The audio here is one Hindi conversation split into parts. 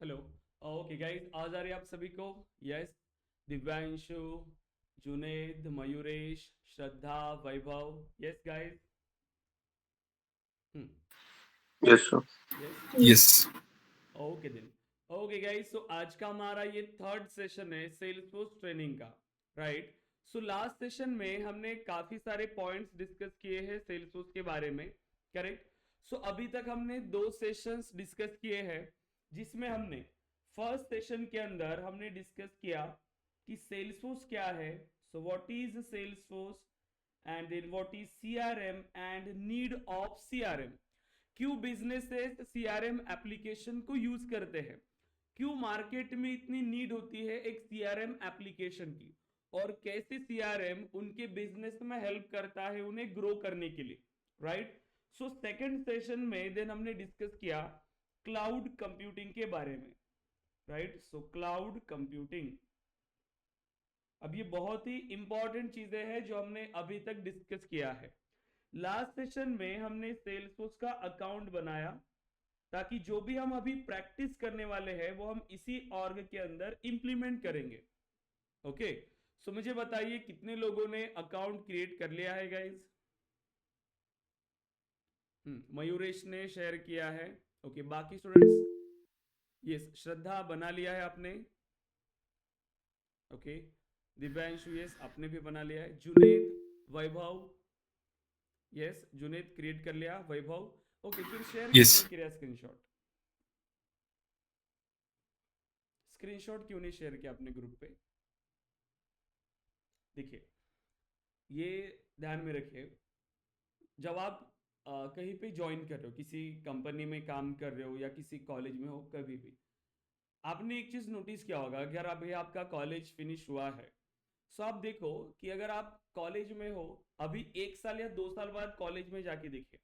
हेलो। ओके गाइस, आवाज आ रही है आप सभी को? Yes. Divyanshu, Juned, Mayuresh, Shraddha, Vaibhav. Yes guys. Hmm. Yes, sir. Yes. Yes. Okay then. Okay guys, so आज का हमारा ये थर्ड सेशन है सेल्सफोर्स ट्रेनिंग का। राइट। सो लास्ट सेशन में हमने काफी सारे पॉइंट्स डिस्कस किए हैं सेल्सफोर्स के बारे में। करेक्ट। सो अभी तक हमने दो सेशंस डिस्कस किए हैं, जिसमें हमने फर्स्ट सेशन के अंदर हमने डिस्कस किया कि सेल्सफोर्स क्या है। So what is Salesforce and then what is CRM and need of CRM. क्यों बिजनेसेस सीआरएम एप्लीकेशन को यूज करते हैं, क्यों मार्केट में इतनी नीड होती है एक सीआरएम एप्लीकेशन की, और कैसे सीआरएम उनके बिजनेस में हेल्प करता है उन्हें ग्रो करने के लिए। राइट। सो सेकंड सेशन में देन हमने डिस्कस किया क्लाउड कंप्यूटिंग के बारे में। राइट। सो क्लाउड कंप्यूटिंग, अब ये बहुत ही इंपॉर्टेंट चीजें हैं जो हमने अभी तक डिस्कस किया है। लास्ट सेशन में हमने सेल्सफोर्स का अकाउंट बनाया, ताकि जो भी हम अभी प्रैक्टिस करने वाले हैं वो हम इसी ऑर्ग के अंदर इंप्लीमेंट करेंगे। ओके। सो मुझे बताइए कितने लोगों ने अकाउंट क्रिएट कर लिया है गाइज? मयूरेश ने शेयर किया है। ओके, बाकी स्टूडेंट्स? यस, श्रद्धा बना लिया है आपने। ओके। दिव्यांशु, यस आपने भी बना लिया है। जुनेद, वैभव, यस जुनेद क्रिएट कर लिया। वैभव, ओके, फिर शेयर क्यों नहीं Yes. किया स्क्रीनशॉट? स्क्रीनशॉट क्यों नहीं शेयर किया अपने ग्रुप पे? देखिए, ये ध्यान में रखिए, जब आप कहीं पे ज्वाइन कर रहे हो, किसी कंपनी में काम कर रहे हो या किसी कॉलेज में हो, कभी भी आपने एक चीज नोटिस किया होगा, अगर अभी आपका कॉलेज फिनिश हुआ है, सो आप देखो कि अगर आप कॉलेज में हो, अभी 1 साल या 2 साल बाद कॉलेज में जाके देखिए,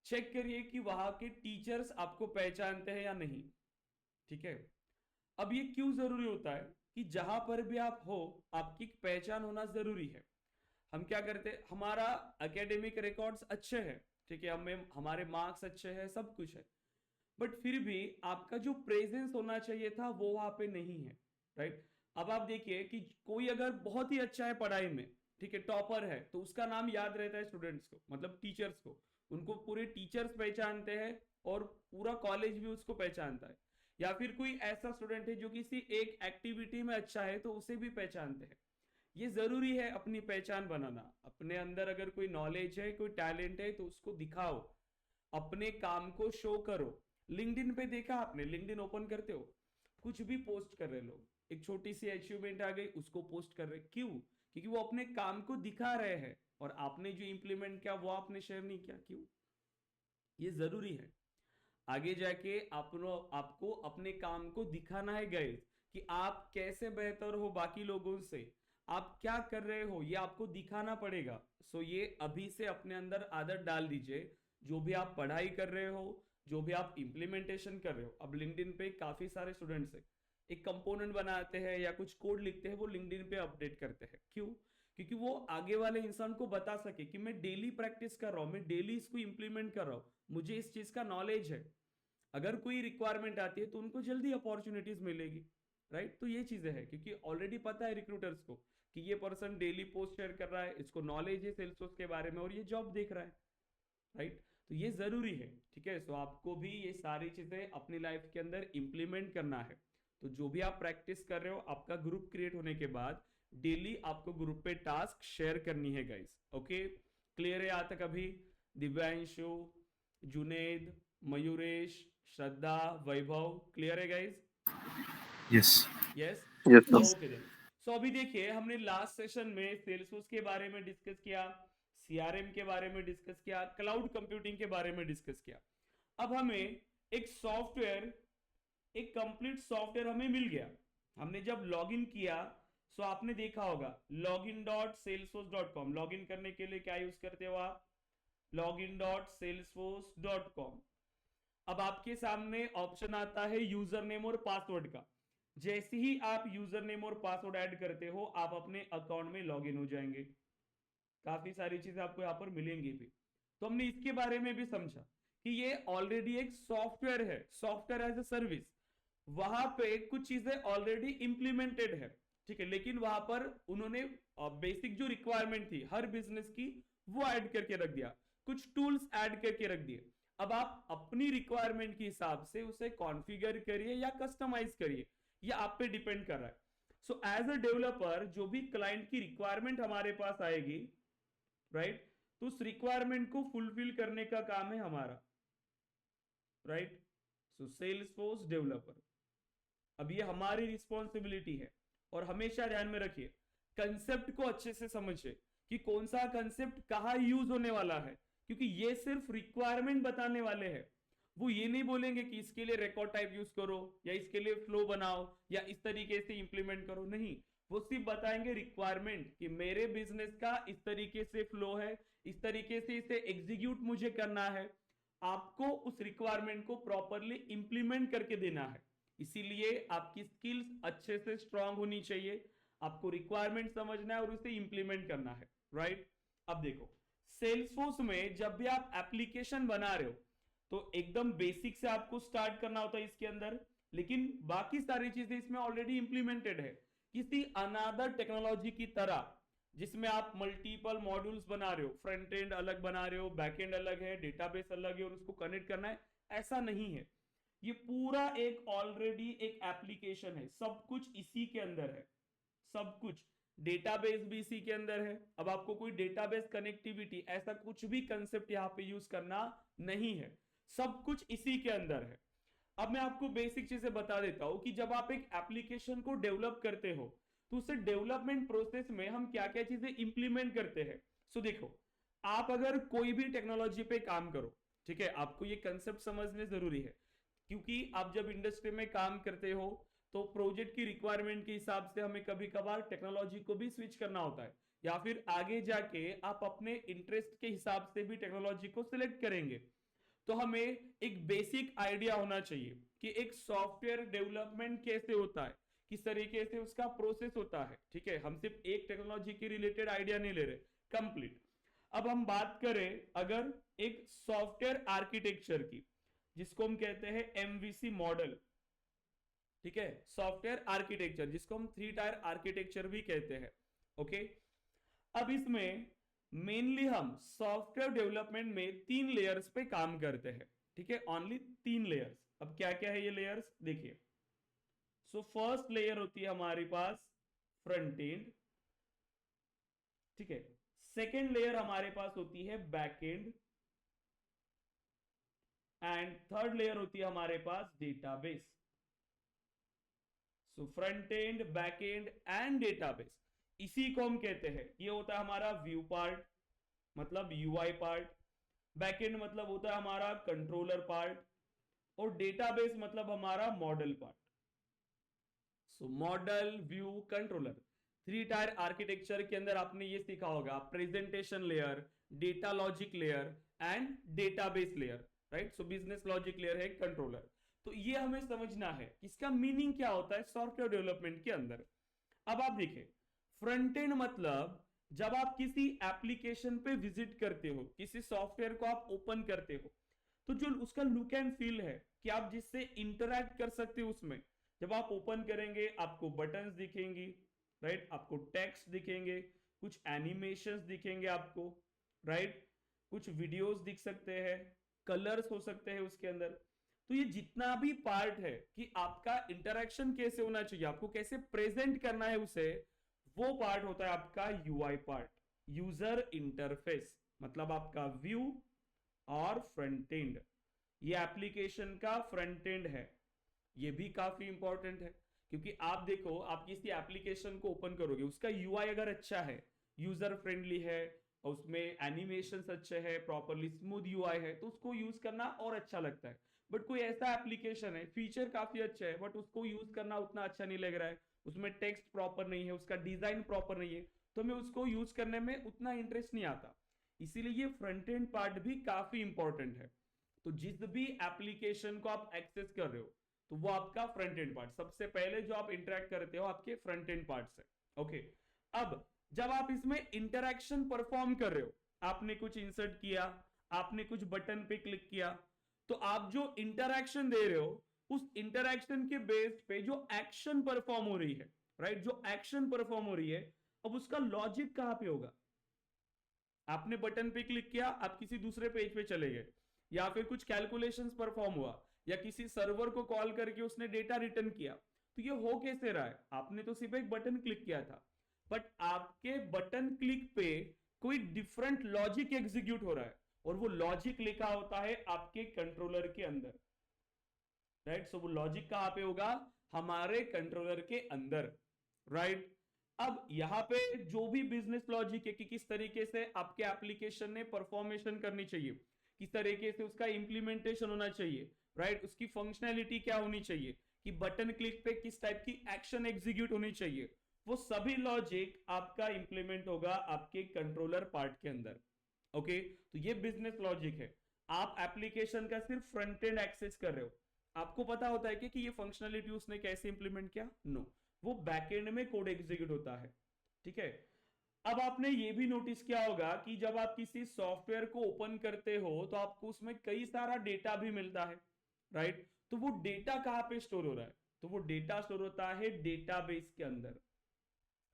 चेक करिए कि वहां के टीचर्स आपको पहचानते हैं या नहीं। ठीक है। अब ये क्यों जरूरी होता है कि जहां पर भी आप हो, आपकी पहचान होना जरूरी है। हम क्या करते हैं, हमारा एकेडमिक रिकॉर्ड्स अच्छे हैं, ठीक है, हमें हमारे मार्क्स अच्छे हैं, सब कुछ है, बट फिर भी आपका जो प्रेजेंस होना चाहिए था वो वहां पे नहीं है। राइट। अब आप देखिए कि कोई अगर बहुत ही अच्छा है पढ़ाई में, ठीक है, टॉपर है, तो उसका नाम याद रहता है स्टूडेंट्स को, मतलब टीचर्स को, उनको पूरे टीचर्स पहचानते हैं और पूरा कॉलेज भी उसको पहचानता है। या फिर कोई ऐसा स्टूडेंट है जो किसी एक एक्टिविटी में अच्छा है तो उसे भी पहचानते हैं। ये जरूरी है अपनी पहचान बनाना, अपने अंदर अगर कोई नॉलेज है, कोई टैलेंट है, तो उसको दिखाओ, अपने काम को शो करो। लिंक्डइन पे देखा आपने, लिंक्डइन ओपन करते हो, कुछ भी पोस्ट कर रहे लोग, एक छोटी सी अचीवमेंट आ गई उसको पोस्ट कर रहे, क्यों? क्योंकि वो अपने काम को दिखा रहे हैं, और आपने जो इंप्लीमेंट किया वो आपने शेयर नहीं किया, क्यों? ये जरूरी है। आगे जाके आपको अपने काम को दिखाना है गाइस, कि आप कैसे बेहतर हो बाकी लोगों से, आप क्या कर रहे हो ये आपको दिखाना पड़ेगा। सो ये अभी से अपने अंदर आदत डाल दीजिए। जो भी आप पढ़ाई कर रहे हो, जो भी आप इम्प्लीमेंटेशन कर रहे हो, अब लिंक्डइन पे काफी सारे स्टूडेंट्स है, एक कंपोनेंट बनाते हैं या कुछ कोड लिखते हैं, वो लिंक्डइन पे अपडेट करते हैं, क्यों? क्योंकि वो आगे वाले इंसान को बता सके कि मैं डेली प्रैक्टिस कर रहा हूं, मैं डेली इसको इंप्लीमेंट कर रहा हूं, मुझे इस चीज का नॉलेज है। अगर कोई रिक्वायरमेंट आती है तो उनको जल्दी अपॉर्चुनिटीज मिलेगी। राइट। तो ये चीजें हैं, क्योंकि ऑलरेडी पता है रिक्रूटर्स को कि ये पर्सन डेली पोस्ट शेयर कर रहा है, इसको नॉलेज है सेल्सफोर्स के बारे में, और ये जॉब देख रहा है। राइट। तो ये जरूरी है। ठीक है। सो आपको भी ये सारी चीजें अपनी लाइफ के अंदर इंप्लीमेंट करना है। तो जो भी आप प्रैक्टिस कर रहे हो, आपका ग्रुप क्रिएट होने के बाद डेली आपको ग्रुप पे टास्क शेयर करनी है गाइस। ओके, क्लियर है यहाँ तक अभी? दिव्यांशु, जुनेद, मयूरेश, श्रद्धा, वैभव, क्लियर है guys? Yes. Yes. Yes, sir. Yes. Okay then. So अभी देखिए, हमने लास्ट सेशन में सेल्सफोर्स के बारे में डिस्कस किया, सीआरएम के बारे में डिस्कस किया, क्लाउड कंप्यूटिंग के बारे में डिस्कस किया। अब हमें एक सॉफ्टवेयर, एक कंप्लीट सॉफ्टवेयर हमें मिल गया। हमने जब लॉगिन किया, सो आपने देखा होगा login.salesforce.com, लॉगिन करने के लिए क्या यूज करते हो आप? login.salesforce.com। अब आपके सामने ऑप्शन आता है यूजर नेम और पासवर्ड का। जैसे ही आप यूजर नेम और पासवर्ड ऐड करते हो, आप अपने अकाउंट में लॉगिन हो जाएंगे। काफी सारी चीजें आपको यहां पर मिलेंगी भी। तो हमने इसके बारे में भी समझा कि ये ऑलरेडी एक सॉफ्टवेयर है, सॉफ्टवेयर एज ए सर्विस। वहां पे कुछ चीजें ऑलरेडी इंप्लीमेंटेड है, ठीक है, लेकिन वहां पर उन्होंने बेसिक जो रिक्वायरमेंट थी हर बिजनेस की वो ऐड करके रख दिया, कुछ टूल्स ऐड करके रख दिए। अब आप अपनी रिक्वायरमेंट के हिसाब से उसे कॉन्फ़िगर करिए या कस्टमाइज करिए, ये आप पे डिपेंड कर रहा है। सो एज अ डेवलपर जो भी क्लाइंट की रिक्वायरमेंट हमारे पास आएगी, राइट, तो उस रिक्वायरमेंट को फुलफिल करने का काम है हमारा, right. So sales force developer, अब ये हमारी रिस्पॉन्सिबिलिटी है। और हमेशा ध्यान में रखिए कंसेप्ट को अच्छे से समझिए कि कौन सा कंसेप्ट कहाँ यूज होने वाला है, क्योंकि ये सिर्फ रिक्वायरमेंट बताने वाले हैं। वो ये नहीं बोलेंगे कि इसके लिए रिकॉर्ड टाइप यूज करो या इसके लिए फ्लो बनाओ या इस तरीके से इंप्लीमेंट करो, नहीं। वो सिर्फ बताएंगे रिक्वायरमेंट कि मेरे बिजनेस का इस तरीके से फ्लो है, इस तरीके से इसे एग्जीक्यूट मुझे करना है। आपको उस रिक्वायरमेंट को प्रॉपरली इंप्लीमेंट करके देना है। इसीलिए आपकी स्किल्स अच्छे से स्ट्रांग होनी चाहिए, आपको रिक्वायरमेंट समझना है और उसे इंप्लीमेंट करना है, राइट। अब देखो सेल्सफोर्स में जब भी आप एप्लीकेशन बना रहे हो तो एकदम बेसिक से आपको स्टार्ट करना होता है इसके अंदर, लेकिन बाकी सारी चीजें इसमें ऑलरेडी इंप्लीमेंटेड है किसी अनादर टेक्नोलॉजी की तरह, जिसमें आप मल्टीपल मॉड्यूल्स बना रहे हो, फ्रंट एंड अलग बना रहे हो, बैक एंड अलग है, डेटाबेस अलग है और उसको कनेक्ट करना है, ऐसा नहीं है। ये पूरा एक ऑलरेडी एक एप्लीकेशन है, सब कुछ इसी के अंदर है, सब कुछ। डेटाबेस भी इसी के अंदर है। अब आपको कोई डेटाबेस कनेक्टिविटी ऐसा कुछ भी कंसेप्ट यहां पे यूज करना नहीं है, सब कुछ इसी के अंदर है। अब मैं आपको बेसिक चीजें बता देता हूं कि जब आप एक एप्लीकेशन को डेवलप करते हो तो उसे डेवलपमेंट प्रोसेस में हम क्या क्या चीजें इंप्लीमेंट करते हैं। सो देखो, आप अगर कोई भी टेक्नोलॉजी पे काम करो, ठीक है, आपको ये कंसेप्ट समझने जरूरी है, क्योंकि आप जब इंडस्ट्री में काम करते हो तो प्रोजेक्ट की रिक्वायरमेंट के हिसाब से हमें कभी कभार टेक्नोलॉजी को भी स्विच करना होता है, या फिर आगे जाके आप अपने इंटरेस्ट के हिसाब से भी टेक्नोलॉजी को सिलेक्ट करेंगे। तो हमें एक बेसिक आइडिया होना चाहिए कि एक सॉफ्टवेयर डेवलपमेंट कैसे होता है, किस तरीके से उसका प्रोसेस होता है, ठीक है। हम सिर्फ एक टेक्नोलॉजी के रिलेटेड आइडिया नहीं ले रहे, कंप्लीट। अब हम बात करें अगर एक सॉफ्टवेयर आर्किटेक्चर की, जिसको हम कहते हैं एमवीसी मॉडल, ठीक है, सॉफ्टवेयर आर्किटेक्चर जिसको हम 3 टायर आर्किटेक्चर भी कहते हैं, ओके। अब इसमें मेनली हम सॉफ्टवेयर डेवलपमेंट में 3 लेयर्स पे काम करते हैं, ठीक है, ओनली 3 लेयर्स। अब क्या क्या है ये लेयर्स देखिए। सो फर्स्ट लेयर होती है हमारे पास फ्रंट एंड, ठीक है। सेकेंड लेयर हमारे पास होती है back end, and third layer होती है हमारे पास database. So front end, back end and database, इसी को हम कहते हैं, ये होता है हमारा व्यू पार्ट, मतलब यूआई पार्ट। बैक एंड मतलब होता है हमारा कंट्रोलर पार्ट, और डेटाबेस मतलब हमारा model part. So model, view, controller, 3 tier architecture के अंदर आपने ये सीखा होगा presentation layer, data logic layer and database layer, right. So business logic layer है कंट्रोलर। तो ये हमें समझना है इसका मीनिंग क्या होता है सॉफ्टवेयर डेवलपमेंट के अंदर। अब आप देखिए, फ्रंट एंड मतलब जब आप किसी एप्लीकेशन पे विजिट करते हो, किसी सॉफ्टवेयर को आप ओपन करते हो, तो जो उसका लुक एंड फील है कि आप जिससे इंटरैक्ट कर सकते हो उसमें, जब आप ओपन करेंगे आपको बटन्स दिखेंगी, राइट, आपको टेक्स्ट दिखेंगे, कुछ एनिमेशंस दिखेंगे आपको, राइट, कुछ वीडियोस दिख सकते हैं, कलर्स हो सकते हैं उसके अंदर। तो ये जितना भी पार्ट है कि आपका इंटरेक्शन कैसे होना चाहिए, आपको कैसे प्रेजेंट करना है उसे, वो पार्ट होता है आपका यूआई पार्ट, यूजर इंटरफेस, मतलब आपका व्यू और फ्रंट एंड। ये एप्लीकेशन का फ्रंट एंड है, ये भी काफी इंपॉर्टेंट है, क्योंकि आप देखो आप किसी एप्लीकेशन को ओपन करोगे, उसका यूआई अगर अच्छा है, यूजर फ्रेंडली है, और उसमें एनिमेशंस अच्छे हैं, प्रॉपरली स्मूथ यूआई है, तो उसको यूज करना और अच्छा लगता है। बट कोई ऐसा एप्लीकेशन है, फीचर काफी अच्छा है, बट उसको यूज करना उतना अच्छा नहीं लग रहा है, उसमें टेक्स्ट प्रॉपर नहीं है, उसका डिजाइन प्रॉपर नहीं है, तो हमें उसको यूज करने में उतना इंटरेस्ट नहीं आता। इसीलिए ये फ्रंट एंड पार्ट भी काफी इंपॉर्टेंट है। तो जिस भी एप्लीकेशन को आप एक्सेस कर रहे हो, तो वो आपका फ्रंट एंड पार्ट, सबसे पहले जो आप इंटरेक्ट करते हो आपके फ्रंट एंड पार्ट से, ओके। अब जब आप इसमें इंटरेक्शन परफॉर्म कर रहे हो, आपने कुछ इंसर्ट किया, आपने कुछ बटन पे क्लिक किया, तो आप जो इंटरेक्शन दे रहे हो उस इंटरैक्शन के बेस पे जो एक्शन परफॉर्म हो रही है, राइट, जो एक्शन परफॉर्म हो रही है, अब उसका लॉजिक कहां पे होगा? आपने बटन पे क्लिक किया, आप किसी दूसरे पेज पे चले गए, या फिर कुछ कैलकुलेशंस परफॉर्म हुआ, या किसी सर्वर को कॉल करके उसने डेटा रिटर्न किया, तो ये हो कैसे रहा है? आपने तो सिर्फ एक बटन क्लिक किया था, बट आपके बटन क्लिक पे कोई डिफरेंट लॉजिक एग्जीक्यूट हो रहा है, और वो लॉजिक लिखा होता है आपके कंट्रोलर के अंदर, राइट। सो वो लॉजिक कहां पे होगा? हमारे कंट्रोलर के अंदर, राइट। अब यहां पे जो भी बिजनेस लॉजिक है कि किस तरीके से आपके एप्लीकेशन ने परफॉर्मेशन करनी चाहिए, किस तरीके से उसका इंप्लीमेंटेशन होना चाहिए, राइट, उसकी फंक्शनैलिटी क्या होनी चाहिए, कि बटन क्लिक पे किस टाइप की एक्शन एग्जीक्यूट होनी चाहिए, वो सभी लॉजिक आपका इंप्लीमेंट होगा आपके कंट्रोलर पार्ट के अंदर। ओके, तो ये बिजनेस लॉजिक है। आप एप्लीकेशन का सिर्फ फ्रंट एंड एक्सेस कर रहे हो, आपको पता होता है कि ये फंक्शनलिटी उसने कैसे इंप्लीमेंट किया? नो, वो बैकएंड में कोड एग्जीक्यूट होता है, ठीक है। अब आपने ये भी नोटिस किया होगा कि जब आप किसी सॉफ्टवेयर को ओपन करते हो तो आपको उसमें कई सारा डेटा भी मिलता है, राइट। तो वो डेटा कहां पे स्टोर हो रहा है? तो वो डेटा स्टोर होता है डेटाबेस के अंदर,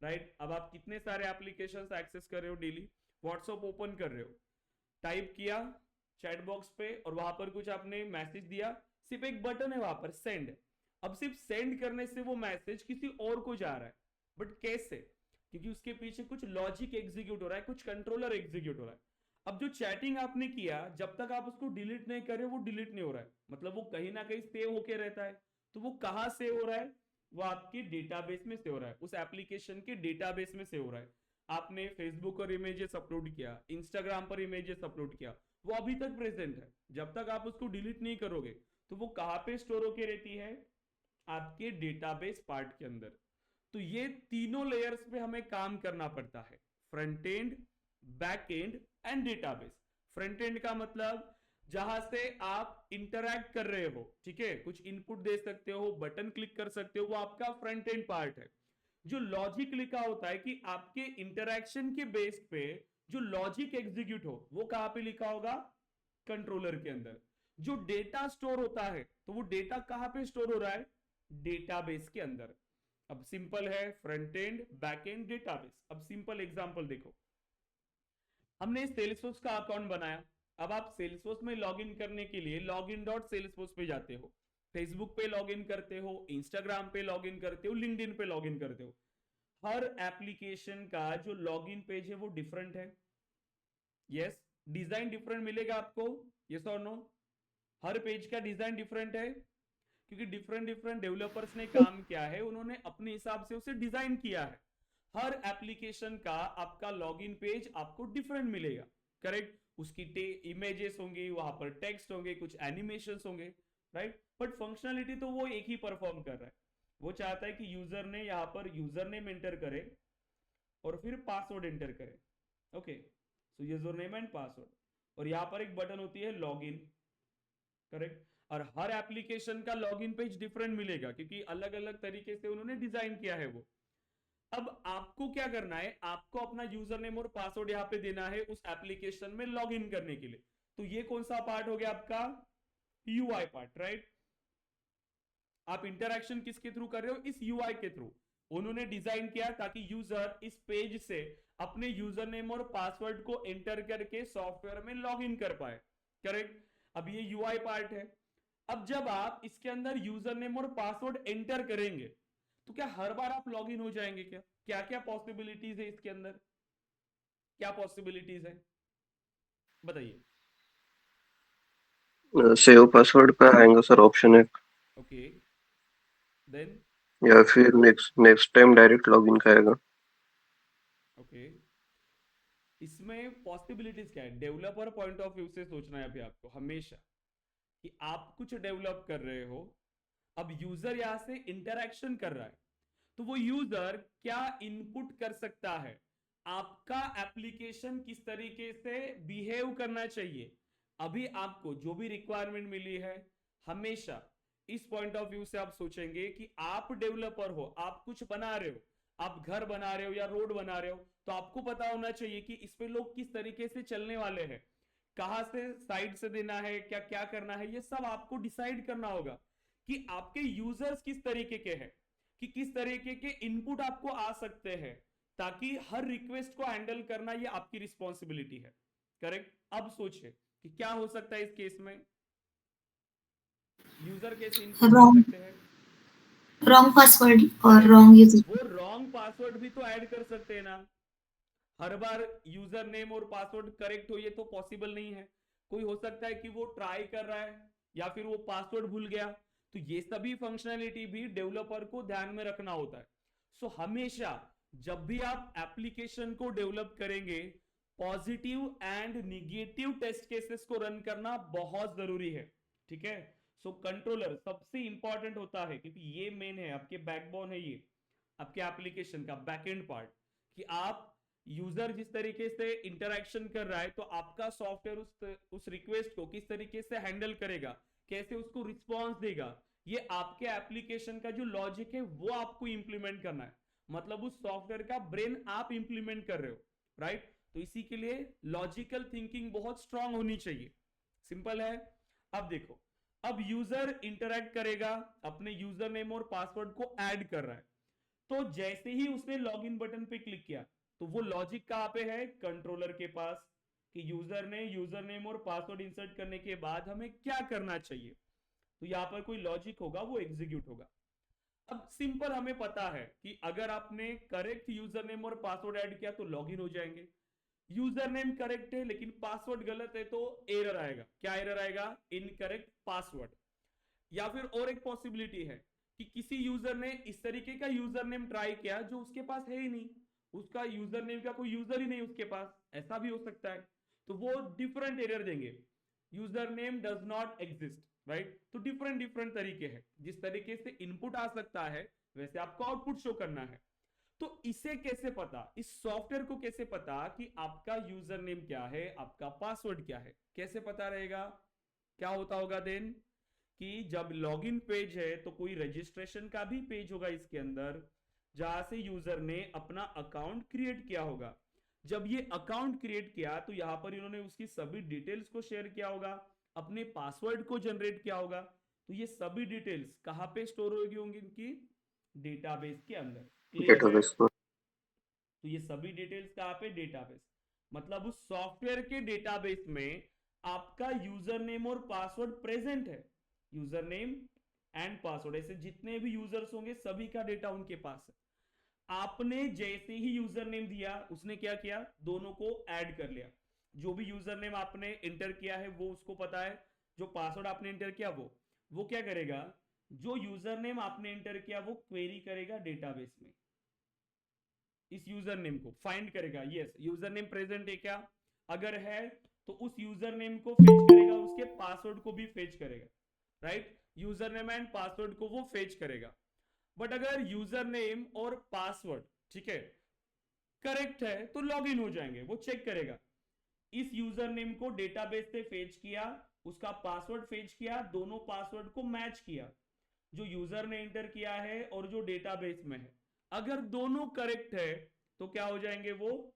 राइट। अब आप कितने सारे एप्लीकेशंस एक्सेस कर रहे हो डेली? व्हाट्सएप ओपन कर रहे हो, टाइप किया चैट बॉक्स पे, और वहां पर कुछ आपने मैसेज दिया, सिर्फ एक बटन है वहां पर, सेंड। अब सिर्फ सेंड करने से वो मैसेज किसी और को जा रहा है, बट कैसे? क्योंकि उसके पीछे कुछ लॉजिक एग्जीक्यूट हो रहा है, कुछ कंट्रोलर एग्जीक्यूट हो रहा है। अब जो चैटिंग आपने किया, जब तक आप उसको डिलीट नहीं कर रहे वो डिलीट नहीं हो रहा है, मतलब वो कहीं ना कहीं सेव होके रहता है। तो वो कहां सेव हो रहा है? वो आपके डेटाबेस में सेव हो रहा है, उस एप्लीकेशन के डेटाबेस में सेव हो रहा है। आपने फेसबुक पर इमेजेस अपलोड किया, इंस्टाग्राम पर इमेजेस अपलोड किया, वो अभी तक प्रेजेंट है, जब तक आप उसको डिलीट नहीं करोगे। तो वो कहां पे स्टोर होके रहती है? आपके डेटाबेस पार्ट के अंदर। तो ये तीनों लेयर्स पे हमें काम करना पड़ता है, front end, back end and database. Front end का मतलब जहां से आप इंटरैक्ट कर रहे हो, ठीक है, कुछ इनपुट दे सकते हो, बटन क्लिक कर सकते हो, वो आपका फ्रंट एंड पार्ट है। जो लॉजिक लिखा होता है कि आपके इंटरैक्शन के बेस पे जो लॉजिक एग्जीक्यूट हो, वो कहां पे लिखा होगा? कंट्रोलर के अंदर। जो डेटा स्टोर होता है, तो वो डेटा कहां पे स्टोर हो रहा है? डेटाबेस के अंदर। अब सिंपल है, front end, back and, database. अब सिंपल एग्जांपल देखो, हमने सेल्सफोर्स का अकाउंट बनाया। अब आप सेल्सफोर्स में लॉगिन करने के लिए login.salesforce पे जाते हो, फेसबुक पे लॉगिन करते हो, इंस्टाग्राम पे लॉगिन करते हो, लिंक्डइन पे लॉगिन करते हो। हर एप्लीकेशन का जो लॉगिन पेज है वो डिफरेंट है, यस। डिजाइन डिफरेंट मिलेगा आपको, यस और नो? हर पेज का डिजाइन डिफरेंट है, क्योंकि डिफरेंट डिफरेंट डेवलपर्स ने काम किया है, उन्होंने अपने हिसाब से उसे डिजाइन किया है। हर एप्लीकेशन का आपका लॉगिन पेज आपको डिफरेंट मिलेगा, करेक्ट। उसकी इमेजेस होंगी, वहां पर टेक्स्ट होंगे, कुछ एनिमेशंस होंगे, राइट। बट फंक्शनलिटी तो वो एक ही परफॉर्म कर रहा है। वो चाहता है कि यूजर ने यहां पर यूजर नेम एंटर करे और फिर पासवर्ड एंटर करे, okay. So user name and password, और यहां पर एक बटन होती है लॉगिन, करेक्ट। और हर एप्लीकेशन का लॉगिन पेज डिफरेंट मिलेगा, क्योंकि अलग अलग तरीके से उन्होंने डिजाइन किया है वो। अब आपको क्या करना है? आपको अपना यूजर नेम और पासवर्ड यहां पे देना है उस एप्लीकेशन में लॉगिन करने के लिए। तो ये कौन सा पार्ट हो गया आपका? UI part, right. आप इंटरैक्शन किसके थ्रू कर रहे हो? इस यूआई के थ्रू। उन्होंने डिजाइन किया ताकि यूजर इस पेज से अपने यूजर नेम और पासवर्ड को एंटर करके सॉफ्टवेयर में लॉग इन कर पाए, करेक्ट। अब ये यूआई पार्ट है। अब जब आप इसके अंदर यूजर नेम और पासवर्ड एंटर करेंगे, तो क्या हर बार आप लॉग इन हो जाएंगे? क्या क्या क्या पॉसिबिलिटीज है इसके अंदर? क्या पॉसिबिलिटीज है, बताइए। सेव पासवर्ड पे आएगा सर ऑप्शन एक, ओके, देन? या फिर next next time direct login का आएगा। ओके, इसमें पॉसिबिलिटीज क्या है? डेवलपर पॉइंट ऑफ व्यू से सोचना है अभी आपको हमेशा, कि आप कुछ डेवलप कर रहे हो, अब यूजर यहां से इंटरैक्शन कर रहा है, तो वो यूजर क्या इनपुट कर सकता है, आपका एप्लीकेशन किस तरीके से बिहेव करना चाहिए। अभी आपको जो भी रिक्वायरमेंट मिली है, हमेशा इस पॉइंट ऑफ व्यू से आप सोचेंगे कि आप डेवलपर हो, आप कुछ बना रहे हो, आप घर बना रहे हो या रोड बना रहे हो, तो आपको पता होना चाहिए कि इस पे लोग किस तरीके से चलने वाले हैं, कहां से साइड से देना है, क्या क्या करना है, ये सब आपको डिसाइड करना होगा कि आपके यूजर्स किस तरीके के हैं, कि किस तरीके के इनपुट आपको आ सकते हैं, ताकि हर रिक्वेस्ट को हैंडल करना ये आपकी रिस्पॉन्सिबिलिटी है। करेक्ट। अब सोचिए कि क्या हो सकता है इस केस में, यूजर कैसे इनपुट कर Wrong, सकते हैं। wrong password or correct, wrong user. वो रॉन्ग पासवर्ड भी तो ऐड कर सकते हैं ना। हर बार यूजर नेम और पासवर्ड करेक्ट हो ये तो पॉसिबल नहीं है। कोई हो सकता है कि वो ट्राई कर रहा है या फिर वो पासवर्ड भूल गया। तो ये सभी फंक्शनैलिटी भी डेवलपर को ध्यान में रखना होता है। सो हमेशा जब भी आप एप्लीकेशन को डेवलप करेंगे, positive and negative test cases को रन करना बहुत जरूरी है। ठीक है। सो कंट्रोलर सबसे इंपॉर्टेंट होता है, क्योंकि ये मेन है, आपके बैकबोन है ये आपके एप्लीकेशन का बैकएंड पार्ट, कि आप यूजर जिस तरीके से इंटरेक्शन कर रहा है तो आपका सॉफ्टवेयर उस रिक्वेस्ट को किस तरीके से हैंडल करेगा, कैसे उसको रिस्पॉन्स देगा, ये आपके एप्लीकेशन का जो लॉजिक है वो आपको इंप्लीमेंट करना है। मतलब उस सॉफ्टवेयर का ब्रेन आप इंप्लीमेंट कर रहे हो, राइट। तो इसी के लिए लॉजिकल थिंकिंग बहुत स्ट्रांग होनी चाहिए। सिंपल है। अब देखो, अब यूजर इंटरेक्ट करेगा, अपने यूजर नेम और पासवर्ड को ऐड कर रहा है। तो जैसे ही उसने लॉगिन बटन पे क्लिक किया, तो वो लॉजिक कहां पे है, कंट्रोलर के पास, कि यूजर ने यूजर नेम और पासवर्ड इंसर्ट करने के बाद हमें क्या करना चाहिए। तो यहां पर कोई लॉजिक होगा, वो एग्जीक्यूट होगा। अब सिंपल हमें पता है कि अगर आपने करेक्ट यूजर नेम और पासवर्ड ऐड किया तो लॉगिन हो जाएंगे। यूजर नेम करेक्ट है लेकिन पासवर्ड गलत है तो एरर आएगा। क्या एरर आएगा, इनकरेक्ट पासवर्ड। या फिर और एक पॉसिबिलिटी है कि किसी यूजर ने इस तरीके का यूजर नेम ट्राई किया जो उसके पास है ही नहीं, उसका यूजर नेम का कोई यूजर ही नहीं उसके पास, ऐसा भी हो सकता है। तो वो डिफरेंट एरर देंगे, user name does not exist, right. तो डिफरेंट डिफरेंट तरीके हैं, जिस तरीके से इनपुट आ सकता है वैसे आपको आउटपुट शो करना है। तो इसे कैसे पता, इस सॉफ्टवेयर को कैसे पता कि आपका यूजर नेम क्या है, आपका पासवर्ड क्या है, कैसे पता रहेगा। क्या होता होगा देन, कि जब लॉगिन पेज है तो कोई रजिस्ट्रेशन का भी पेज होगा इसके अंदर, जहां से यूजर ने अपना अकाउंट क्रिएट किया होगा। जब ये अकाउंट क्रिएट किया तो यहां पर इन्होंने उसकी सभी डिटेल्स को शेयर किया होगा, अपने पासवर्ड को जनरेट किया होगा। तो ये सभी डिटेल्स कहां पे स्टोर होगी इनकी, डेटाबेस के अंदर। क्लियर है। डेटाबेस में। तो ये सभी डिटेल्स कहां पे, डेटाबेस। मतलब उस सॉफ्टवेयर के डेटाबेस में आपका यूजर नेम और पासवर्ड प्रेजेंट है। यूजर नेम एंड पासवर्ड, ऐसे जितने भी यूजर्स होंगे सभी का डेटा उनके पास है। आपने जैसे ही यूजर नेम दिया, उसने क्या किया, दोनों को ऐड कर लिया। जो भी यूजर नेम आपने इंटर किया है वो उसको पता है, जो पासवर्ड आपने इंटर किया वो क्या करेगा, जो यूजर नेम आपने इंटर किया वो क्वेरी करेगा डेटाबेस में, इस यूजर नेम को फाइंड करेगा। यस, यूजर नेम प्रेजेंट है क्या, अगर है तो उस यूजर नेम को फेच करेगा, उसके पासवर्ड को भी फेच करेगा, right. User name and password को वो फेच करेगा। बट अगर यूजर नेम और पासवर्ड, ठीक है, करेक्ट है तो लॉगिन हो जाएंगे। वो चेक करेगा, इस यूजर नेम को डेटाबेस से फेच किया, उसका पासवर्ड फेच किया, दोनों पासवर्ड को मैच किया, जो यूजर ने एंटर किया है और जो डेटाबेस में है। अगर दोनों करेक्ट है तो क्या हो जाएंगे, वो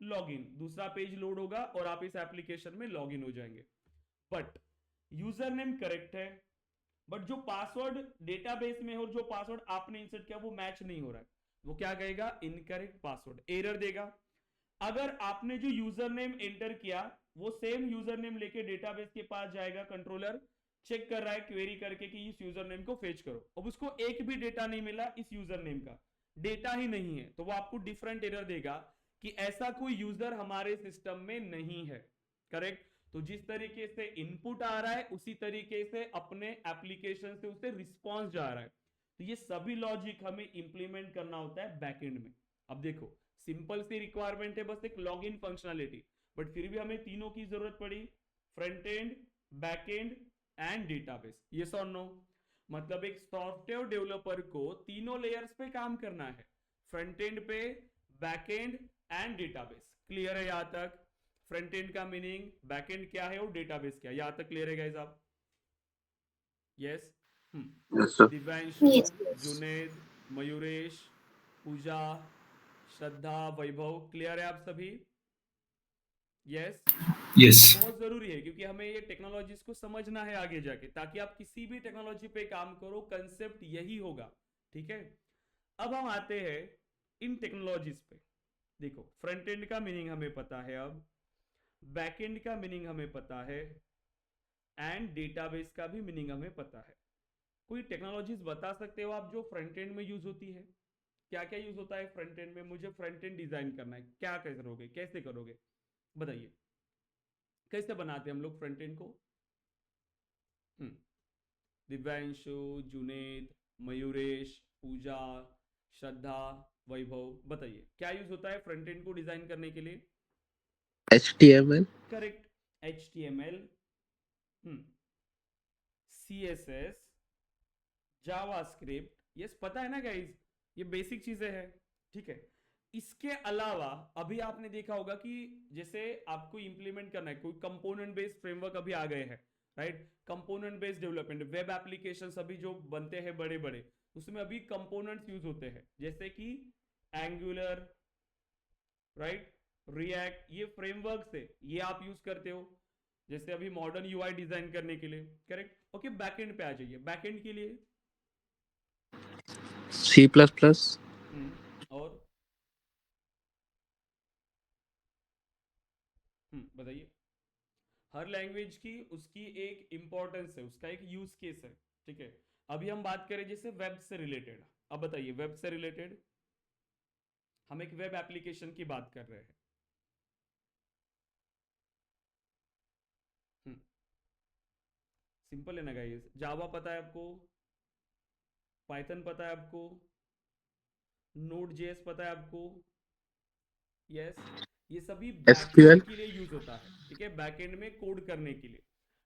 लॉगिन, दूसरा पेज लोड होगा और आप इस एप्लीकेशन में लॉगिन हो जाएंगे। बट यूजर नेम करेक्ट है, बट जो पासवर्ड डेटाबेस में और जो पासवर्ड आपने इंसर्ट किया वो मैच नहीं हो रहा है, वो क्या कहेगा, इनकरेक्ट पासवर्ड, एरर देगा। अगर आपने जो यूजर नेम एंटर किया वो सेम यूजर नेम लेके डेटाबेस के पास जाएगा, कंट्रोलर चेक कर रहा है क्वेरी करके कि इस यूजर नेम को फेच करो, अब उसको एक भी डेटा नहीं मिला, इस यूजर नेम का डेटा ही नहीं है, तो वो आपको डिफरेंट एरर देगा कि ऐसा कोई यूजर हमारे सिस्टम में नहीं है। करेक्ट। तो जिस तरीके से इनपुट आ रहा है उसी तरीके से अपने एप्लीकेशन से उसे रिस्पॉन्स जा रहा है। तो ये सभी लॉजिक हमें इंप्लीमेंट करना होता है बैकएंड में। अब देखो, सिंपल सी रिक्वायरमेंट है बस एक लॉगिन फंक्शनैलिटी, बट फिर भी हमें तीनों की जरूरत पड़ी, front end, back end and database. Yes और नो, मतलब एक सॉफ्टवेयर डेवलपर को तीनों लेयर्स पे काम करना है, फ्रंट एंड पे, back end and database. Clear है यहां तक, फ्रंट एंड का मीनिंग, बैक एंड क्या है और डेटाबेस क्या है, यहां तक क्लियर है गाइस आप। Yes. Yes sir. Divyanshu, Yes, yes. Juned, Mayuresh, Pooja, Shraddha, Vaibhav, clear है आप सभी। Yes Yes. बहुत जरूरी है क्योंकि हमें ये टेक्नोलॉजीज को समझना है आगे जाके, ताकि आप किसी भी टेक्नोलॉजी पे काम करो, कंसेप्ट यही होगा। ठीक है, अब हम आते हैं इन टेक्नोलॉजीज पे। देखो, फ्रंट एंड का मीनिंग हमें पता है, अब बैक एंड का मीनिंग हमें पता है, एंड डेटाबेस का भी मीनिंग हमें पता है। कोई टेक्नोलॉजीज बता सकते हो आप जो फ्रंट एंड में यूज होती है? क्या क्या यूज होता है फ्रंट एंड में? मुझे फ्रंट एंड डिजाइन करना है, क्या करोगे, कैसे करोगे, बताइए। कैसे बनाते हैं हम लोग फ्रंट एंड को? दिव्यांशु, जुनेद, मयूरेश, पूजा, श्रद्धा, वैभव, बताइए क्या यूज होता है फ्रंट एंड को डिजाइन करने के लिए? HTML, correct, HTML, CSS, JavaScript. Yes, पता है ना गाइज, ये बेसिक चीजें हैं। ठीक है, इसके अलावा अभी आपने देखा होगा कि जैसे आपको इंप्लीमेंट करना है कोई कंपोनेंट बेस्ड फ्रेमवर्क, अभी आ गए हैं, right? Component based development, web applications अभी जो बनते हैं बड़े बड़े, उसमें अभी कंपोनेंट्स यूज होते हैं, जैसे कि एंगुलर, राइट, रिएक्ट, ये फ्रेमवर्क से ये आप यूज करते हो, जैसे अभी मॉडर्न यूआई डिजाइन करने के लिए। Correct, okay. बैकएंड पे आ जाइए, बैकएंड के लिए C++, और बताइए। हर लैंग्वेज की उसकी एक इंपॉर्टेंस है, उसका एक यूज केस है। ठीक है, अभी हम बात करें जैसे वेब से रिलेटेड। अब बताइए, वेब से रिलेटेड हम एक वेब एप्लीकेशन की बात कर रहे हैं। सिंपल है ना गाइस? जावा पता है आपको, पाइथन पता है आपको, नोड जेएस पता है आपको, यस। ये सभी बैकएंड SQL, के लिए यूज होता है। ठीक है, बैकएंड में कोड करने के लिए।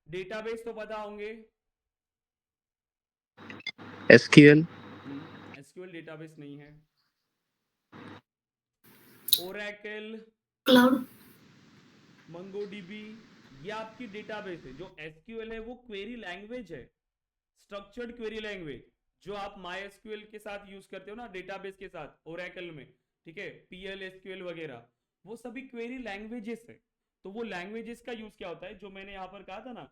डेटाबेस तो पता होंगे, SQL, एसक्यूएल डेटाबेस नहीं है। ओरेकल, cloud, मंगोडीबी, ये आपकी डेटाबेस है। जो एसक्यूएल है वो क्वेरी लैंग्वेज है, स्ट्रक्चर्ड क्वेरी लैंग्वेज, जो आप माई एसक्यूएल के साथ यूज करते हो ना, डेटाबेस के साथ ओरेकल में। ठीक है, पीएल एसक्यूएल वगैरह, वो सभी क्वेरी लैंग्वेजेस है। तो वो लैंग्वेजेस का यूज क्या होता है, जो मैंने यहां पर कहा था ना,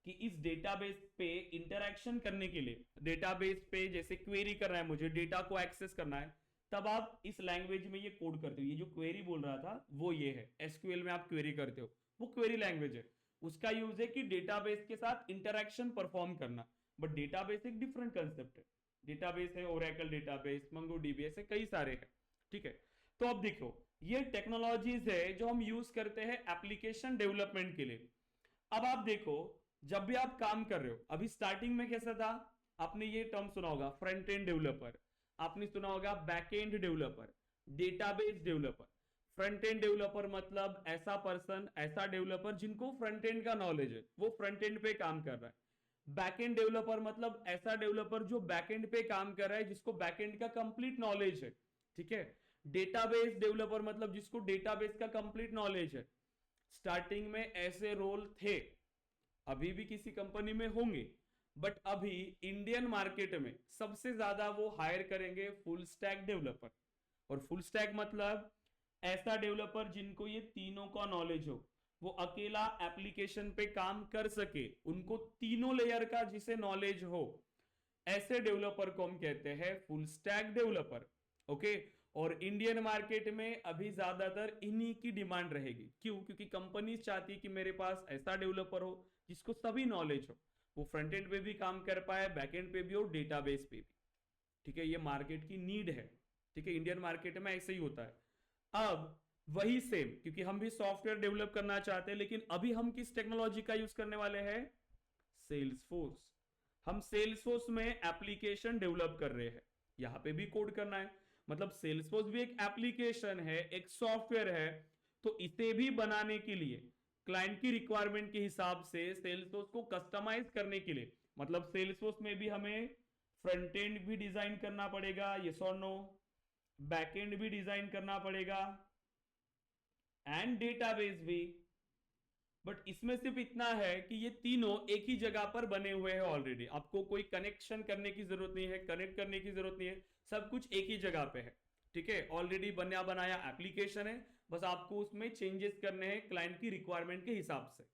कि इस डेटाबेस पे इंटरेक्शन करने के लिए, डेटाबेस पे जैसे क्वेरी करना है, मुझे डेटा को एक्सेस करना है, तब आप इस लैंग्वेज में ये कोड करते हो। ये जो क्वेरी बोल रहा था वो ये है, एसक्यूएल में आप क्वेरी करते हो, वो क्वेरी लैंग्वेज है। उसका यूज है कि डेटाबेस के साथ इंटरेक्शन परफॉर्म करना। बट डेटाबेस एक डिफरेंट कंसेप्ट है। डेटाबेस है ओरेकल डेटाबेस, मंगोडीबी, ऐसे कई सारे हैं। ठीक है, तो अब देखो, ये टेक्नोलॉजीज है जो हम यूज करते हैं एप्लीकेशन डेवलपमेंट के लिए। अब आप देखो, जब भी आप काम कर रहे हो, अभी स्टार्टिंग में कैसा था, आपने ये टर्म सुना होगा, फ्रंट एंड डेवलपर, आपने सुना होगा back end developer, database developer. Front end developer मतलब ऐसा पर्सन, ऐसा डेवलपर जिनको फ्रंट एंड का नॉलेज है, वो फ्रंट एंड पे काम कर रहा है। बैक एंड डेवलपर मतलब ऐसा डेवलपर जो बैक एंड पे काम कर रहा है, जिसको बैक एंड का कंप्लीट नॉलेज है। ठीक है, डेटाबेस डेवलपर मतलब जिसको डेटाबेस का कंप्लीट नॉलेज है। स्टार्टिंग में ऐसे रोल थे, अभी भी किसी कंपनी में होंगे, बट अभी इंडियन मार्केट में सबसे ज्यादा वो हायर करेंगे फुल स्टैक डेवलपर। और फुल स्टैक मतलब ऐसा डेवलपर जिनको ये तीनों का नॉलेज हो, वो अकेला एप्लीकेशन पे काम कर सके, उनको तीनों लेयर का जिसे नॉलेज हो, ऐसे डेवलपर को हम कहते हैं फुल स्टैक डेवलपर। ओके, और इंडियन मार्केट में अभी ज्यादातर इन्हीं की डिमांड रहेगी। क्यों? क्योंकि कंपनी चाहती है कि मेरे पास ऐसा डेवलपर हो जिसको सभी नॉलेज हो, वो फ्रंट एंड पे भी काम कर पाए, बैक एंड पे भी और डेटाबेस पे भी। ठीक है, ये मार्केट की नीड है। ठीक है, इंडियन मार्केट में ऐसे ही होता है। अब वही सेम, क्योंकि हम भी सॉफ्टवेयर डेवलप करना चाहते हैं, लेकिन अभी हम किस टेक्नोलॉजी का यूज करने वाले हैं? सेल्सफोर्स। हम सेल्सफोर्स में एप्लीकेशन डेवलप कर रहे हैं, यहां पे भी कोड करना है। मतलब सेल्सफोर्स भी एक एप्लीकेशन है, एक सॉफ्टवेयर है। तो इसे भी बनाने के लिए क्लाइंट की रिक्वायरमेंट के हिसाब से सेल्सफोर्स को कस्टमाइज करने के लिए, मतलब सेल्सफोर्स में भी हमें फ्रंट एंड भी डिजाइन करना पड़ेगा, यस और नो, बैक एंड भी डिजाइन करना पड़ेगा, एंड डेटाबेस भी। बट इसमें सिर्फ इतना है कि ये तीनों एक ही जगह पर बने हुए हैं ऑलरेडी, आपको कोई कनेक्शन करने की जरूरत नहीं है, कनेक्ट करने की जरूरत नहीं है, सब कुछ एक ही जगह पे है। ठीक है, ऑलरेडी बना बनाया एप्लीकेशन है, बस आपको उसमें चेंजेस करने हैं क्लाइंट की रिक्वायरमेंट के हिसाब से।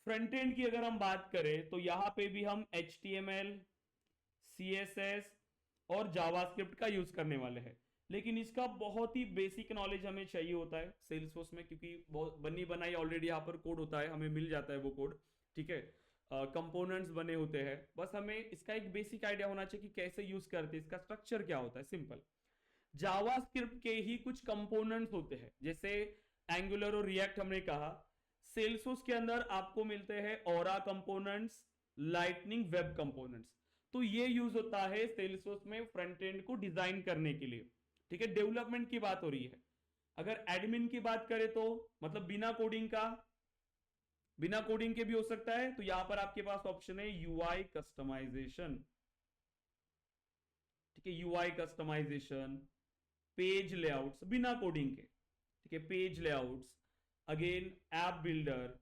फ्रंट एंड की अगर हम बात करें तो यहां पे भी हम HTML, CSS और जावास्क्रिप्ट का यूज करने वाले हैं, लेकिन इसका बहुत ही बेसिक नॉलेज हमें चाहिए होता है सेल्सफोर्स में, क्योंकि बहुत बनी बनाई ऑलरेडी यहाँ पर कोड होता है, हमें मिल जाता है वो कोड, ठीक है, कंपोनेंट्स बने होते हैं। बस हमें इसका एक बेसिक आइडिया होना चाहिए कि कैसे यूज करते हैं, इसका स्ट्रक्चर क्या होता है, सिंपल। जावास्क्रिप्ट के ही कुछ कंपोनेंट्स होते हैं, जैसे एंगुलर और रिएक्ट हमने कहा। सेल्सफोर्स के अंदर आपको मिलते हैं aura components, lightning web components. तो ये यूज होता है सेल्सफोर्स में फ्रंट एंड को डिजाइन करने के लिए, ठीक है। डेवलपमेंट की बात हो रही है। अगर एडमिन की बात करें तो मतलब बिना कोडिंग के भी हो सकता है, तो यहां पर आपके पास ऑप्शन है UI कस्टमाइजेशन, ठीक है, UI कस्टमाइजेशन, पेज लेआउट्स बिना कोडिंग के, ठीक है, page layouts, again app builder,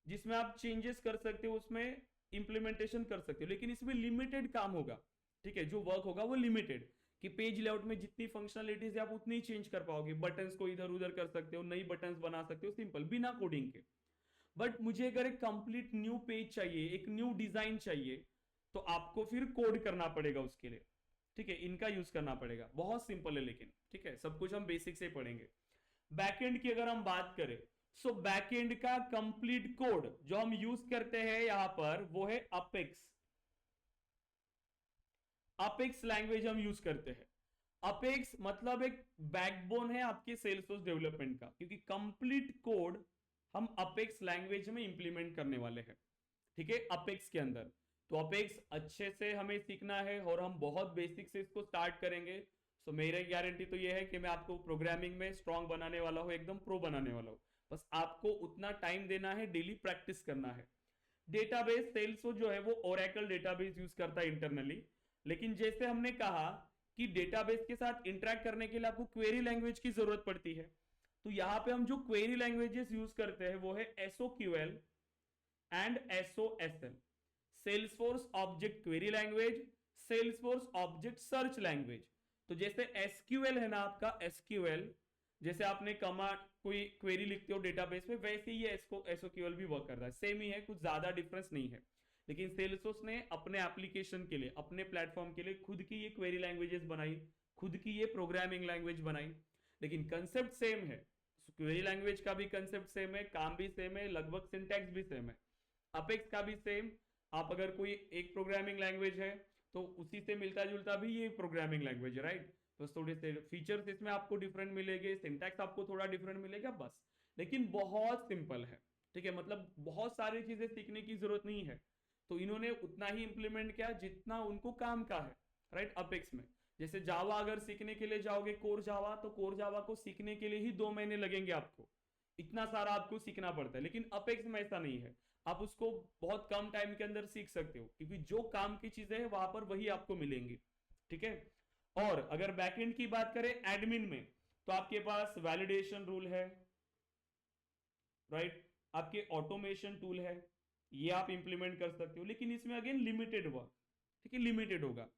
जिसमें आप चेंजेस कर सकते हो, उसमें इंप्लीमेंटेशन कर सकते हो, लेकिन इसमें लिमिटेड काम होगा, ठीक है, जो वर्क होगा वो लिमिटेड, कि पेज लेआउट में जितनी फंक्शनलिटीज है आप उतनी ही चेंज कर पाओगे, बटन्स को इधर उधर कर सकते हो, नई बटन्स बना सकते हो, सिंपल, बिना कोडिंग के। बट मुझे अगर एक कंप्लीट न्यू पेज चाहिए, एक न्यू डिजाइन चाहिए, तो आपको फिर कोड करना पड़ेगा उसके लिए, ठीक है, इनका यूज करना पड़ेगा। बहुत सिंपल है लेकिन, ठीक है, सब कुछ हम बेसिक से पढ़ेंगे। बैकएंड की अगर हम बात करें, सो बैकएंड का कंप्लीट कोड जो हम यूज करते हैं यहां पर वो है अपेक्स लैंग्वेज हम यूज करते हैं। अपेक्स मतलब एक बैकबोन है आपके सेल्सफोर्स डेवलपमेंट का, क्योंकि कंप्लीट कोड हम अपेक्स लैंग्वेज में इंप्लीमेंट करने वाले हैं, ठीक है, अपेक्स के अंदर। तो अपेक्स अच्छे से हमें सीखना है और हम बहुत बेसिक से इसको स्टार्ट करेंगे। सो मेरी गारंटी तो ये है कि मैं आपको प्रोग्रामिंग में स्ट्रांग बनाने वाला हूं, एकदम प्रो बनाने वाला हूं। बस आपको उतना टाइम देना है, डेली प्रैक्टिस करना है। डेटाबेस सेल्सफोर्स जो है वो ओरेकल डेटाबेस यूज करता है इंटरनली, लेकिन जैसे हमने कहा कि डेटाबेस के साथ इंटरेक्ट करने के लिए आपको क्वेरी लैंग्वेज की जरूरत पड़ती है। तो यहां पे हम जो क्वेरी लैंग्वेजेस यूज करते हैं वो है SOQL and SOSL, Salesforce object query language, Salesforce object search language. तो जैसे SQL है ना आपका, SQL जैसे आपने कमांड कोई क्वेरी लिखते हो डेटाबेस में, वैसे ही SOQL भी वर्क करता है, सेम ही है, कुछ ज्यादा डिफरेंस नहीं है। लेकिन सेल्सफोर्स ने अपने एप्लीकेशन के लिए, अपने प्लेटफॉर्म के लिए खुद की ये क्वेरी लैंग्वेजेस बनाई, खुद की ये प्रोग्रामिंग लैंग्वेज बनाई, लेकिन कंसेप्ट सेम है। क्वेरी लैंग्वेज का भी कंसेप्ट सेम है, काम भी सेम है, लगभग सिंटैक्स भी सेम है। अपेक्स का भी सेम। आप अगर कोई एक प्रोग्रामिंग लैंग्वेज है तो उसी से मिलता जुलता भी ये प्रोग्रामिंग लैंग्वेज है, राइट। बस थोड़े से फीचर्स इसमें आपको डिफरेंट मिलेंगे, सिंटैक्स आपको थोड़ा डिफरेंट मिलेगा बस, लेकिन बहुत सिंपल है, ठीक है, मतलब बहुत सारी चीजें सीखने की जरूरत नहीं है। तो इन्होंने उतना ही इंप्लीमेंट किया जितना उनको काम का है, राइट, अपेक्स में। जैसे जावा अगर सीखने के लिए जाओगे कोर जावा, तो कोर जावा को सीखने के लिए ही 2 महीने लगेंगे आपको, इतना सारा आपको सीखना पड़ता है। लेकिन अपेक्स में ऐसा नहीं है, आप उसको बहुत कम टाइम के अंदर सीख सकते हो, क्योंकि जो काम की चीजें हैं वहां पर वही आपको मिलेंगी, ठीक है। और अगर बैकएंड की बात करें एडमिन में, तो आपके पास वैलिडेशन रूल है, राइट, आपके ऑटोमेशन टूल है, ये आप इंप्लीमेंट कर सकते हो, लेकिन इसमें अगेन लिमिटेड वर्क, ठीक है, लिमिटेड होगा।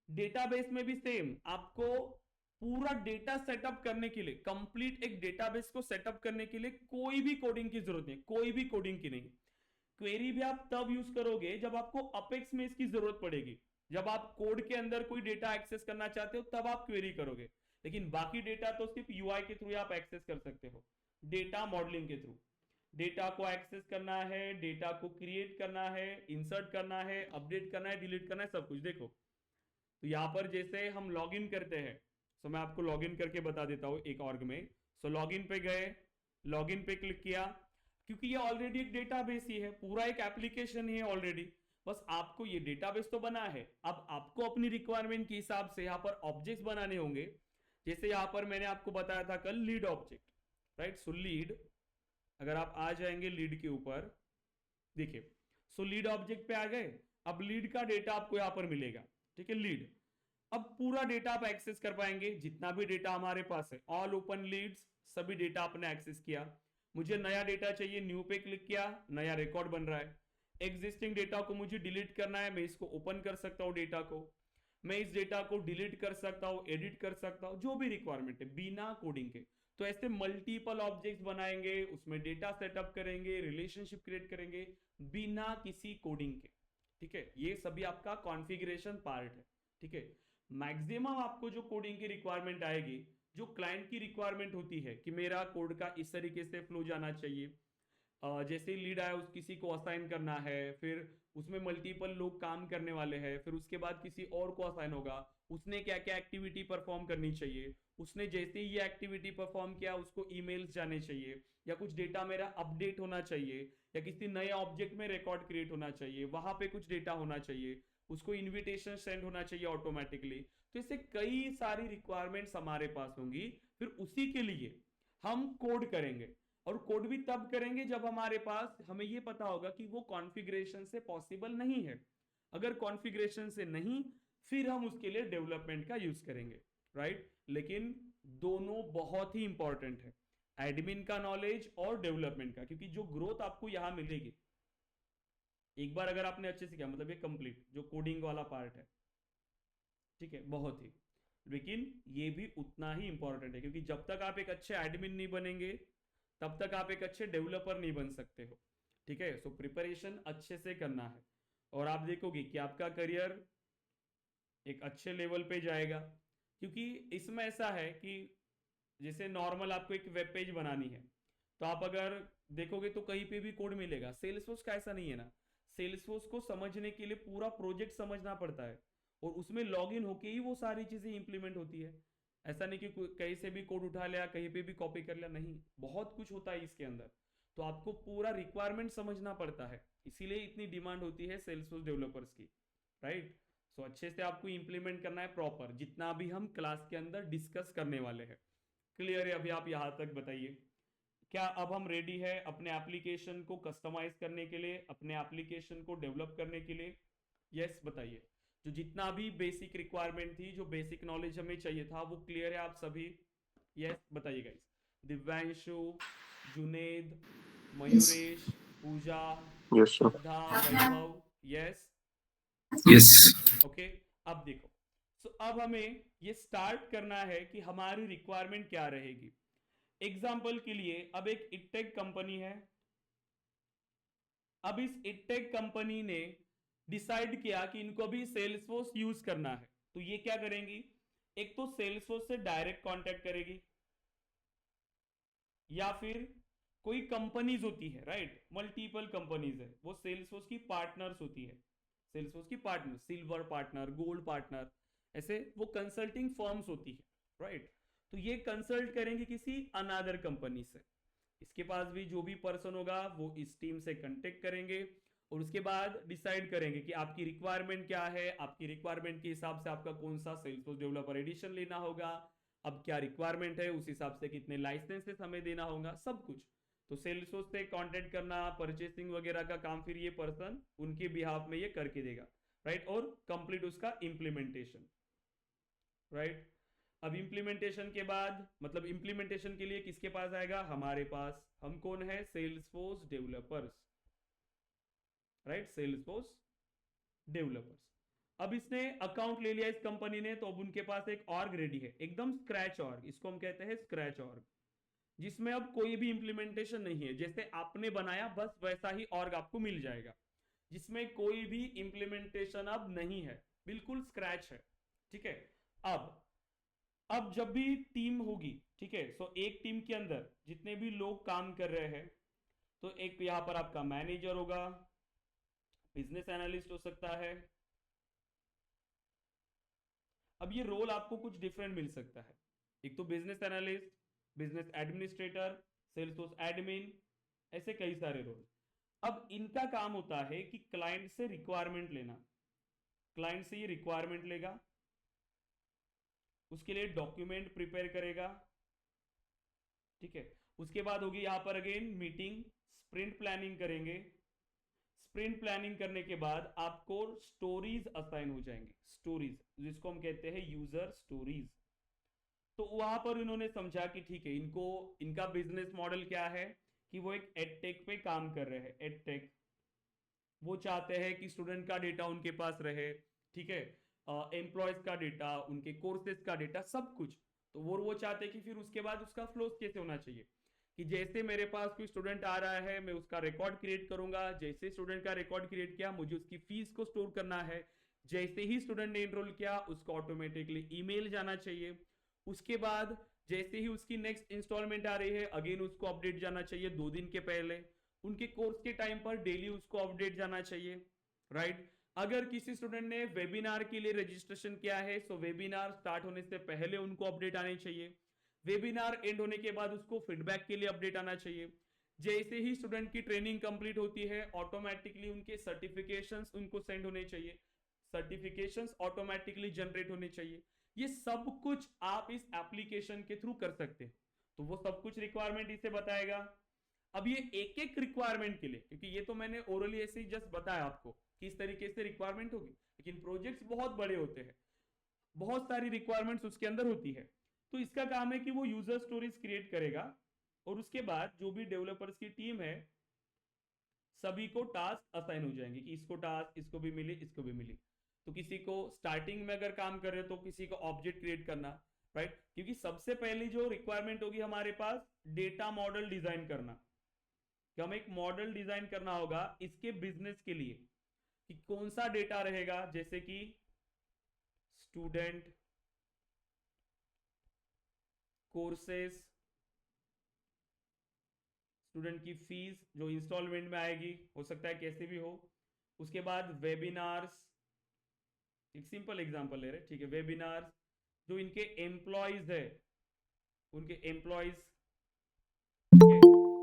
डेटाबेस में भी सेम, आपको पूरा डेटा सेटअप करने के लिए, कंप्लीट एक डेटाबेस को सेटअप करने के लिए कोई भी कोडिंग की जरूरत नहीं, कोई भी कोडिंग की नहीं। क्वेरी भी आप तब यूज करोगे जब आपको अपेक्स में इसकी जरूरत पड़ेगी, जब आप कोड के अंदर कोई डेटा एक्सेस करना चाहते हो तब आप क्वेरी करोगे, लेकिन बाकी डेटा तो सिर्फ UI के थ्रू आप एक्सेस कर सकते हो, डेटा मॉडलिंग के थ्रू। डेटा को एक्सेस करना है, डेटा को क्रिएट करना है, इंसर्ट करना है, अपडेट करना है, डिलीट करना है, सब कुछ। देखो तो यहां पर जैसे हम लॉगिन करते हैं, सो मैं आपको लॉगिन करके बता देता हूं एक ऑर्ग में। सो लॉगिन पे गए, लॉगिन पे क्लिक किया, क्योंकि ये ऑलरेडी एक डेटाबेस ही है, पूरा एक एप्लीकेशन ही है ऑलरेडी। बस आपको ये डेटाबेस तो बना है, अब आपको अपनी रिक्वायरमेंट के हिसाब से यहाँ पर ऑब्जेक्ट्स बनाने होंगे। जैसे यहाँ पर मैंने आपको बताया था कल लीड ऑब्जेक्ट, राइट। सो लीड, अगर आप आ जाएंगे लीड के ऊपर, देखिए, सो लीड ऑब्जेक्ट पे आ गए। अब लीड का डेटा आपको यहां पर मिलेगा, ठीक है, लीड। अब पूरा डेटा आप एक्सेस कर पाएंगे, जितना भी डेटा हमारे पास है, ऑल ओपन लीड्स, सभी डेटा आपने एक्सेस किया। मुझे नया डेटा चाहिए, न्यू पे क्लिक किया, नया रिकॉर्ड बन रहा है। एग्जिस्टिंग डेटा को मुझे डिलीट करना है, मैं इसको ओपन कर सकता हूं डेटा को, मैं इस डेटा को डिलीट कर सकता हूं, एडिट कर सकता हूं, जो भी रिक्वायरमेंट है बिना कोडिंग के। तो ऐसे मल्टीपल ऑब्जेक्ट्स बनाएंगे, उसमें डेटा सेटअप करेंगे, रिलेशनशिप क्रिएट करेंगे बिना किसी कोडिंग के। ठीक है, ये सभी आपका कॉन्फ़िगरेशन पार्ट है। ठीक है, मैक्सिमम आपको जो कोडिंग की रिक्वायरमेंट आएगी, जो क्लाइंट की रिक्वायरमेंट होती है कि मेरा कोड का इस तरीके से फ्लो जाना चाहिए, जैसे लीड आया उस किसी को असाइन करना है, फिर उसमें मल्टीपल लोग काम करने वाले हैं, फिर उसके बाद किसी और को असाइन होगा, उसने क्या क्या एक्टिविटी परफॉर्म करनी चाहिए, उसने जैसे ही ये एक्टिविटी परफॉर्म किया उसको ईमेल्स जाने चाहिए, या कुछ डेटा मेरा अपडेट होना चाहिए, या किसी नए ऑब्जेक्ट में रिकॉर्ड क्रिएट होना चाहिए, वहां पे कुछ डेटा होना चाहिए, उसको इन्विटेशन सेंड होना चाहिए ऑटोमेटिकली। तो ऐसे कई सारी रिक्वायरमेंट्स हमारे पास होंगी, फिर उसी के लिए हम कोड करेंगे। और कोड भी तब करेंगे जब हमारे पास हमें यह पता होगा कि वो कॉन्फ़िगरेशन से पॉसिबल नहीं है। अगर कॉन्फ़िगरेशन से नहीं, फिर हम उसके लिए डेवलपमेंट का यूज करेंगे, राइट। लेकिन दोनों बहुत ही इंपॉर्टेंट है, एडमिन का नॉलेज और डेवलपमेंट का, क्योंकि जो ग्रोथ आपको यहां मिलेगी एक बार अगर आपने अच्छे से किया, मतलब ये कंप्लीट जो कोडिंग वाला पार्ट है, ठीक है, बहुत ही, लेकिन ये भी उतना ही इंपॉर्टेंट है, क्योंकि जब तक आप एक अच्छे एडमिन नहीं बनेंगे तब तक आप एक अच्छे डेवलपर नहीं बन सकते हो। ठीक है, सो प्रिपरेशन अच्छे से करना है, और आप देखोगे कि आपका करियर एक अच्छे लेवल पे जाएगा। क्योंकि इसमें ऐसा है कि जैसे नॉर्मल आपको एक वेब पेज बनानी है, तो आप अगर देखोगे तो कहीं पे भी कोड मिलेगा। सेल्सफोर्स का ऐसा नहीं है ना, सेल्सफोर्स को समझने के लिए पूरा प्रोजेक्ट समझना पड़ता है, और उसमें लॉगिन होके ही वो सारी चीजें इंप्लीमेंट होती है। ऐसा नहीं कि कहीं से भी कोड उठा लिया, कहीं पे भी कॉपी कर लिया, नहीं, बहुत कुछ होता है इसके अंदर। तो आपको पूरा रिक्वायरमेंट समझना पड़ता है, इसीलिए इतनी डिमांड होती है सेल्सफोर्स डेवलपर्स की, राइट। सो अच्छे से आपको इंप्लीमेंट करना है प्रॉपर, जितना भी हम क्लास के अंदर डिस्कस करने वाले हैं। क्लियर है अभी आप यहां तक? बताइए, क्या अब हम रेडी है अपने एप्लीकेशन को कस्टमाइज करने के लिए, अपने एप्लीकेशन को डेवलप करने के लिए? यस, बताइए। जो जितना भी बेसिक रिक्वायरमेंट थी, जो बेसिक नॉलेज हमें चाहिए था, वो क्लियर है आप सभी? यस, बताइए गाइस। दिव्यांशु, जुनेद, Yes. मयूरेश, पूजा, Yes, sir. श्रद्धा, वैभव, यस, Yes. ओके। अब देखो, सो अब हमें ये स्टार्ट करना है कि हमारी रिक्वायरमेंट क्या रहेगी। एग्जाम्पल के लिए, अब एक इटेक कंपनी है, अब इस इटेक कंपनी ने डिसाइड किया कि इनको भी सेल्सफोर्स यूज करना है, तो ये क्या करेंगी, एक तो सेल्सफोर्स से डायरेक्ट कांटेक्ट करेगी, या फिर कोई कंपनीज होती है, राइट, मल्टीपल कंपनीज है, वो सेल्सफोर्स की पार्टनर्स होती है, सेल्सफोर्स की partner, silver partner, gold partner, ऐसे वो कंसल्टिंग फर्म्स होती है, राइट। तो ये कंसल्ट करेंगे किसी अनदर कंपनी से, इसके पास भी जो भी पर्सन होगा वो इस टीम से कांटेक्ट करेंगे, और उसके बाद डिसाइड करेंगे कि आपकी रिक्वायरमेंट क्या है, आपकी रिक्वायरमेंट के हिसाब से आपका कौन सा सेल्सफोर्स डेवलपर एडिशन लेना होगा, अब क्या रिक्वायरमेंट है उस हिसाब से कितने लाइसेंसेस हमें देना होगा, सब कुछ। तो सेल्सफोर्स से कांटेक्ट करना, परचेसिंग वगैरह का काम फिर ये पर्सन उनके बिहाफ में ये करके देगा, राइट, और कंप्लीट उसका इंप्लीमेंटेशन, राइट। अब इंप्लीमेंटेशन के बाद, मतलब इंप्लीमेंटेशन के लिए किसके पास आएगा, हमारे पास। हम कौन है, Salesforce developers, right, Salesforce developers. अब इसने अकाउंट ले लिया इस कंपनी ने, तो अब उनके पास एक ऑर्ग रेडी है, एकदम स्क्रैच ऑर्ग, इसको हम कहते हैं स्क्रैच ऑर्ग, जिसमें अब कोई भी इंप्लीमेंटेशन नहीं है, जैसे आपने बनाया बस वैसा ही ऑर्ग आपको मिल जाएगा, जिसमें कोई भी इंप्लीमेंटेशन अब नहीं है, बिल्कुल स्क्रैच है। ठीक है, अब जब भी टीम होगी, ठीक है, सो एक टीम के अंदर जितने भी लोग काम कर रहे हैं, तो एक यहां पर आपका मैनेजर होगा, बिजनेस एनालिस्ट हो सकता है। अब ये रोल आपको कुछ डिफरेंट मिल सकता है, एक तो business analyst, business administrator, Salesforce admin, ऐसे कई सारे रोल। अब इनका काम होता है कि क्लाइंट से रिक्वायरमेंट लेना, क्लाइंट से ये रिक्वायरमेंट लेगा, उसके लिए डॉक्यूमेंट प्रिपेयर करेगा, ठीक है, उसके बाद होगी यहां पर अगेन मीटिंग, स्प्रिंट प्लानिंग करेंगे, स्प्रिंट प्लानिंग करने के बाद आपको स्टोरीज असाइन हो जाएंगे, स्टोरीज जिसको हम कहते हैं यूजर स्टोरीज। तो वहां पर इन्होंने समझा कि ठीक है, इनको इनका बिजनेस मॉडल क्या है कि वो एक एडटेक पे काम कर रहे हैं, एडटेक, वो चाहते हैं कि स्टूडेंट का डेटा उनके पास रहे, ठीक है, एम्प्लॉयज का डेटा, उनके कोर्सेज का डेटा, सब कुछ। तो वो चाहते हैं कि फिर उसके बाद उसका फ्लो कैसे होना चाहिए, कि जैसे मेरे पास कोई स्टूडेंट आ रहा है मैं उसका रिकॉर्ड क्रिएट करूंगा, जैसे स्टूडेंट का रिकॉर्ड क्रिएट किया मुझे उसकी फीस को स्टोर करना है, जैसे ही स्टूडेंट ने इनरोल किया उसको ऑटोमेटिकली ईमेल जाना चाहिए, उसके बाद जैसे ही उसकी नेक्स्ट इंस्टॉलमेंट आ रही है अगेन उसको अपडेट जाना चाहिए 2 दिन के पहले, उनके कोर्स के टाइम पर डेली उसको अपडेट जाना चाहिए, राइट। अगर किसी स्टूडेंट ने वेबिनार के लिए रजिस्ट्रेशन किया है तो वेबिनार स्टार्ट होने से पहले उनको अपडेट आनी चाहिए, वेबिनार एंड होने के बाद उसको फीडबैक के लिए अपडेट आना चाहिए, जैसे ही स्टूडेंट की ट्रेनिंग कंप्लीट होती है ऑटोमेटिकली उनके सर्टिफिकेशंस उनको सेंड होने चाहिए, सर्टिफिकेशंस ऑटोमेटिकली जनरेट होने चाहिए। ये सब कुछ आप इस एप्लीकेशन के थ्रू कर सकते हैं, तो वो सब कुछ रिक्वायरमेंट इसे बताएगा। अब ये एक एक रिक्वायरमेंट के लिए, क्योंकि ये तो मैंने ओरली ऐसे ही जस्ट बताया आपको किस तरीके से रिक्वायरमेंट होगी, लेकिन प्रोजेक्ट्स बहुत बड़े होते हैं, बहुत सारी रिक्वायरमेंट्स उसके अंदर होती है, तो इसका काम है कि वो यूजर स्टोरीज क्रिएट करेगा और उसके बाद जो भी डेवलपर्स की टीम है सभी को टास्क असाइन हो जाएंगे कि इसको टास्क, इसको भी मिली, इसको भी मिली। तो किसी को स्टार्टिंग में अगर काम कर रहे हो तो किसी को ऑब्जेक्ट क्रिएट करना, राइट, क्योंकि सबसे पहली जो रिक्वायरमेंट होगी हमारे पास डेटा मॉडल डिजाइन करना, कि हमें एक मॉडल डिजाइन करना होगा इसके बिजनेस के लिए कि कौन सा डेटा रहेगा, जैसे कि स्टूडेंट कोर्सेस, स्टूडेंट की फीस जो इंस्टॉलमेंट में आएगी, हो सकता है कैसे भी हो, उसके बाद वेबिनार्स, एक सिंपल एग्जांपल ले रहे, ठीक है, वेबिनार्स जो इनके एम्प्लॉयज है उनके एम्प्लॉयज, ठीक है,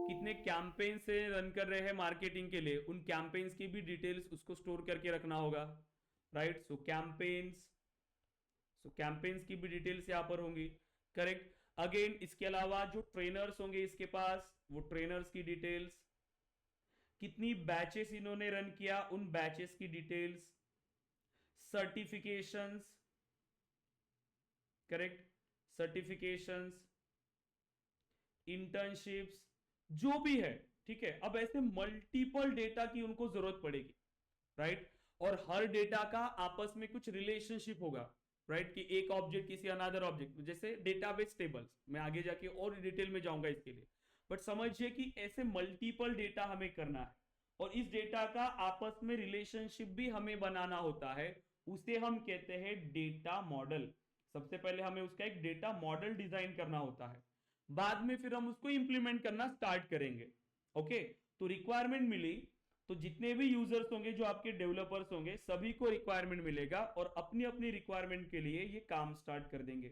कितने कैंपेन से रन कर रहे हैं मार्केटिंग के लिए, उन कैंपेन्स की भी डिटेल्स उसको स्टोर करके रखना होगा, राइट। सो कैंपेन्स की भी डिटेल्स यहाँ पर होंगी, करेक्ट। अगेन इसके अलावा जो ट्रेनर्स होंगे इसके पास, वो ट्रेनर्स की डिटेल्स, कितनी बैचेस इन्होंने रन किया उन बैचेस की details, certifications, correct, certifications, internships, जो भी है, ठीक है। अब ऐसे मल्टीपल डेटा की उनको जरूरत पड़ेगी, राइट, और हर डेटा का आपस में कुछ रिलेशनशिप होगा, राइट, कि एक ऑब्जेक्ट किसी अनदर ऑब्जेक्ट, जैसे डेटाबेस टेबल्स, मैं आगे जाके और डिटेल में जाऊंगा इसके लिए, बट समझिए कि ऐसे मल्टीपल डेटा हमें करना है और इस डेटा का आपस में रिलेशनशिप भी हमें बनाना होता है, उसे हम कहते हैं डेटा मॉडल। सबसे पहले हमें उसका एक डेटा मॉडल डिजाइन करना होता है, बाद में फिर हम उसको इंप्लीमेंट करना स्टार्ट करेंगे। ओके, तो रिक्वायरमेंट मिली तो जितने भी यूजर्स होंगे जो आपके डेवलपर्स होंगे सभी को रिक्वायरमेंट मिलेगा और अपनी अपनी रिक्वायरमेंट के लिए ये काम स्टार्ट कर देंगे,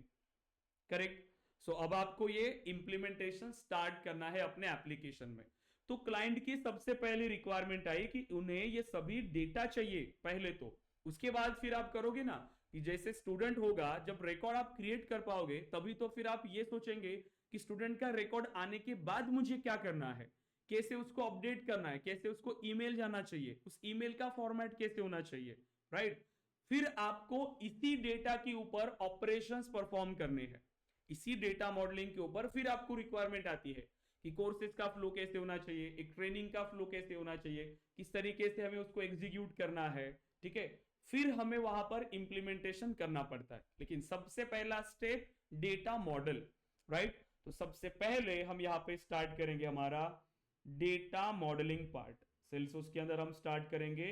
करेक्ट। सो अब आपको ये इंप्लीमेंटेशन स्टार्ट करना है अपने एप्लीकेशन में। तो क्लाइंट की सबसे पहली रिक्वायरमेंट आई कि उन्हें ये सभी डेटा चाहिए पहले, तो उसके बाद फिर आप करोगे ना कि जैसे स्टूडेंट होगा जब रिकॉर्ड आप क्रिएट कर पाओगे तभी तो फिर आप ये सोचेंगे कि स्टूडेंट का रिकॉर्ड आने के बाद मुझे क्या करना है, कैसे उसको अपडेट करना है, कैसे उसको ईमेल जाना चाहिए, उस ईमेल का फॉर्मेट कैसे होना चाहिए, राइट। फिर आपको इसी डेटा के ऊपर ऑपरेशंस परफॉर्म करने हैं, इसी डेटा मॉडलिंग के ऊपर फिर आपको रिक्वायरमेंट आती है कि कोर्सेज का फ्लो कैसे होना चाहिए, एक ट्रेनिंग का फ्लो कैसे होना चाहिए, किस तरीके से हमें उसको एग्जीक्यूट करना है, ठीक है। फिर हमें वहां पर इंप्लीमेंटेशन करना पड़ता है, लेकिन सबसे पहला स्टेप डेटा मॉडल, राइट। तो सबसे पहले हम यहाँ पे स्टार्ट करेंगे हमारा डेटा मॉडलिंग पार्ट, सेल्सफोर्स के अंदर हम स्टार्ट करेंगे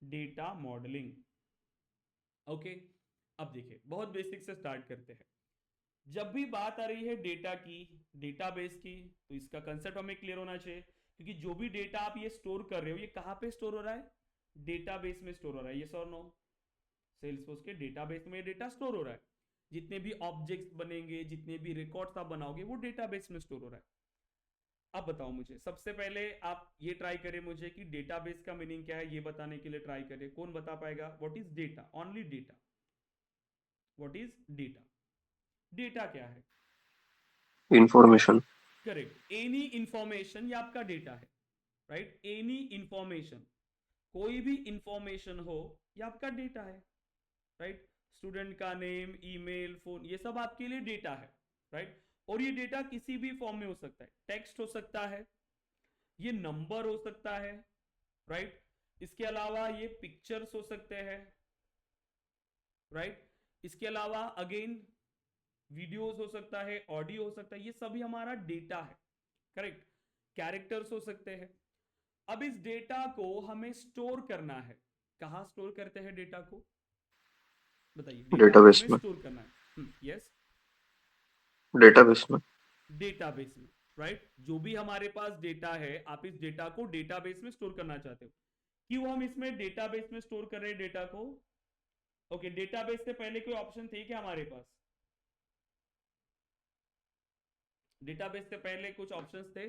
डेटा मॉडलिंग। ओके, अब देखिए बहुत बेसिक से स्टार्ट करते हैं। जब भी बात आ रही है डेटा की, डेटाबेस की, तो इसका कंसेप्ट हमें क्लियर होना चाहिए, क्योंकि जो भी डेटा आप ये स्टोर कर रहे हो ये कहां पे स्टोर हो रहा है, डेटाबेस में स्टोर हो रहा है, ये और नो, सेल्सफोर्स के डेटाबेस में डेटा स्टोर हो रहा है, जितने भी ऑब्जेक्ट्स बनेंगे, जितने भी रिकॉर्ड्स आप बनाओगे वो डेटाबेस में स्टोर हो रहा है। अब बताओ मुझे, सबसे पहले आप ये ट्राई करें मुझे कि डेटाबेस का मीनिंग क्या है ये बताने के लिए ट्राई करें, कौन बता पाएगा, what is data, only data, what is data, data क्या है, इंफॉर्मेशन। करेक्ट, एनी इंफॉर्मेशन ये आपका डेटा है, राइट, एनी इंफॉर्मेशन, कोई भी इंफॉर्मेशन हो ये आपका डेटा है, राइट। स्टूडेंट का नेम, ईमेल, फोन, ये सब आपके लिए डेटा है, राइट। और ये डेटा किसी भी फॉर्म में हो सकता है, टेक्स्ट हो सकता है, ये नंबर हो सकता है, राइट, इसके अलावा ये पिक्चर्स हो सकते हैं, राइट, इसके अलावा अगेन वीडियोस हो सकता है, ऑडियो हो सकता है, ये सभी हमारा डेटा है, करेक्ट। कैरेक्टर्स हो सकते हैं। अब इस डेटा को हमें स्टोर करना है। कहाँ स्टोर करते हैं डेटा को, बताइए। डेटा को डेटाबेस हमें में। स्टोर करना है, यस, डेटाबेस में। डेटाबेस में, राइट। जो भी हमारे पास डेटा है, आप इस डेटा को डेटाबेस में स्टोर करना चाहते हो। क्यों हम इसमें डेटाबेस में स्टोर कर रहे हैं डेटा को? ओके, डेटाबेस से पहले कोई ऑप्शन थे क्या हमारे पास? डेटाबेस से पहले कुछ ऑप्शंस थे?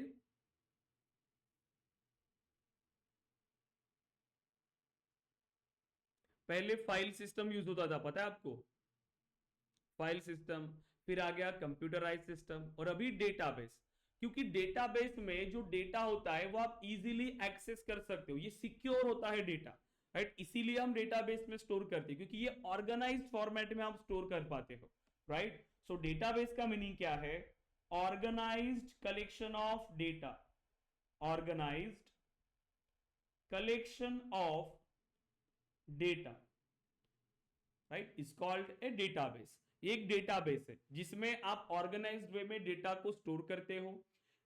पहले फाइल सिस्टम यूज होता था, पता है आपको? फाइल सिस्टम, फिर आ गया कंप्यूटराइज सिस्टम, और अभी डेटाबेस। क्योंकि डेटाबेस में जो डेटा होता है वो आप इजीली एक्सेस कर सकते हो, ये सिक्योर होता है डेटा, राइट। इसीलिए हम डेटाबेस में स्टोर करते हैं, क्योंकि ये ऑर्गेनाइज्ड फॉर्मेट में आप स्टोर कर पाते हो, राइट। सो डेटाबेस का मीनिंग क्या है? Organised collection of data, organised collection of data, right, is called a database. एक डेटाबेस है जिसमें आप ऑर्गेनाइज्ड वे में डेटा को स्टोर करते हो,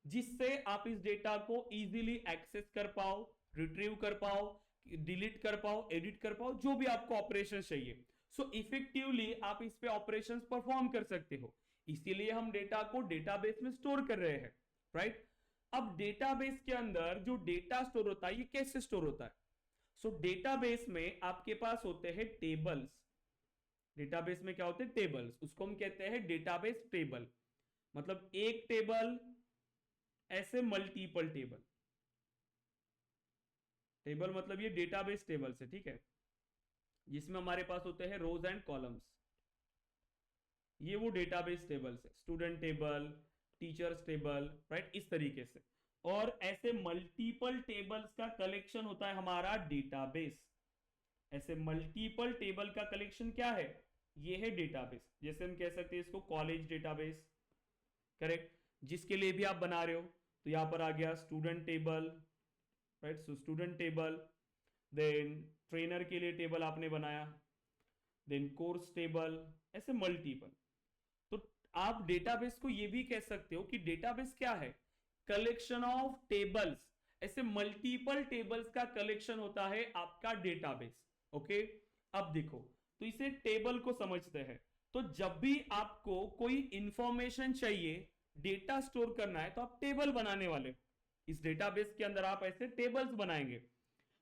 जिससे आप इस डेटा को इजीली एक्सेस कर पाओ, रिट्रीव कर पाओ, डिलीट कर पाओ, एडिट कर पाओ, जो भी आपको ऑपरेशन चाहिए। सो इफेक्टिवली आप इस पे ऑपरेशंस परफॉर्म कर सकते हो, इसीलिए हम डेटा को डेटाबेस में स्टोर कर रहे हैं, राइट। अब डेटाबेस के अंदर जो डेटा स्टोर होता है, ये कैसे स्टोर होता है? सो डेटाबेस में आपके पास होते हैं टेबल्स। डेटाबेस में क्या होते हैं? टेबल्स। उसको हम कहते हैं डेटाबेस टेबल। मतलब एक टेबल, ऐसे मल्टीपल टेबल। टेबल मतलब ये डेटाबेस टेबल से, ठीक है, जिसमें हमारे पास होते हैं रोज एंड कॉलम्स। ये वो डेटाबेस टेबल्स है, student table, teachers table, right, इस तरीके से। और ऐसे मल्टीपल टेबल्स का कलेक्शन होता है हमारा डेटाबेस। ऐसे मल्टीपल टेबल का कलेक्शन क्या है? ये है डेटाबेस। जैसे हम कह सकते हैं इसको कॉलेज डेटाबेस, करेक्ट, जिसके लिए भी आप बना रहे हो। तो यहां पर आ गया student table, right, so student table. Then trainer के लिए टेबल आपने बनाया, देन कोर्स टेबल, ऐसे मल्टीपल। तो आप डेटाबेस को ये भी कह सकते हो कि डेटाबेस क्या है? Collection of tables. ऐसे मल्टीपल टेबल्स का कलेक्शन होता है आपका डेटाबेस, ओके। अब देखो, तो इसे टेबल को समझते हैं। तो जब भी आपको कोई इंफॉर्मेशन चाहिए, डेटा स्टोर करना है, तो आप टेबल बनाने वाले हो। इस डेटाबेस के अंदर आप ऐसे टेबल्स बनाएंगे।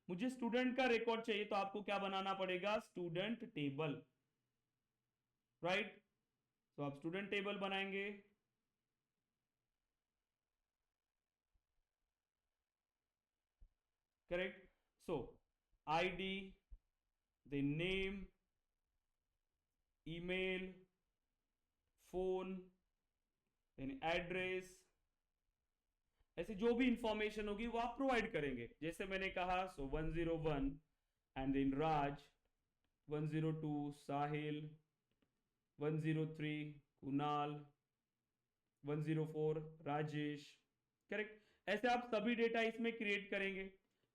मुझे स्टूडेंट का रिकॉर्ड चाहिए, तो आपको क्या बनाना पड़ेगा? Student table, right. तो आप स्टूडेंट टेबल बनाएंगे। Correct. So ID, the name, email, phone, then address, ऐसे जो भी इंफॉर्मेशन होगी वो आप प्रोवाइड करेंगे। जैसे मैंने कहा, so 101 and then Raj, 102 Sahil, 103 Kunal, 104 Rajesh, correct. ऐसे आप सभी डेटा इसमें क्रिएट करेंगे।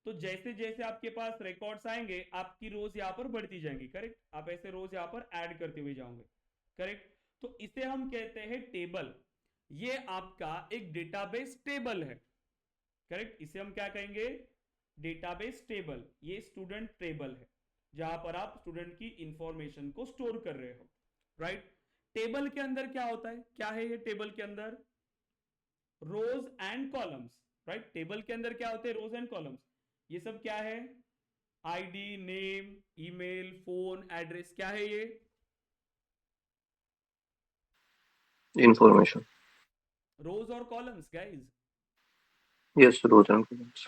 तो जैसे जैसे आपके पास रिकॉर्ड्स आएंगे, आपकी रोज यहां पर बढ़ती जाएंगी, करेक्ट। आप ऐसे रोज यहां पर ऐड करते हुए जाओगे, करेक्ट। तो इसे हम कहते हैं टेबल। ये आपका एक डेटाबेस टेबल है, करेक्ट। इसे हम क्या कहेंगे? Database table. ये स्टूडेंट टेबल है, जहां पर आप स्टूडेंट की इंफॉर्मेशन को स्टोर कर रहे हो, राइट। टेबल के अंदर क्या होता है? क्या है ये टेबल के अंदर? Rows and columns, right. Table के अंदर क्या होते हैं? Rows and columns. ये सब क्या है? ID, name, email, phone, address, क्या है ये? इंफॉर्मेशन। रोज और columns, guys. Yes, rows and columns.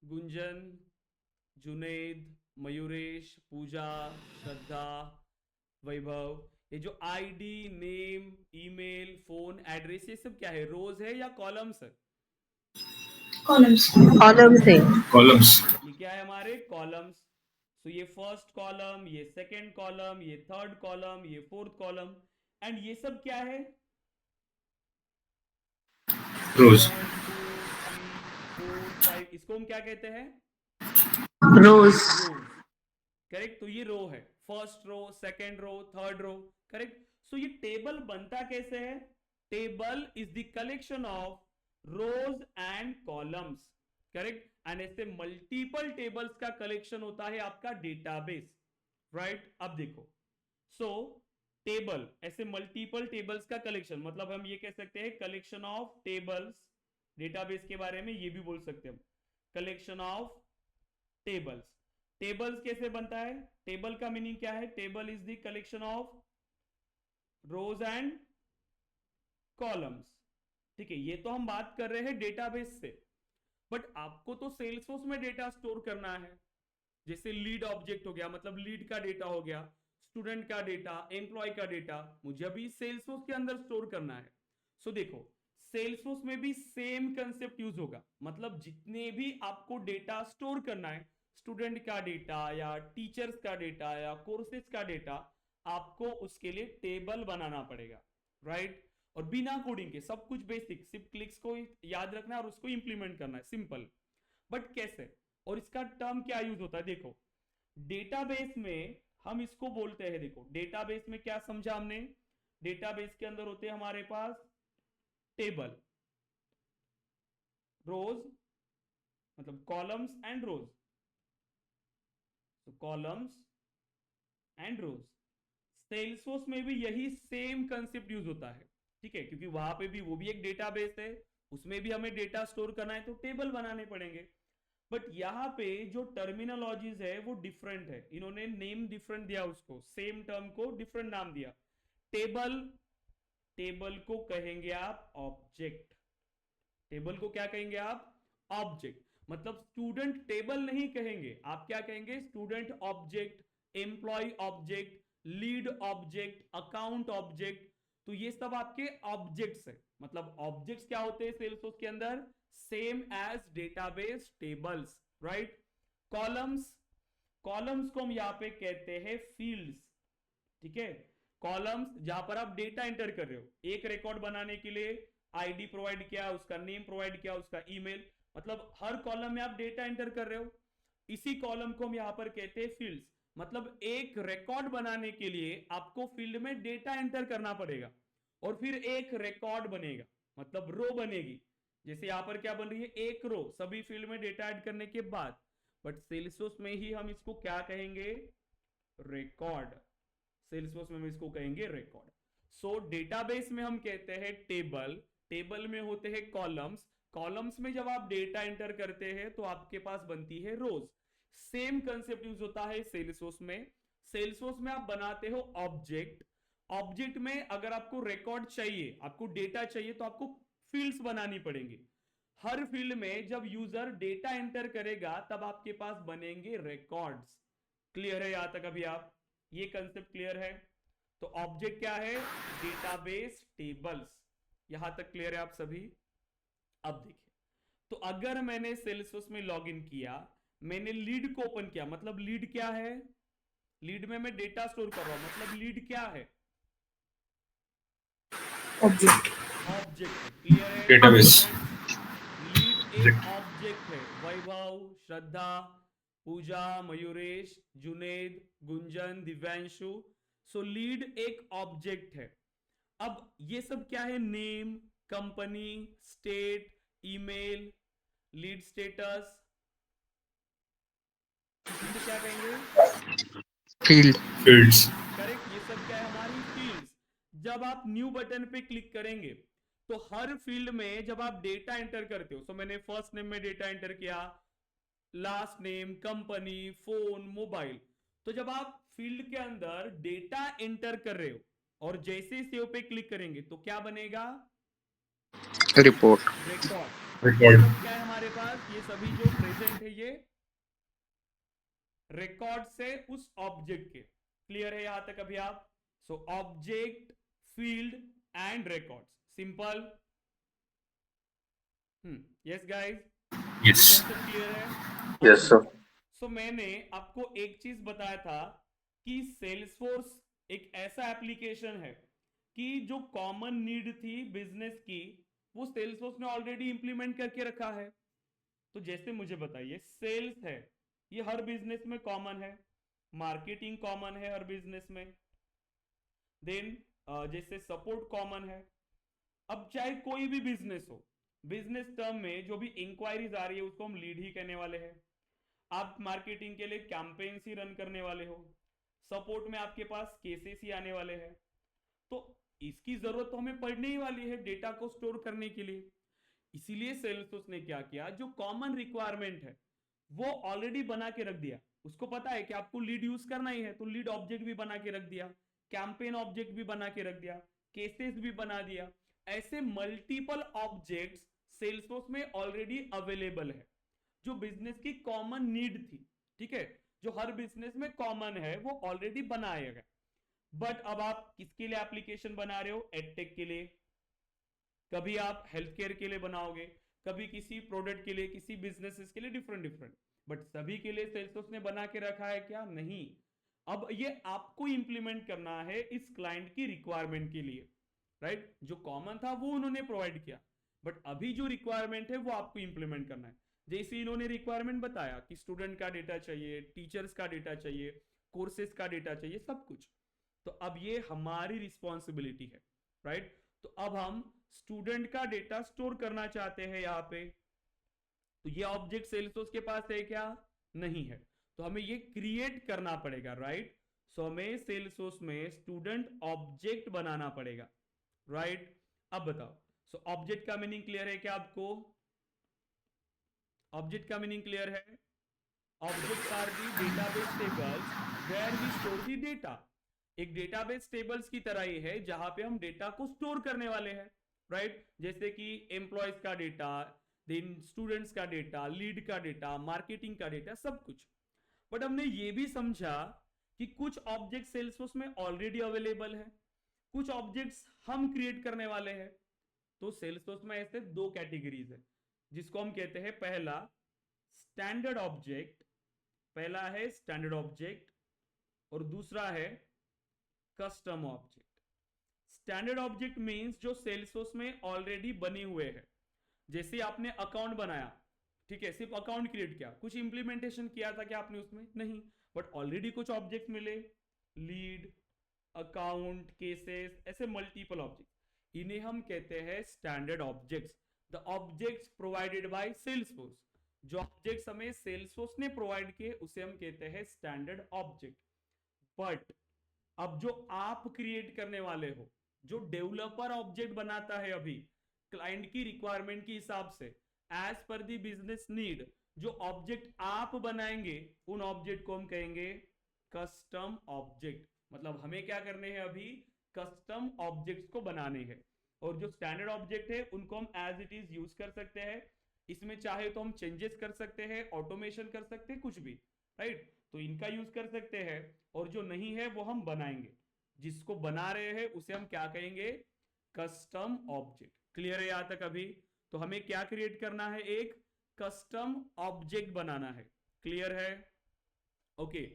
Gunjan, Juned, Mayuresh, Pooja, Shraddha, Vaibhav, ये जो ID, name, email, phone, address, ये सब क्या है? रोज है या कॉलम्स है? columns, कॉलम से कॉलम्स। ये क्या है? हमारे कॉलम्स। सो ये फर्स्ट कॉलम, ये सेकंड कॉलम, ये थर्ड कॉलम, ये फोर्थ कॉलम, एंड ये सब क्या है? रोज। 1 2 3 4 5, इसको हम क्या कहते हैं? Rows rows, correct. तो ये रो है, first row, second row, third row, correct. So ये टेबल बनता कैसे है? Table is the collection of rows and columns, correct. And ऐसे मल्टीपल टेबल्स का कलेक्शन होता है आपका डेटाबेस, राइट। अब देखो, सो टेबल ऐसे मल्टीपल टेबल्स का कलेक्शन, मतलब हम ये कह सकते हैं कलेक्शन ऑफ टेबल्स। डेटाबेस के बारे में ये भी बोल सकते हैं हम, कलेक्शन ऑफ टेबल्स। टेबल्स कैसे बनता है? टेबल का मीनिंग क्या है? Table is the collection of rows and columns, ठीक है। ये तो हम बात कर रहे हैं डेटाबेस से, बट आपको तो सेल्सफोर्स में डेटा स्टोर करना है। जैसे लीड ऑब्जेक्ट हो गया, मतलब लीड का डेटा हो गया, स्टूडेंट का डेटा, एम्प्लॉय का डेटा, मुझे अभी सेल्सफोर्स के अंदर स्टोर करना है। सो देखो, सेल्सफोर्स में भी सेम कंसेप्ट यूज होगा, मतलब जितने भी आपको डेटा स्टोर करना है, स्टूडेंट का डेटा या टीचर्स का डेटा या कोर्सेज का डेटा, आपको उसके लिए टेबल बनाना पड़ेगा, राइट। और बिना कोडिंग के सब कुछ बेसिक, सिर्फ क्लिक्स को याद रखना है और उसको इंप्लीमेंट करना है, सिंपल। बट कैसे, और इसका टर्म क्या यूज होता है? देखो, डेटाबेस में हम इसको बोलते हैं, देखो डेटाबेस में क्या समझा हमने? डेटाबेस के अंदर होते हैं हमारे पास टेबल, रोज, मतलब कॉलम्स एंड रोज, तो कॉलम्स एंड रोज। सेल्सफोर्स में भी यही सेम कंसेप्ट यूज होता है, ठीक है, क्योंकि वहां पे भी वो भी एक डेटाबेस है, उसमें भी हमें डेटा स्टोर करना है तो टेबल बनाने पड़ेंगे। बट यहाँ पे जो टर्मिनोलॉजीज है वो डिफरेंट है, इन्होंने नेम डिफरेंट दिया उसको, सेम टर्म को डिफरेंट नाम दिया। टेबल, टेबल को कहेंगे आप ऑब्जेक्ट, टेबल को क्या कहेंगे आप? ऑब्जेक्ट। मतलब स्टूडेंट टेबल नहीं कहेंगे, आप क्या कहेंगे? Student object, employ object, lead object, account object. तो ये सब आपके ऑब्जेक्ट्स है। मतलब ऑब्जेक्ट्स क्या होते हैं सेल्सफोर्स के अंदर? Same as database tables, right. Columns, columns को हम यहां पे कहते हैं फील्ड्स, ठीक है। कॉलम्स जहां पर आप डेटा एंटर कर रहे हो, एक रिकॉर्ड बनाने के लिए आईडी प्रोवाइड किया, उसका नेम प्रोवाइड किया, उसका ईमेल, मतलब हर कॉलम में आप डेटा एंटर कर रहे हो, इसी कॉलम को हम यहां पर कहते हैं फील्ड्स। मतलब एक रिकॉर्ड बनाने के लिए आपको फील्ड में डेटा एंटर करना पड़ेगा और फिर एक रिकॉर्ड बनेगा, मतलब रो बनेगी। जैसे यहां पर क्या बन रही है? एक रो, सभी फील्ड में डेटा ऐड करने के बाद। बट सेल्सफोर्स में ही हम इसको क्या कहेंगे? रिकॉर्ड। सेल्सफोर्स में हम इसको कहेंगे रिकॉर्ड। सो डेटाबेस में हम कहते हैं टेबल, टेबल में होते हैं कॉलम्स, कॉलम्स में जब आप डेटा एंटर करते हैं तो आपके पास बनती है रोज। सेम कंसेप्ट यूज होता है सेल्सफोर्स में। सेल्सफोर्स में आप बनाते हो ऑब्जेक्ट, ऑब्जेक्ट में अगर आपको रिकॉर्ड चाहिए, आपको डेटा चाहिए, तो आपको फील्ड्स बनानी पड़ेंगी। हर फील्ड में जब यूजर डेटा एंटर करेगा तब आपके पास बनेंगे रिकॉर्ड्स। क्लियर है यहां तक अभी आप? ये कंसेप्ट क्लियर है? तो ऑब्जेक्ट क्या है? Database tables. यहां तक क्लियर है आप सभी? अब देखिए, तो अगर मैंने सेल्सफोर्स में लॉगिन किया, मैंने लीड को ओपन किया, मतलब लीड क्या है? लीड में मैं डेटा स्टोर कर रहा हूं, मतलब लीड क्या है? Object. ऑब्जेक्ट है। क्लियर है Database. लीड एक ऑब्जेक्ट है। वैभव, श्रद्धा, पूजा, मयूरेश, जुनेद, गुंजन, दिव्यांशु, सो लीड एक ऑब्जेक्ट है। अब ये सब क्या है? Name, company, state, email, lead status, इसे क्या कहेंगे? Field Fields. करेक्ट। ये सब क्या है? हमारी फील्ड्स। जब आप न्यू बटन पे क्लिक करेंगे तो हर फील्ड में जब आप डेटा एंटर करते हो, सो मैंने फर्स्ट नेम में डेटा एंटर किया, last name, company, phone, mobile, तो जब आप फील्ड के अंदर डेटा एंटर कर रहे हो और जैसे सेव पे क्लिक करेंगे तो क्या बनेगा? Report record. Record. क्या है हमारे पास? ये सभी जो प्रेजेंट है ये रिकॉर्ड से उस ऑब्जेक्ट के। क्लियर है यहां तक अभी आप? So object, field and records, simple. Yes guys, Yes. Clear है? यस सर सो मैंने आपको एक चीज बताया था कि सेल्सफोर्स एक ऐसा एप्लीकेशन है कि जो कॉमन नीड थी बिजनेस की, वो सेल्सफोर्स ने ऑलरेडी इंप्लीमेंट करके रखा है। तो जैसे मुझे बताइए, सेल्स है, ये हर बिजनेस में कॉमन है, मार्केटिंग कॉमन है हर बिजनेस में, देन जैसे सपोर्ट कॉमन है। अब चाहे कोई भी बिजनेस हो, बिजनेस टर्म में जो भी इंक्वायरीज आ रही है उसको हम लीड ही कहने वाले हैं। आप मार्केटिंग के लिए कैंपेन्स ही रन करने वाले हो, सपोर्ट में आपके पास केसेस ही आने वाले हैं। तो इसकी जरूरत तो हमें पड़ने ही वाली है डेटा को स्टोर करने के लिए। इसीलिए सेल्सफोर्स ने क्या किया, जो कॉमन रिक्वायरमेंट है वो ऑलरेडी बना के रख दिया। उसको पता है कि आपको लीड यूज करना ही है, तो लीड ऑब्जेक्ट भी बना के रख दिया, कैंपेन ऑब्जेक्ट भी बना के रख दिया, केसेस भी बना दिया। ऐसे मल्टीपल ऑब्जेक्ट्स सेल्सफोर्स में ऑलरेडी अवेलेबल है, जो बिजनेस की कॉमन नीड थी। ठीक है, जो हर बिजनेस में कॉमन है वो ऑलरेडी बनाया गया। बट अब आप किसके लिए एप्लीकेशन बना रहे हो, एडटेक के लिए, कभी आप हेल्थ केयर के लिए बनाओगे, कभी किसी प्रोडक्ट के लिए, किसी बिजनेसेस के लिए, डिफरेंट डिफरेंट। बट सभी के लिए सेल्सफोर्स ने बना के रखा है क्या, नहीं। अब ये आपको इंप्लीमेंट करना है इस क्लाइंट की रिक्वायरमेंट के लिए, राइट। जो कॉमन था वो उन्होंने प्रोवाइड किया, बट अभी जो रिक्वायरमेंट है वो आपको इंप्लीमेंट करना है। जैसे इन्होंने रिक्वायरमेंट बताया कि स्टूडेंट का डेटा चाहिए, टीचर्स का डेटा चाहिए, कोर्सेज का डेटा चाहिए, सब कुछ। तो अब ये हमारी रिस्पॉन्सिबिलिटी है, राइट। तो अब हम स्टूडेंट का डेटा स्टोर करना चाहते हैं यहाँ पे, तो ये ऑब्जेक्ट सेल्सफोर्स के पास है क्या, नहीं है, तो हमें ये क्रिएट करना पड़ेगा, राइट। सो हमें सेल्सफोर्स में स्टूडेंट ऑब्जेक्ट बनाना पड़ेगा, राइट। अब बताओ, सो ऑब्जेक्ट का मीनिंग क्लियर है क्या आपको, ऑब्जेक्ट का मीनिंग क्लियर है। Object are the database tables where we store the data. एक डेटाबेस टेबल्स की तरह ही है जहां पे हम डेटा को स्टोर करने वाले हैं, राइट। जैसे कि एम्प्लॉयज का डेटा, देन स्टूडेंट्स का डेटा, लीड का डेटा, मार्केटिंग का डेटा, सब कुछ। बट हमने ये भी समझा कि कुछ ऑब्जेक्ट सेल्सफोर्स में ऑलरेडी अवेलेबल है, कुछ ऑब्जेक्ट्स हम क्रिएट करने वाले हैं। तो सेल्सफोर्स में ऐसे दो कैटेगरीज है, जिसको हम कहते हैं पहला स्टैंडर्ड ऑब्जेक्ट, पहला है स्टैंडर्ड ऑब्जेक्ट और दूसरा है custom object. Standard object means जो सेल्सफोर्स में ऑलरेडी बने हुए हैं। जैसे आपने अकाउंट बनाया, ठीक है, सिर्फ अकाउंट क्रिएट किया, कुछ इंप्लीमेंटेशन किया था क्या आपने उसमें, नहीं, बट ऑलरेडी कुछ ऑब्जेक्ट मिले, लीड, अकाउंट, केसेस, ऐसे मल्टीपल ऑब्जेक्ट, इन्हें हम कहते हैं standard objects. The objects provided by Salesforce, जो ऑब्जेक्ट्स हमें सेल्सफोर्स ने प्रोवाइड किए उसे हम कहते हैं स्टैंडर्ड ऑब्जेक्ट। बट अब जो आप क्रिएट करने वाले हो, जो डेवलपर ऑब्जेक्ट बनाता है अभी क्लाइंट की रिक्वायरमेंट के हिसाब से, एज पर दी बिजनेस नीड, जो ऑब्जेक्ट आप बनाएंगे उन ऑब्जेक्ट को हम कहेंगे कस्टम ऑब्जेक्ट। मतलब हमें क्या करने हैं, अभी कस्टम ऑब्जेक्ट्स को बनाने हैं। और जो स्टैंडर्ड ऑब्जेक्ट है उनको हम एज इट इज यूज कर सकते हैं, इसमें चाहे तो हम चेंजेस कर सकते हैं, ऑटोमेशन कर सकते हैं, कुछ भी, राइट। तो इनका यूज कर सकते हैं, और जो नहीं है वो हम बनाएंगे। जिसको बना रहे हैं उसे हम क्या कहेंगे, कस्टम ऑब्जेक्ट। क्लियर है यहां तक अभी। तो हमें क्या क्रिएट करना है, एक कस्टम ऑब्जेक्ट बनाना है। क्लियर है, ओके।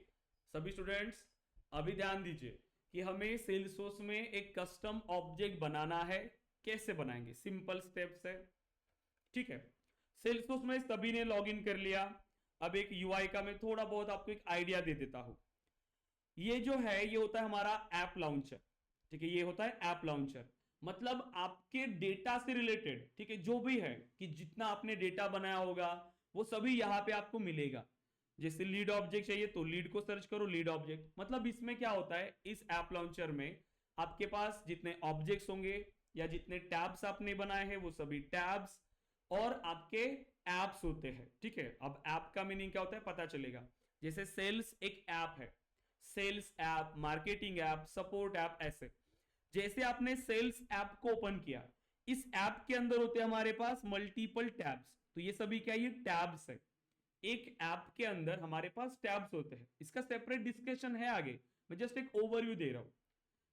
सभी स्टूडेंट्स अभी ध्यान दीजिए कि हमें सेल्सफोर्स में एक कस्टम ऑब्जेक्ट बनाना है। कैसे बनाएंगे, सिंपल स्टेप्स है, ठीक है। सेल्सफोर्स में सभी ने लॉगिन कर लिया। अब एक यूआई का मैं थोड़ा बहुत आपको एक आइडिया दे देता हूं। ये जो है ये होता है हमारा ऐप लॉन्चर, ठीक है, ये होता है ऐप लॉन्चर। मतलब आपके डेटा से रिलेटेड, ठीक है, जो भी है कि जितना आपने डेटा बनाया होगा वो सभी यहां पे आपको मिलेगा। जैसे लीड ऑब्जेक्ट चाहिए तो लीड को सर्च करो, लीड ऑब्जेक्ट। मतलब इसमें क्या होता है, इस ऐप लॉन्चर में आपके पास जितने ऑब्जेक्ट्स होंगे या जितने टैब्स आपने बनाए हैं वो सभी टैब्स और आपके एप्स होते हैं, ठीक है। अब ऐप का मीनिंग क्या होता है पता चलेगा। जैसे सेल्स एक ऐप है, sales app, marketing app, support app, ऐसे। जैसे आपने सेल्स ऐप को ओपन किया, इस ऐप के अंदर होते हैं हमारे पास मल्टीपल टैब्स। तो ये सभी क्या, ये टैब्स है। एक ऐप के अंदर हमारे पास टैब्स होते हैं, इसका सेपरेट डिस्कशन है आगे, मैं जस्ट एक ओवरव्यू दे रहा हूं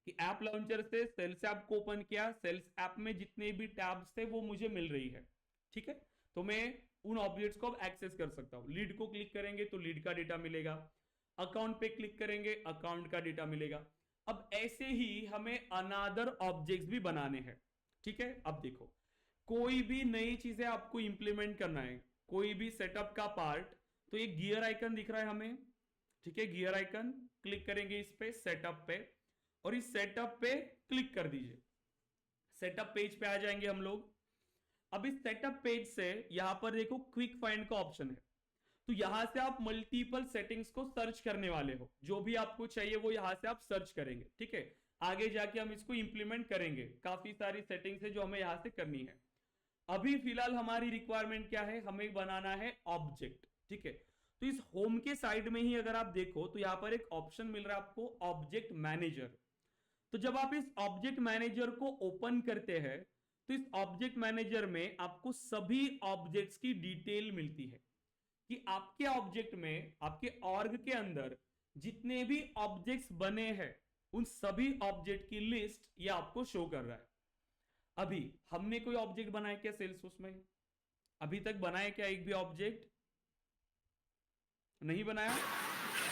कि ऐप लॉन्चर से सेल्स ऐप को ओपन किया, सेल्स ऐप में जितने भी टैब्स थे वो मुझे मिल रही है, ठीक है। तो मैं उन ऑब्जेक्ट्स को अब एक्सेस कर सकता हूं। लीड को क्लिक करेंगे तो लीड का डेटा मिलेगा, अकाउंट पे क्लिक करेंगे अकाउंट का डेटा मिलेगा। अब ऐसे ही हमें अनदर ऑब्जेक्ट्स भी बनाने हैं, ठीक है। अब देखो, कोई भी नई चीजें आपको इंप्लीमेंट करना है, कोई भी सेटअप का पार्ट, तो एक गियर आइकन दिख रहा है हमें, ठीक है, गियर आइकन क्लिक करेंगे इस पे, सेटअप पे, और इस सेटअप पे क्लिक कर दीजिए। सेटअप पेज पे आ जाएंगे हम लोग। अब इस सेटअप पेज से यहां पर देखो क्विक फाइंड का ऑप्शन है, तो यहां से आप मल्टीपल सेटिंग्स को सर्च करने वाले हो, जो भी आपको चाहिए वो यहां से आप सर्च करेंगे। ठीक है, आगे जाके हम इसको इंप्लीमेंट करेंगे, काफी सारी सेटिंग्स है जो हमें यहां से करनी है। अभी फिलहाल हमारी रिक्वायरमेंट क्या है, हमें बनाना है ऑब्जेक्ट। ठीक है, तो इस होम के साइड में ही अगर आप देखो तो यहां पर एक ऑप्शन मिल रहा है आपको, ऑब्जेक्ट मैनेजर। तो जब आप इस ऑब्जेक्ट मैनेजर को ओपन करते हैं तो इस ऑब्जेक्ट मैनेजर में आपको सभी ऑब्जेक्ट्स की डिटेल मिलती है कि आपके ऑब्जेक्ट में, आपके ऑर्ग के अंदर जितने भी ऑब्जेक्ट्स बने हैं उन सभी ऑब्जेक्ट की लिस्ट ये आपको शो कर रहा है। अभी हमने कोई ऑब्जेक्ट बनाया क्या सेल्सफोर्स में? अभी तक बनाया क्या एक भी ऑब्जेक्ट? नहीं बनाया,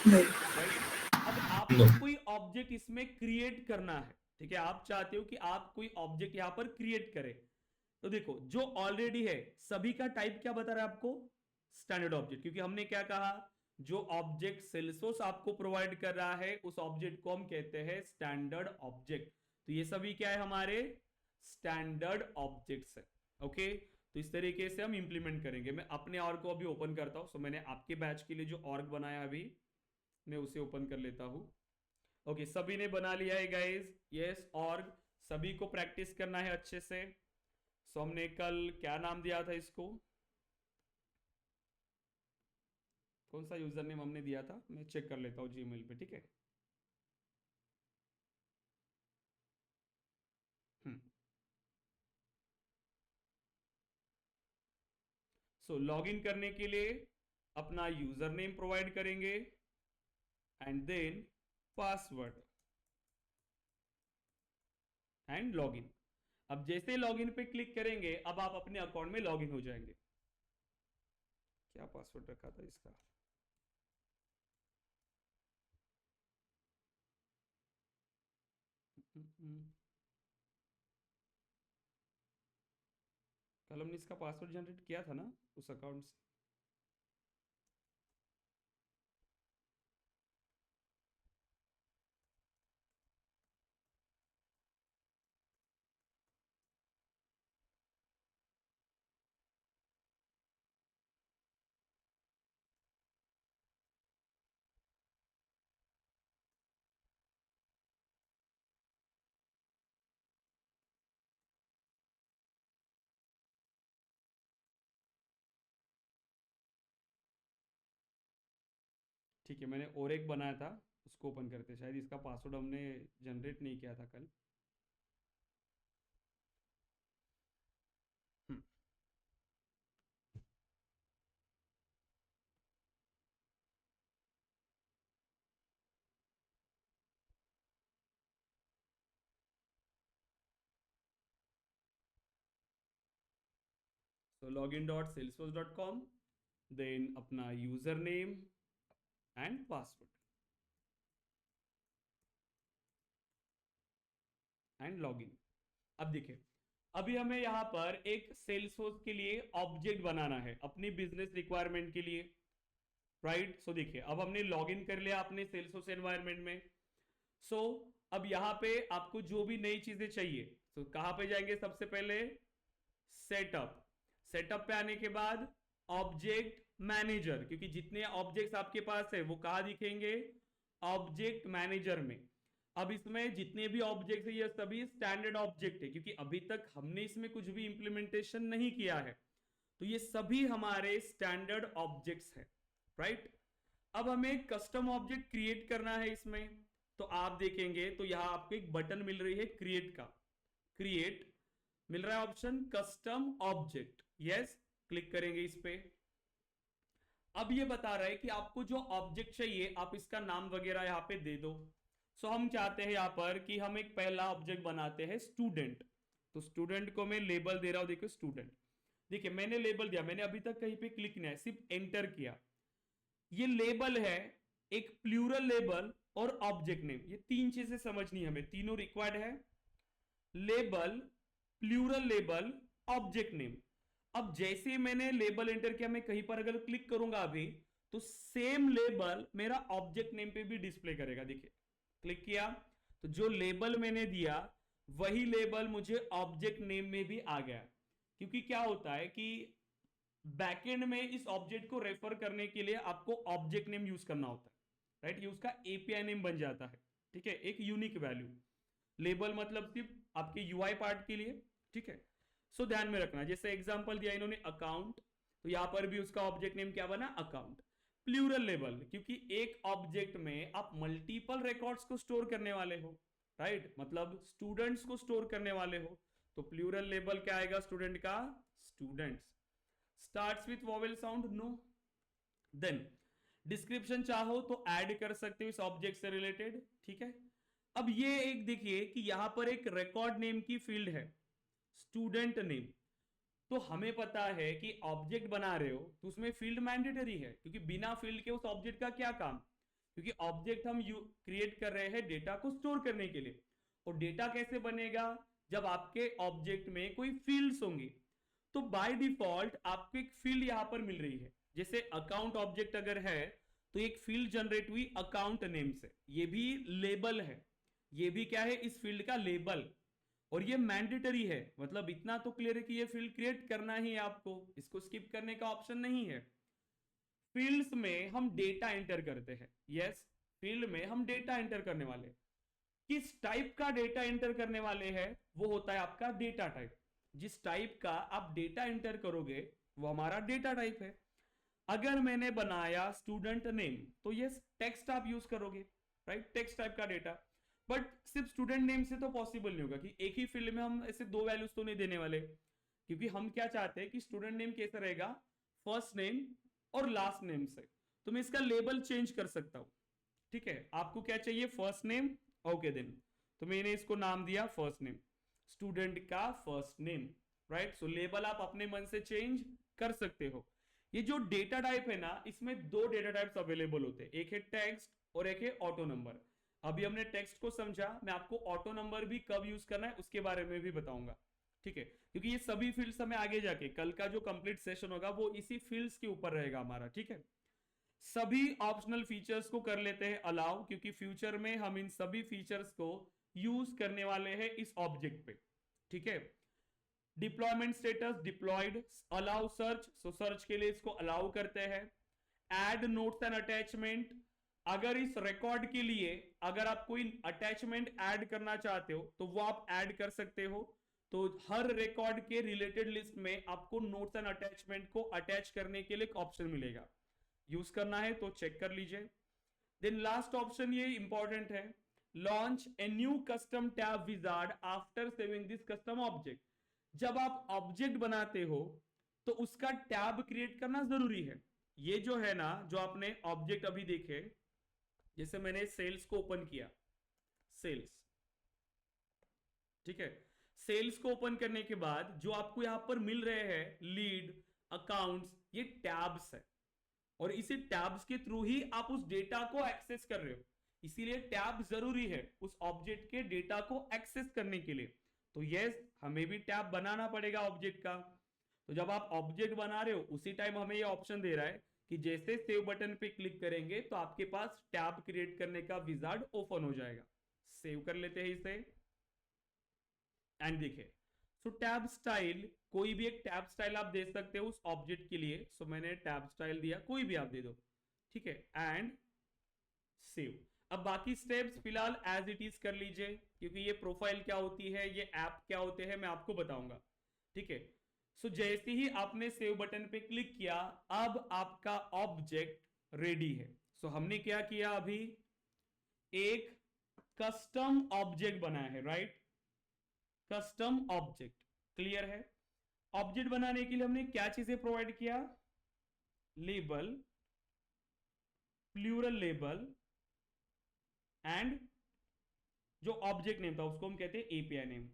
नहीं। राइट। अब आपको कोई ऑब्जेक्ट इसमें क्रिएट करना है। ठीक है, आप चाहते हो कि आप कोई ऑब्जेक्ट यहां पर क्रिएट करें, तो देखो जो ऑलरेडी है सभी का टाइप क्या बता रहा है आपको, स्टैंडर्ड ऑब्जेक्ट, क्योंकि हमने क्या कहा, जो ऑब्जेक्ट सेल्सफोर्स आपको प्रोवाइड कर रहा है उस ऑब्जेक्ट को हम कहते हैं स्टैंडर्ड ऑब्जेक्ट। तो ये सभी क्या है, हमारे स्टैंडर्ड ऑब्जेक्ट्स है। ओके, तो इस तरीके से हम इंप्लीमेंट करेंगे। मैं अपने ऑर्ग को अभी ओपन करता हूं। सो मैंने आपके बैच के लिए जो ऑर्ग बनाया अभी मैं उसे ओपन कर लेता हूं। ओके, सभी ने बना लिया है गाइस? यस, ऑर्ग सभी को प्रैक्टिस करना है अच्छे से। सो हमने कल क्या नाम दिया था इसको, कौन सा यूजर नेम हमने दिया था, मैं चेक कर लेता हूँ जीमेल पे। ठीक है, सो लॉगिन करने के लिए अपना यूजर नेम प्रोवाइड करेंगे and then password and login. अब जैसे लॉगिन पे क्लिक करेंगे अब आप अपने अकाउंट में लॉगिन हो जाएंगे। क्या पासवर्ड रखा था इसका, कल हमने इसका पासवर्ड जनरेट किया था ना उस अकाउंट से। ठीक है, मैंने और एक बनाया था, उसको ओपन करते। शायद इसका पासवर्ड हमने जनरेट नहीं किया था कल। So login.salesforce.com, then अपना user name and password and login. अब देखिए, अभी हमें यहाँ पर एक सेल्सफोर्स के लिए ऑब्जेक्ट बनाना है अपनी बिजनेस रिक्वायरमेंट के लिए, राइट। सो देखिए, अब हमने लॉगिन कर लिया अपने सेल्सफोर्स एनवायरनमेंट में। सो अब यहाँ पे आपको जो भी नई चीजें चाहिए, तो कहां पे जाएंगे, सबसे पहले सेटअप। सेटअप पे आने के बाद ऑब्जेक्ट मैनेजर, क्योंकि जितने ऑब्जेक्ट्स आपके पास है वो कहां दिखेंगे, ऑब्जेक्ट मैनेजर में। अब इसमें जितने भी ऑब्जेक्ट्स है ये सभी स्टैंडर्ड ऑब्जेक्ट है, क्योंकि अभी तक हमने इसमें कुछ भी इंप्लीमेंटेशन नहीं किया है, तो ये सभी हमारे स्टैंडर्ड ऑब्जेक्ट्स है, राइट। अब हमें कस्टम ऑब्जेक्ट क्रिएट करना है इसमें, तो आप देखेंगे तो यहां आपको एक बटन मिल रही है क्रिएट का, क्रिएट मिल रहा है option custom object. Yes, click करेंगे इस पे। अब ये बता रहा है कि आपको जो ऑब्जेक्ट चाहिए आप इसका नाम वगैरह यहाँ पे दे दो। सो हम चाहते हैं यहाँ पर कि हम एक पहला ऑब्जेक्ट बनाते हैं स्टूडेंट, तो स्टूडेंट को मैं लेबल दे रहा हूं, देखो स्टूडेंट। देखिए मैंने लेबल दिया, मैंने अभी तक कहीं पे क्लिक नहीं है, सिर्फ एंटर किया। ये लेबल है, एक प्लूरल लेबल और ऑब्जेक्ट नेम, ये तीन चीजें समझनी है हमें, तीनों रिक्वायर्ड है, label, plural label, object name. अब जैसे मैंने लेबल एंटर किया, मैं कहीं पर अगर क्लिक करूंगा अभी तो सेम लेबल मेरा ऑब्जेक्ट नेम पे भी डिस्प्ले करेगा। देखिए क्लिक किया तो जो लेबल मैंने दिया वही लेबल मुझे ऑब्जेक्ट नेम में भी आ गया। क्योंकि क्या होता है कि बैकएंड में इस ऑब्जेक्ट को रेफर करने के लिए आपको ऑब्जेक्ट नेम यूज करना होता है, राइट। ये उसका एपीआई नेम बन जाता है, ठीक है, एक यूनिक वैल्यू। लेबल मतलब सिर्फ आपके यूआई पार्ट के लिए, ठीक है। सो ध्यान में रखना, जैसे एग्जांपल दिया इन्होंने अकाउंट, तो यहां पर भी उसका ऑब्जेक्ट नेम क्या बना, अकाउंट। प्लूरल लेबल, क्योंकि एक ऑब्जेक्ट में आप मल्टीपल रिकॉर्ड्स को स्टोर करने वाले हो, राइट, मतलब स्टूडेंट्स को स्टोर करने वाले हो, तो प्लूरल लेबल क्या आएगा स्टूडेंट का, students. Starts with vowel sound, no. Then description चाहो तो ऐड कर सकते हो इस ऑब्जेक्ट से रिलेटेड, ठीक है। अब ये एक देखिए कि यहां पर एक रिकॉर्ड नेम की फील्ड है, स्टूडेंट नेम। तो हमें पता है कि ऑब्जेक्ट बना रहे हो तो उसमें फील्ड मैंडेटरी है, क्योंकि बिना फील्ड के उस ऑब्जेक्ट का क्या काम, क्योंकि ऑब्जेक्ट हम क्रिएट कर रहे हैं डेटा को स्टोर करने के लिए। और डेटा कैसे बनेगा, जब आपके ऑब्जेक्ट में कोई फील्ड्स होंगे। तो बाय डिफॉल्ट आपको एक फील्ड यहां पर मिल रही है, जैसे अकाउंट ऑब्जेक्ट अगर है तो एक फील्ड जनरेट हुई अकाउंट नेम से, ये भी लेबल है, ये भी क्या है, इस फील्ड का लेबल। और ये मैंडेटरी है, मतलब इतना तो क्लियर है कि ये फील्ड क्रिएट करना ही है आपको, इसको स्किप करने का ऑप्शन नहीं है। फील्ड्स में हम डेटा एंटर करते हैं, यस, फील्ड में हम डेटा एंटर करने वाले, किस टाइप का डेटा एंटर करने वाले हैं वो होता है आपका डेटा टाइप। जिस टाइप का आप डेटा एंटर करोगे वो हमारा डेटा टाइप है। अगर मैंने बनाया स्टूडेंट नेम तो ये टेक्स्ट आप यूज करोगे, राइट, टेक्स्ट टाइप का डेटा। बट सिर्फ स्टूडेंट नेम से तो पॉसिबल नहीं होगा कि एक ही फील्ड में हम ऐसे दो वैल्यूज तो नहीं देने वाले, क्योंकि हम क्या चाहते हैं कि स्टूडेंट नेम कैसे रहेगा, फर्स्ट नेम और लास्ट नेम से। तो मैं इसका लेबल चेंज कर सकता हूं, ठीक है। आपको क्या चाहिए, फर्स्ट नेम, ओके देन, तो मैंने इसको नाम दिया फर्स्ट नेम, स्टूडेंट का फर्स्ट नेम, राइट। सो लेबल आप अपने मन से चेंज कर सकते हो। ये जो डेटा टाइप है ना, इसमें दो डेटा टाइप्स अवेलेबल होते हैं, एक है टेक्स्ट और एक है ऑटो नंबर। अभी हमने टेक्स्ट को समझा, मैं आपको ऑटो नंबर भी कब यूज करना है उसके बारे में भी बताऊंगा, ठीक है, क्योंकि ये सभी फील्ड्स हमें आगे जाके कल का जो कंप्लीट सेशन होगा वो इसी फील्ड्स के ऊपर रहेगा हमारा, ठीक है। सभी ऑप्शनल फीचर्स को कर लेते हैं अलाउ, क्योंकि फ्यूचर में हम इन सभी फीचर्स को यूज करने वाले हैं इस ऑब्जेक्ट पे, ठीक है। Deployment status deployed, allow search, so search के लिए इसको अलाउ करते हैं। ऐड नोट्स एंड अटैचमेंट, अगर इस रिकॉर्ड के लिए अगर आप कोई अटैचमेंट ऐड करना चाहते हो तो वो आप ऐड कर सकते हो। तो हर रिकॉर्ड के रिलेटेड लिस्ट में आपको नोट्स एंड अटैचमेंट को अटैच करने के लिए एक ऑप्शन मिलेगा, यूज करना है तो चेक कर लीजिए। देन लास्ट ऑप्शन ये इंपॉर्टेंट है, launch a new custom tab wizard after saving this custom object. जब आप ऑब्जेक्ट बनाते हो तो उसका टैब क्रिएट करना जरूरी है। ये जो है ना, जो आपने ऑब्जेक्ट अभी देखे, जैसे मैंने सेल्स को ओपन किया, सेल्स, ठीक है, सेल्स को ओपन करने के बाद जो आपको यहां पर मिल रहे हैं लीड, अकाउंट्स, ये टैब्स है, और इसी टैब्स के थ्रू ही आप उस डेटा को एक्सेस कर रहे हो। इसीलिए टैब जरूरी है उस ऑब्जेक्ट के डेटा को एक्सेस करने के लिए। तो यस, हमें भी टैब बनाना पड़ेगा ऑब्जेक्ट का। तो जब आप ऑब्जेक्ट बना रहे हो उसी टाइम हमें ये ऑप्शन दे रहा है कि जैसे सेव बटन पे क्लिक करेंगे तो आपके पास टैब क्रिएट करने का विजार्ड ओपन हो जाएगा। सेव कर लेते हैं इसे एंड देखिए, सो टैब स्टाइल, कोई भी एक टैब स्टाइल आप दे सकते हो उस ऑब्जेक्ट के लिए। सो मैंने टैब स्टाइल दिया, कोई भी आप दे दो, ठीक है, एंड सेव। अब बाकी स्टेप्स फिलहाल एज इट इज कर लीजिए, क्योंकि ये प्रोफाइल क्या होती है, ये ऐप क्या होते हैं, मैं आपको बताऊंगा, ठीक है। सो जैसे ही आपने सेव बटन पे क्लिक किया, अब आपका ऑब्जेक्ट रेडी है। सो हमने क्या किया, अभी एक कस्टम ऑब्जेक्ट बनाया है, राइट, कस्टम ऑब्जेक्ट, क्लियर है। ऑब्जेक्ट बनाने के लिए हमने क्या चीजें प्रोवाइड किया, लेबल, प्लूरल लेबल, एंड जो ऑब्जेक्ट नेम था उसको हम कहते हैं एपीआई नेम।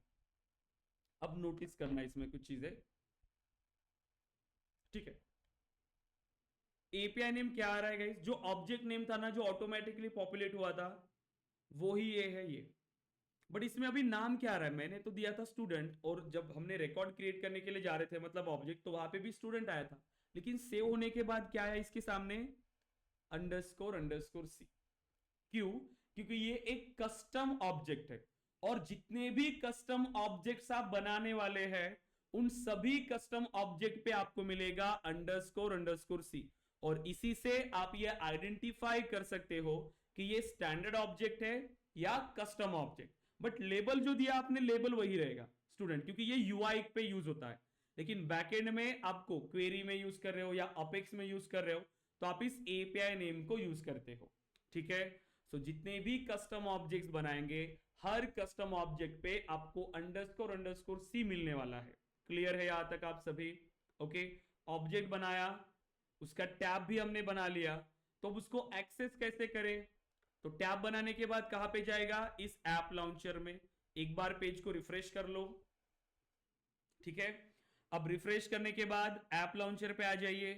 अब नोटिस करना इसमें कुछ चीजें, ठीक है। एपीआई नेम क्या आ रहा है गाइस, जो ऑब्जेक्ट नेम था ना, जो ऑटोमेटिकली पॉपुलेट हुआ था, वो ही ये है ये। बट इसमें अभी नाम क्या आ रहा है, मैंने तो दिया था स्टूडेंट, और जब हमने रिकॉर्ड क्रिएट करने के लिए जा रहे थे मतलब ऑब्जेक्ट, तो वहां पे भी स्टूडेंट आया था, लेकिन सेव होने के बाद क्या आया इसके सामने, ___c। क्यों? क्योंकि ये एक कस्टम ऑब्जेक्ट है और जितने भी कस्टम ऑब्जेक्ट्स आप बनाने वाले हैं उन सभी कस्टम ऑब्जेक्ट पे आपको मिलेगा __c और इसी से आप ये आइडेंटिफाई कर सकते हो कि ये स्टैंडर्ड ऑब्जेक्ट है या कस्टम ऑब्जेक्ट। बट लेबल जो दिया आपने लेबल वही रहेगा स्टूडेंट, क्योंकि ये यूआई पे यूज होता है। लेकिन बैकएंड में आपको क्वेरी में यूज कर रहे हो या अपेक्स में यूज कर रहे हो तो आप इस एपीआई नेम को यूज करते हो। ठीक है, सो जितने भी कस्टम ऑब्जेक्ट्स बनाएंगे हर कस्टम ऑब्जेक्ट पे आपको __c मिलने वाला है। क्लियर है यहां तक आप सभी? ओके, ऑब्जेक्ट बनाया, उसका टैब भी हमने बना लिया, तो अब उसको एक्सेस कैसे करें? तो टैब बनाने के बाद कहां पे जाएगा? इस ऐप लॉन्चर में। एक बार पेज को रिफ्रेश कर लो। ठीक है, अब रिफ्रेश करने के बाद ऐप लॉन्चर पे आ जाइए,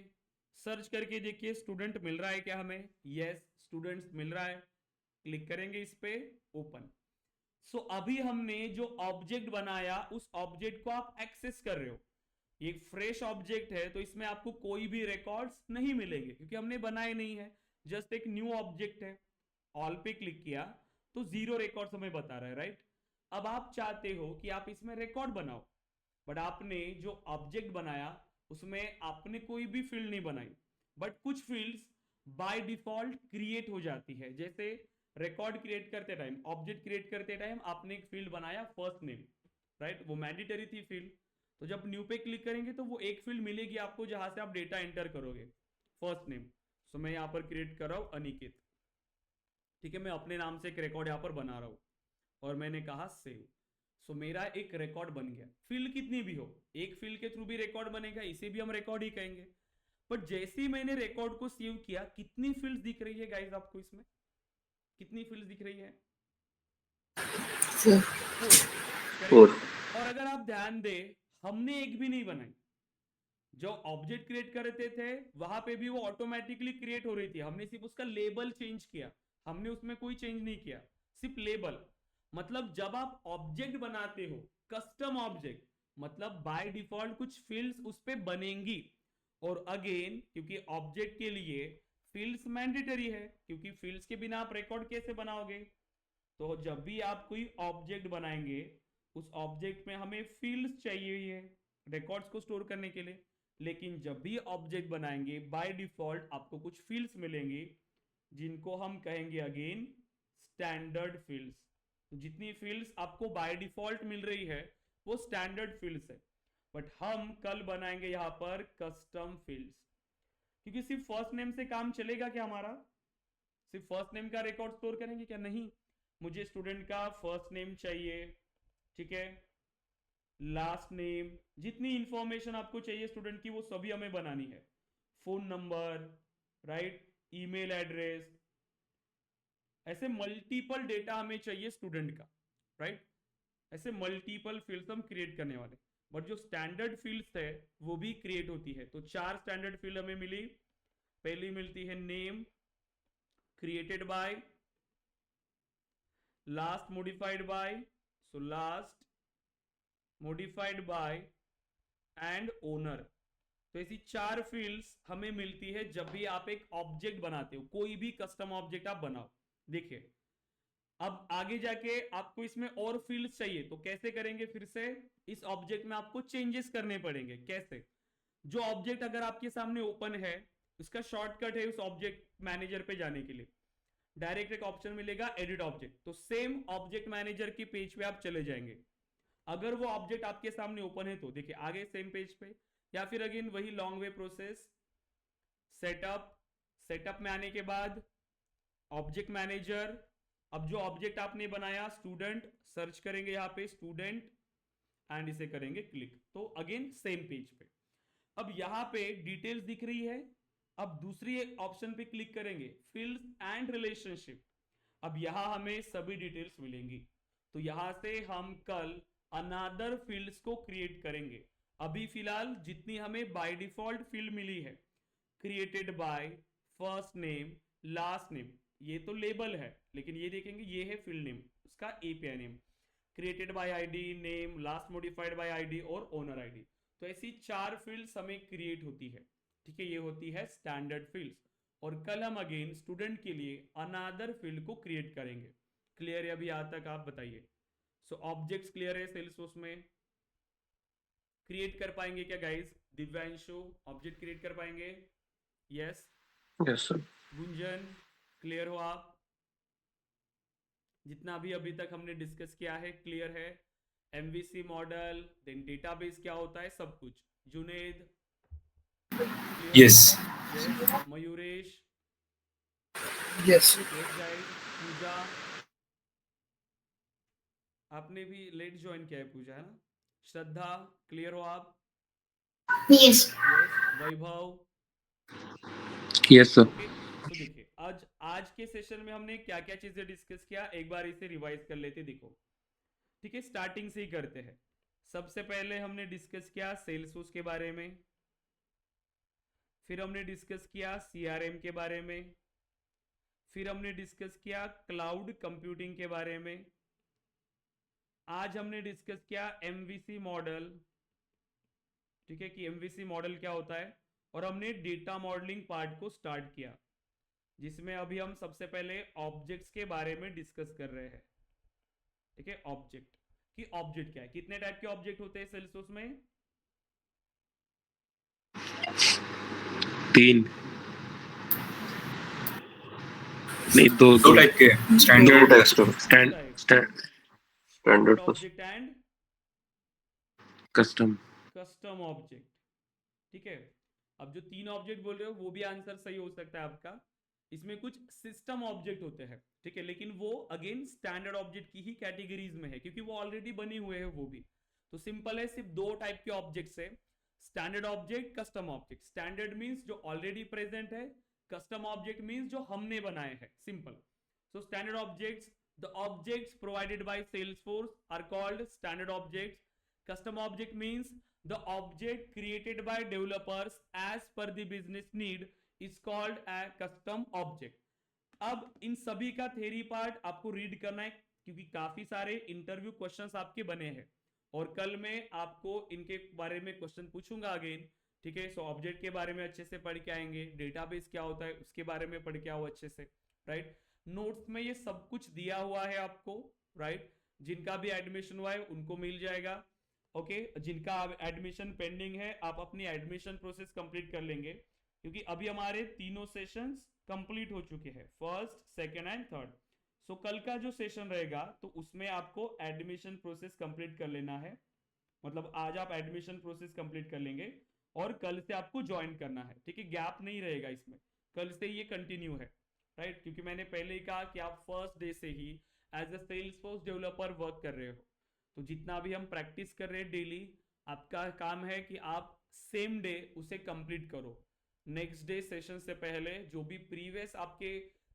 सर्च करके देखिए स्टूडेंट मिल रहा है क्या हमें? यस, स्टूडेंट्स मिल रहा है। क्लिक करेंगे इस पे, ओपन। सो अभी हमने जो ऑब्जेक्ट बनाया उस ऑब्जेक्ट को आप एक्सेस कर रहे हो। ये फ्रेश ऑब्जेक्ट है तो इसमें आपको कोई भी रिकॉर्ड्स नहीं मिलेंगे क्योंकि हमने बनाए नहीं है, जस्ट एक न्यू ऑब्जेक्ट है। ऑल पे क्लिक किया तो 0 रिकॉर्ड्स हमें बता रहा है, राइट? अब आप चाहते हो कि आप इसमें रिकॉर्ड बनाओ, बट आपने जो ऑब्जेक्ट बनाया उसमें आपने कोई भी फील्ड नहीं बनाई, बट कुछ फील्ड्स बाय डिफॉल्ट क्रिएट हो जाती है। जैसे रिकॉर्ड क्रिएट करते टाइम, ऑब्जेक्ट क्रिएट करते टाइम आपने एक फील्ड बनाया फर्स्ट नेम, राइट? वो मैंडेटरी थी फील्ड, तो जब न्यू पे क्लिक करेंगे तो वो एक फील्ड मिलेगी आपको जहां से आप डेटा एंटर करोगे, फर्स्ट नेम। सो मैं यहां पर क्रिएट कर रहा हूं अनिकेत। ठीक है, मैं अपने नाम से एक रिकॉर्ड यहां पर बना रहा हूं और मैंने कहा सेव। सो मेरा एक रिकॉर्ड बन गया। फील्ड कितनी भी हो, एक फील्ड के थ्रू भी रिकॉर्ड बनेगा, इसे भी हम रिकॉर्ड ही कहेंगे। बट जैसे ही मैंने रिकॉर्ड को सेव किया, कितनी फील्ड्स दिख रही है गाइस आपको? इसमें कितनी फील्ड्स दिख रही है? 4. 4, करेक्ट। 4 और अगर आप ध्यान दे, हमने एक भी नहीं बनाई। जो ऑब्जेक्ट क्रिएट करते थे वहां पे भी वो ऑटोमेटिकली क्रिएट हो रही थी, हमने सिर्फ उसका लेबल चेंज किया, हमने उसमें कोई चेंज नहीं किया, सिर्फ लेबल। मतलब जब आप ऑब्जेक्ट बनाते हो, कस्टम ऑब्जेक्ट, मतलब बाय डिफॉल्ट कुछ फील्ड्स उस पे बनेंगी। और अगेन क्योंकि ऑब्जेक्ट के लिए फील्ड्स मैंडेटरी है, क्योंकि फील्ड्स के बिना आप रिकॉर्ड कैसे बनाओगे? तो जब भी आप कोई ऑब्जेक्ट बनाएंगे उस ऑब्जेक्ट में हमें फील्ड्स चाहिए ही है रिकॉर्ड्स को स्टोर करने के लिए। लेकिन जब भी ऑब्जेक्ट बनाएंगे बाय डिफॉल्ट आपको कुछ फील्ड्स मिलेंगी जिनको हम कहेंगे अगेन स्टैंडर्ड फील्ड्स। तो जितनी फील्ड्स आपको बाय डिफॉल्ट मिल रही है वो स्टैंडर्ड फील्ड्स है, बट हम कल बनाएंगे यहां पर कस्टम फील्ड्स। क्योंकि सिर्फ फर्स्ट नेम से काम चलेगा क्या हमारा? सिर्फ फर्स्ट नेम का रिकॉर्ड स्टोर करेंगे क्या? नहीं, मुझे स्टूडेंट का फर्स्ट नेम चाहिए, ठीक है, लास्ट नेम, जितनी इंफॉर्मेशन आपको चाहिए स्टूडेंट की वो सभी हमें बनानी है। Phone number, right, email address, ऐसे मल्टीपल डेटा हमें चाहिए स्टूडेंट का, राइट? ऐसे मल्टीपल फील्ड्स हम क्रिएट करने वाले। बट जो स्टैंडर्ड फील्ड्स है वो भी क्रिएट होती है। तो 4 स्टैंडर्ड फील्ड हमें मिली। पहली मिलती है name, created by, last modified by, so last modified by and owner. तो ऐसी 4 फील्ड्स हमें मिलती है जब भी आप एक ऑब्जेक्ट बनाते हो, कोई भी कस्टम ऑब्जेक्ट आप बनाओ। देखिए अब आगे जाके आपको इसमें और फील्ड्स चाहिए तो कैसे करेंगे? फिर से इस ऑब्जेक्ट में आपको चेंजेस करने पड़ेंगे। कैसे? जो ऑब्जेक्ट अगर आपके सामने ओपन है उसका शॉर्टकट है उस ऑब्जेक्ट मैनेजर पे जाने के लिए, डायरेक्ट एक ऑप्शन मिलेगा एडिट ऑब्जेक्ट, तो सेम ऑब्जेक्ट मैनेजर की पेज पे आप चले जाएंगे। अगर वो ऑब्जेक्ट आपके सामने ओपन है तो देखिए आगे सेम पेज पे, या फिर अगेन वही long way process, setup, setup में आने के बाद ऑब्जेक्ट मैनेजर। अब जो ऑब्जेक्ट आपने बनाया स्टूडेंट, सर्च करेंगे यहाँ पे स्टूडेंट एंड इसे करेंगे क्लिक, तो अगेन सेम पेज पे। अब यहाँ पे डिटेल्स दिख रही है। अब दूसरी एक ऑप्शन पे क्लिक करेंगे फील्ड्स एंड रिलेशनशिप। अब यहां हमें सभी डिटेल्स मिलेंगी, तो यहां से हम कल अनदर फील्ड्स को क्रिएट करेंगे। अभी फिलहाल जितनी हमें बाय डिफॉल्ट फील्ड मिली है, created by, first name, last name, ये तो लेबल है, लेकिन ये देखेंगे ये है फील्ड नेम, उसका API name, created by ID, name, last modified by ID और ओनर आईडी। तो ऐसी 4 फील्ड्स हमें क्रिएट होती है। ठीक है, ये होती है स्टैंडर्ड फील्ड्स। और कल हम अगेन स्टूडेंट के लिए अनदर फील्ड को क्रिएट करेंगे। क्लियर है अभी यहाँ तक? आप बताइए। सो ऑब्जेक्ट्स क्लियर है सेल्सफोर्स में? क्रिएट कर पाएंगे क्या गाइस? दिव्यांशु ऑब्जेक्ट क्रिएट कर पाएंगे? Yes. Yes sir. Gunjan clear हो आप? जितना भी अभी तक हमने डिस्कस किया है क्लियर है? एमवीसी मॉडल, देन डेटाबेस क्या होता है, सब कुछ। Juned Yes. Yes. Mayuresh Yes. Yes guys. Pooja आपने भी लेट ज्वाइन किया है पूजा, है ना? श्रद्धा क्लियर हो आप? Yes. Yes. Vaibhav yes sir. Okay. तो देखिए आज के सेशन में हमने क्या क्या चीजें डिस्कस किया, एक बार इसे रिवाइज कर लेते। देखो ठीक है, स्टार्टिंग से ही करते हैं। सबसे पहले हमने डिस्कस किया सेल्सफोर्स के बारे में, फिर हमने डिस्कस किया सीआरएम के बारे में, फिर हमने डिस्कस किया क्लाउड कंप्यूटिंग के बारे में, आज हमने डिस्कस किया एमवीसी मॉडल, ठीक है कि एमवीसी मॉडल क्या होता है, और हमने डेटा मॉडलिंग पार्ट को स्टार्ट किया, जिसमें अभी हम सबसे पहले ऑब्जेक्ट्स के बारे में डिस्कस कर रहे हैं। ठीक है, ऑब्जेक्ट कि ऑब्जेक्ट क्या है, कितने टाइप के ऑब्जेक्ट होते हैं सेल्सफोर्स में? 3 नहीं, 2 टाइप के standard standard object and custom. Custom object. ठीक है, अब जो 3 ऑब्जेक्ट बोल रहे हो वो भी आंसर सही हो सकता है आपका। इसमें कुछ सिस्टम ऑब्जेक्ट होते हैं, ठीक है, लेकिन वो अगेन स्टैंडर्ड ऑब्जेक्ट की ही कैटेगरीज में है, क्योंकि वो ऑलरेडी बने हुए हैं वो भी। तो सिंपल है, सिर्फ 2 टाइप के ऑब्जेक्ट्स है, standard object, custom object. Standard means जो ऑलरेडी प्रेजेंट है, कस्टम ऑब्जेक्ट मींस जो हमने बनाए हैं, simple. So standard objects, the objects provided by Salesforce are called standard objects. Custom object means the object created by developers as per the business need is called a custom object. अब इन सभी का थ्योरी पार्ट आपको रीड करना है, क्योंकि काफी सारे इंटरव्यू क्वेश्चंस आपके बने हैं और कल मैं आपको इनके बारे में क्वेश्चन पूछूंगा अगेन। ठीक है, सो ऑब्जेक्ट के बारे में अच्छे से पढ़ के आएंगे, डेटाबेस क्या होता है उसके बारे में पढ़ के आओ अच्छे से, राइट। नोट्स में ये सब कुछ दिया हुआ है आपको, राइट। जिनका भी एडमिशन हुआ है उनको मिल जाएगा, ओके। जिनका एडमिशन पेंडिंग है आप अपनी एडमिशन प्रोसेस कंप्लीट कर लेंगे, क्योंकि अभी हमारे तीनों सेशंस कंप्लीट हो चुके हैं, फर्स्ट, सेकंड एंड थर्ड। सो कल का जो सेशन रहेगा तो उसमें आपको एडमिशन प्रोसेस कंप्लीट कर लेना है, मतलब आज आप एडमिशन प्रोसेस कंप्लीट कर लेंगे और कल से आपको ज्वाइन करना है। ठीक है, गैप नहीं रहेगा इसमें, कल से ये कंटिन्यू है, राइट। क्योंकि मैंने पहले ही कहा कि आप फर्स्ट डे से ही as a Salesforce developer work कर रहे हो, तो जितना भी हम प्रैक्टिस कर रहे हैं डेली, आपका काम है कि आप सेम डे उसे कंप्लीट करो। नेक्स्ट डे सेशन से पहले जो भी प्रीवियस आपके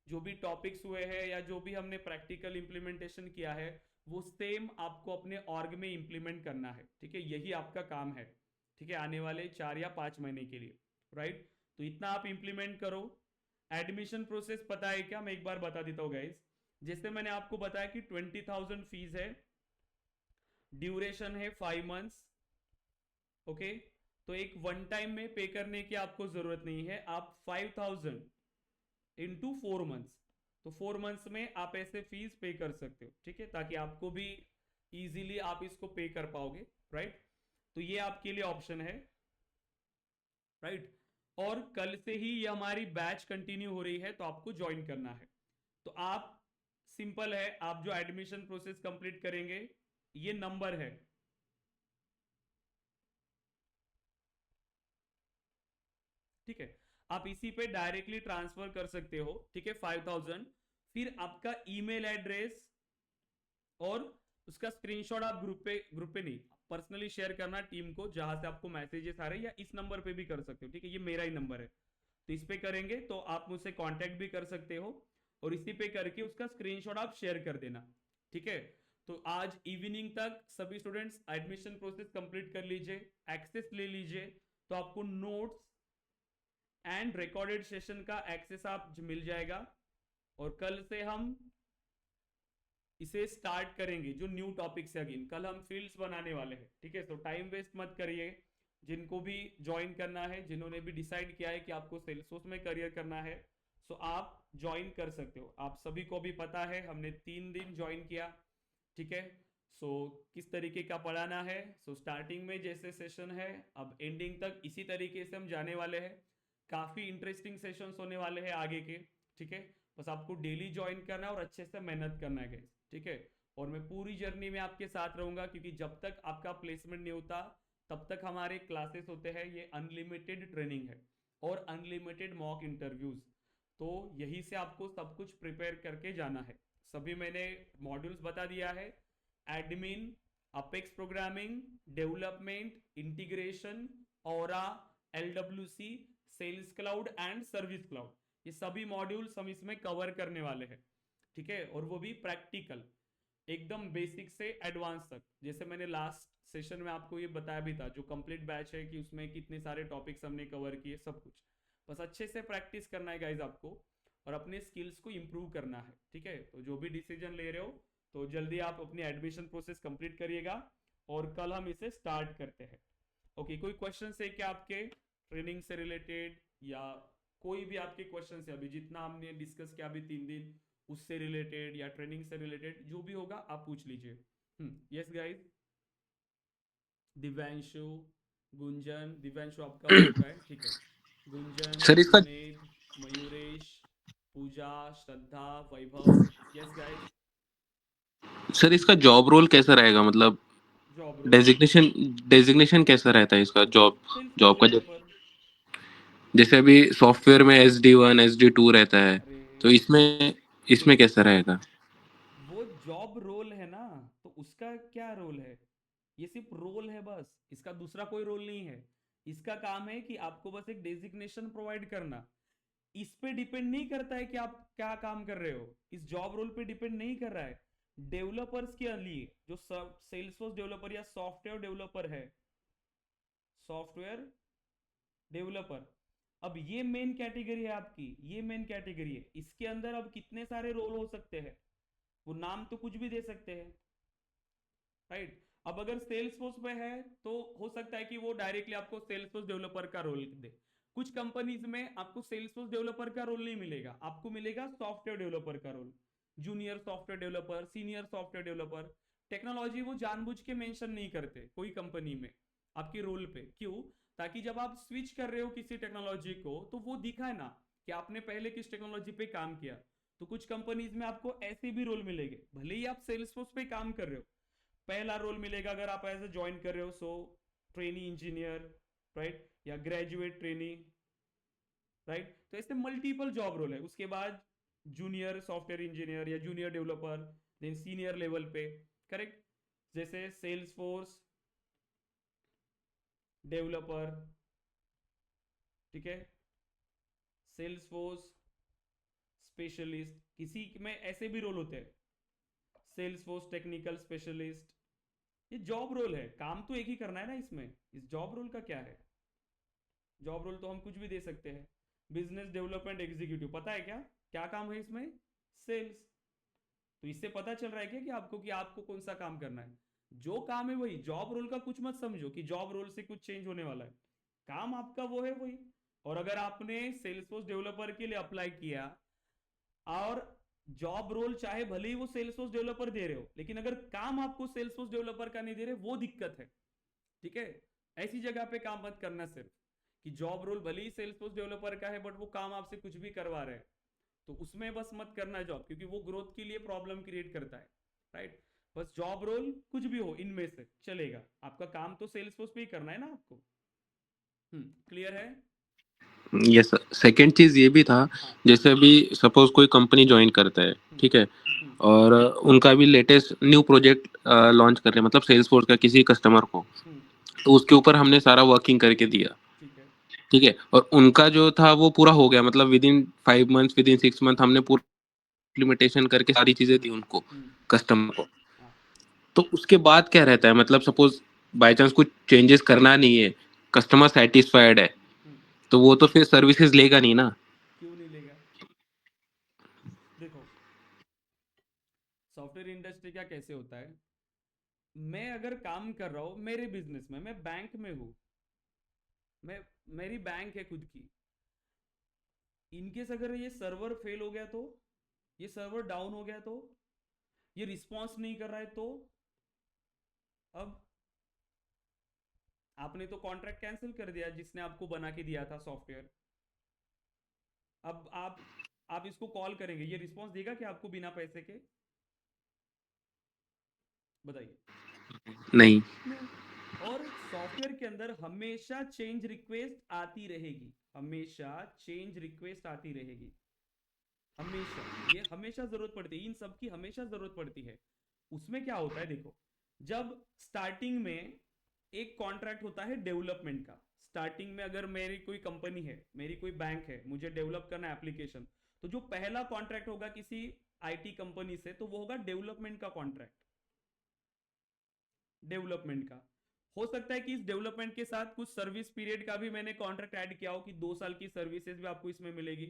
जो भी टॉपिक्स हुए हैं या जो भी हमने प्रैक्टिकल इंप्लीमेंटेशन किया है वो सेम आपको अपने ऑर्ग में इंप्लीमेंट करना है। ठीक है, यही आपका काम है, ठीक है, आने वाले 4 या 5 महीने के लिए, राइट। तो इतना आप इंप्लीमेंट करो। एडमिशन प्रोसेस पता है क्या? मैं एक बार बता देता हूँ गाइस। जैसे मैंने आपको बताया कि 20,000 फीस है, ड्यूरेशन है 5 मंथ्स, ओके। तो एक वन टाइम में पे करने की आपको जरूरत नहीं है, आप 5,000 इंटू 4 मंथ्स, तो 4 मंथ्स में आप ऐसे फीस पे कर सकते हो, ठीक है, ताकि आपको भी इजीली आप इसको पे कर पाओगे, राइट। तो ये आपके लिए ऑप्शन है, राइट। और कल से ही ये हमारी बैच कंटिन्यू हो रही है, तो आपको ज्वाइन करना है। तो आप सिंपल है, आप जो एडमिशन प्रोसेस कंप्लीट करेंगे, ये नंबर है, ठीक है, आप इसी पे डायरेक्टली ट्रांसफर कर सकते हो, ठीक है, 5,000। फिर आपका ईमेल एड्रेस और उसका स्क्रीनशॉट आप ग्रुप पे नहीं, पर्सनली शेयर करना टीम को, जहां से आपको मैसेजेस आ रहे हैं, या इस नंबर पे भी कर सकते हो, ठीक है, ये मेरा ही नंबर है, तो इस पे करेंगे तो आप मुझसे कांटेक्ट भी कर सकते हो, और इसी पे करके उसका स्क्रीनशॉट आप शेयर कर देना, ठीक है। तो आज इवनिंग तक सभी स्टूडेंट्स एडमिशन प्रोसेस कंप्लीट कर लीजिए, एक्सेस ले लीजिए, तो आपको नोट्स एंड रिकॉर्डेड सेशन का एक्सेस आप मिल जाएगा, और कल से हम इसे स्टार्ट करेंगे जो न्यू टॉपिक से। अगेन कल हम फील्ड्स बनाने वाले हैं, ठीक है, तो टाइम वेस्ट मत करिए। जिनको भी ज्वाइन करना है, जिन्होंने भी डिसाइड किया है कि आपको सेल्सफोर्स में करियर करना है, सो आप ज्वाइन कर सकते हो। आप सभी को भी पता है हमने 3 दिन ज्वाइन किया, ठीक है। सो किस तरीके का पढ़ाना है, सो स्टार्टिंग में जैसे सेशन है अब एंडिंग तक इसी तरीके से हम जाने वाले हैं। काफ़ी इंटरेस्टिंग सेशंस होने वाले हैं आगे के, ठीक है। बस आपको डेली ज्वाइन करना है और अच्छे से मेहनत करना है guys, ठीक है। और मैं पूरी जर्नी में आपके साथ रहूंगा, क्योंकि जब तक आपका प्लेसमेंट नहीं होता तब तक हमारे क्लासेस होते हैं, ये अनलिमिटेड ट्रेनिंग है और अनलिमिटेड मॉक इंटरव्यूज। तो यही से आपको सब कुछ प्रिपेयर करके जाना है। सभी मैंने मॉड्यूल्स बता दिया है, admin, Apex programming, development, integration, Aura, LWC, sales cloud and service cloud, ये सभी मॉड्यूल्स हम इसमें कवर करने वाले हैं, ठीक है। और वो भी प्रैक्टिकल, एकदम बेसिक से एडवांस तक। जैसे मैंने लास्ट सेशन में आपको ये बताया भी था, जो कंप्लीट बैच है कि उसमें कितने सारे टॉपिक्स हमने कवर किए, सब कुछ। बस अच्छे से प्रैक्टिस करना है गाइज आपको, और अपने स्किल्स को इम्प्रूव करना है, ठीक है। तो जो भी डिसीजन ले रहे हो तो जल्दी आप अपनी एडमिशन प्रोसेस कंप्लीट करिएगा, और कल हम इसे स्टार्ट करते हैं। ओके, कोई क्वेश्चन है क्या आपके ट्रेनिंग से रिलेटेड, या कोई भी आपके क्वेश्चन है अभी जितना हमने डिस्कस किया अभी 3 दिन, उससे रिलेटेड या ट्रेनिंग से रिलेटेड जो भी होगा आप पूछ लीजिए। यस गाइस, दिव्यांशु, गुंजन, दिव्यांशु आपका हो चुका है, ठीक है। गुंजन, सर इसका Junaid, Mayuresh, Pooja, Shraddha, Vaibhav, yes guys. Sir इसका जॉब रोल कैसा रहेगा, मतलब जॉब रोल डेजिग्नेशन डेजिग्नेशन कैसा रहता है इसका जॉब सेल्स फोर्स जॉब का डेवलपर। जैसे अभी सॉफ्टवेयर में SD1 SD2 रहता है, अरे तो इसमें इसमें देखो, कैसा रहेगा? वो जॉब रोल है ना, तो उसका क्या रोल है, ये सिर्फ रोल है बस, इसका दूसरा कोई रोल नहीं है। इसका काम है कि आपको बस एक डेजिग्नेशन प्रोवाइड करना। इस पे डिपेंड नहीं करता है कि आप क्या काम कर रहे हो, इस जॉब रोल पे डिपेंड नहीं कर रहा है। डेवलपर्स के लिए जो सेल्सफोर्स डेवलपर या सॉफ्टवेयर डेवलपर है, सॉफ्टवेयर डेवलपर, अब ये मेन कैटेगरी है आपकी, ये मेन कैटेगरी है। इसके अंदर अब कितने सारे रोल हो सकते हैं, वो नाम तो कुछ भी दे सकते हैं, राइट। अब अगर सेल्स फोर्स पे है तो हो सकता है कि वो डायरेक्टली आपको सेल्स फोर्स डेवलपर का रोल दे। कुछ कंपनीज में आपको सेल्स फोर्स डेवलपर का रोल नहीं मिलेगा, आपको मिलेगा सॉफ्टवेयर डेवलपर का role. Junior software developer, senior software developer, technology वो जानबूझ के मेंशन नहीं करते कोई कंपनी में आपके रोल पे, क्यों? ताकि जब आप स्विच कर रहे हो किसी टेक्नोलॉजी को तो वो दिखाए ना कि आपने पहले किस टेक्नोलॉजी पे काम किया। तो कुछ कंपनीज में आपको ऐसे भी रोल मिलेंगे, भले ही आप सेल्स फोर्स पे काम कर रहे हो। पहला रोल मिलेगा अगर आप ऐसे ज्वाइन कर रहे हो, सो ट्रेनी इंजीनियर, राइट, या ग्रेजुएट ट्रेनी, राइट। तो ऐसे मल्टीपल जॉब रोल है। उसके बाद जूनियर सॉफ्टवेयर इंजीनियर या junior developer, then senior level पे, करेक्ट। जैसे सेल्स फोर्स डेवलपर, ठीक है, सेल्स फोर्स स्पेशलिस्ट, किसी में ऐसे भी रोल होते हैं, सेल्स फोर्स टेक्निकल स्पेशलिस्ट। ये जॉब रोल है, काम तो एक ही करना है ना इसमें। इस जॉब रोल का क्या है, जॉब रोल तो हम कुछ भी दे सकते हैं। बिजनेस डेवलपमेंट एग्जीक्यूटिव, पता है क्या क्या काम है इसमें? सेल्स। तो इससे पता चल रहा है क्या कि आपको कौन सा काम करना है। जो काम है वही, जॉब रोल का कुछ मत समझो कि जॉब रोल से कुछ चेंज होने वाला है। काम आपका वो है वही। और अगर आपने सेल्सफोर्स डेवलपर के लिए अप्लाई किया, और जॉब रोल चाहे भले ही वो सेल्सफोर्स डेवलपर दे रहे हो, लेकिन अगर काम आपको सेल्सफोर्स डेवलपर का नहीं दे रहे, वो दिक्कत है, ठीक है। ऐसी जगह पे काम मत करना सिर्फ, कि जॉब रोल भले ही सेल्सफोर्स डेवलपर का है बट वो काम आपसे कुछ भी करवा रहे हैं, तो उसमें बस मत करना जॉब, क्योंकि वो ग्रोथ के लिए प्रॉब्लम क्रिएट करता है, राइट। बस जॉब रोल कुछ भी हो इनमें से चलेगा, आपका काम तो सेल्सफोर्स पे ही करना है ना आपको। क्लियर है? यस सर, सेकंड चीज ये भी था, हाँ। जैसे अभी सपोज कोई कंपनी ज्वाइन करता है, हम्म ठीक है, हम्म और उनका भी लेटेस्ट न्यू प्रोजेक्ट लॉन्च कर रहे हैं, मतलब सेल्स फोर्स का किसी कस्टमर को, हम्म, तो उसके ऊपर हमने सारा वर्किंग करके दिया, ठीक है। ठीक है, और उनका जो था वो पूरा हो गया, मतलब with in 5 months with in 6 month हमने पूरा इम्प्लीमेंटेशन करके सारी चीजें दी उनको, हम्म, कस्टमर को। हाँ। तो उसके बाद क्या रहता है, मतलब सपोज बाय चांस कुछ चेंजेस करना नहीं है, कस्टमर सेटिस्फाइड है, हम्म, तो वो तो फिर सर्विसेज लेगा नहीं ना। क्यों नहीं लेगा? देखो, सॉफ्टवेयर इंडस्ट्री का कैसे होता है, मैं अगर काम कर रहा हूं मेरे बिजनेस में, मैं बैंक में हूं, मैं मेरी बैंक है खुद की, इनकेस अगर ये सर्वर फेल हो गया तो, ये सर्वर डाउन हो गया तो, ये रिस्पॉन्स नहीं कर रहा है तो, अब आपने तो कॉन्ट्रैक्ट कैंसिल कर दिया जिसने आपको बना के दिया था सॉफ्टवेयर। अब आप इसको कॉल करेंगे, ये रिस्पॉन्स देगा क्या आपको बिना पैसे के? बताइए। नहीं। और सॉफ्टवेयर के अंदर हमेशा चेंज रिक्वेस्ट आती रहेगी, हमेशा चेंज रिक्वेस्ट आती रहेगी, हमेशा। ये हमेशा जरूरत पड़ती है, इन सब की हमेशा जरूरत पड़ती है। उसमें क्या होता है देखो, जब स्टार्टिंग में एक कॉन्ट्रैक्ट होता है डेवलपमेंट का। स्टार्टिंग में अगर मेरी कोई कंपनी है, मेरी कोई बैंक है, मुझे डेवलप करना है एप्लीकेशन, तो जो पहला कॉन्ट्रैक्ट होगा किसी आईटी कंपनी से, तो वो होगा डेवलपमेंट का कॉन्ट्रैक्ट, डेवलपमेंट का। हो सकता है कि इस डेवलपमेंट के साथ कुछ सर्विस पीरियड का भी मैंने कॉन्ट्रैक्ट ऐड किया हो कि 2 साल की सर्विसेज भी आपको इसमें मिलेगी।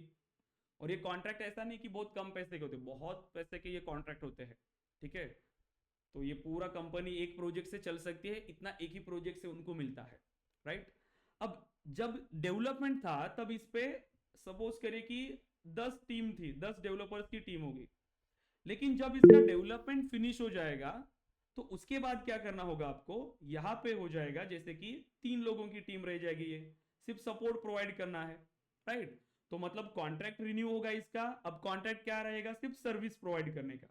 और ये कॉन्ट्रैक्ट ऐसा नहीं कि बहुत कम पैसे के होते, बहुत पैसे के ये कॉन्ट्रैक्ट होते हैं, ठीक है। तो ये पूरा कंपनी एक प्रोजेक्ट से चल सकती है, इतना एक ही प्रोजेक्ट से उनको मिलता है, राइट। अब जब डेवलपमेंट था तब इस पे सपोज करिए कि 10 टीम थी, 10 डेवलपर्स की टीम होगी। लेकिन जब इसका डेवलपमेंट फिनिश हो जाएगा तो उसके बाद क्या करना होगा आपको, यहां पे हो जाएगा जैसे कि 3 लोगों की टीम रह जाएगी, ये सिर्फ सपोर्ट प्रोवाइड करना है, राइट। तो मतलब कॉन्ट्रैक्ट रिन्यू होगा इसका, अब कॉन्ट्रैक्ट क्या रहेगा, सिर्फ सर्विस प्रोवाइड करने का।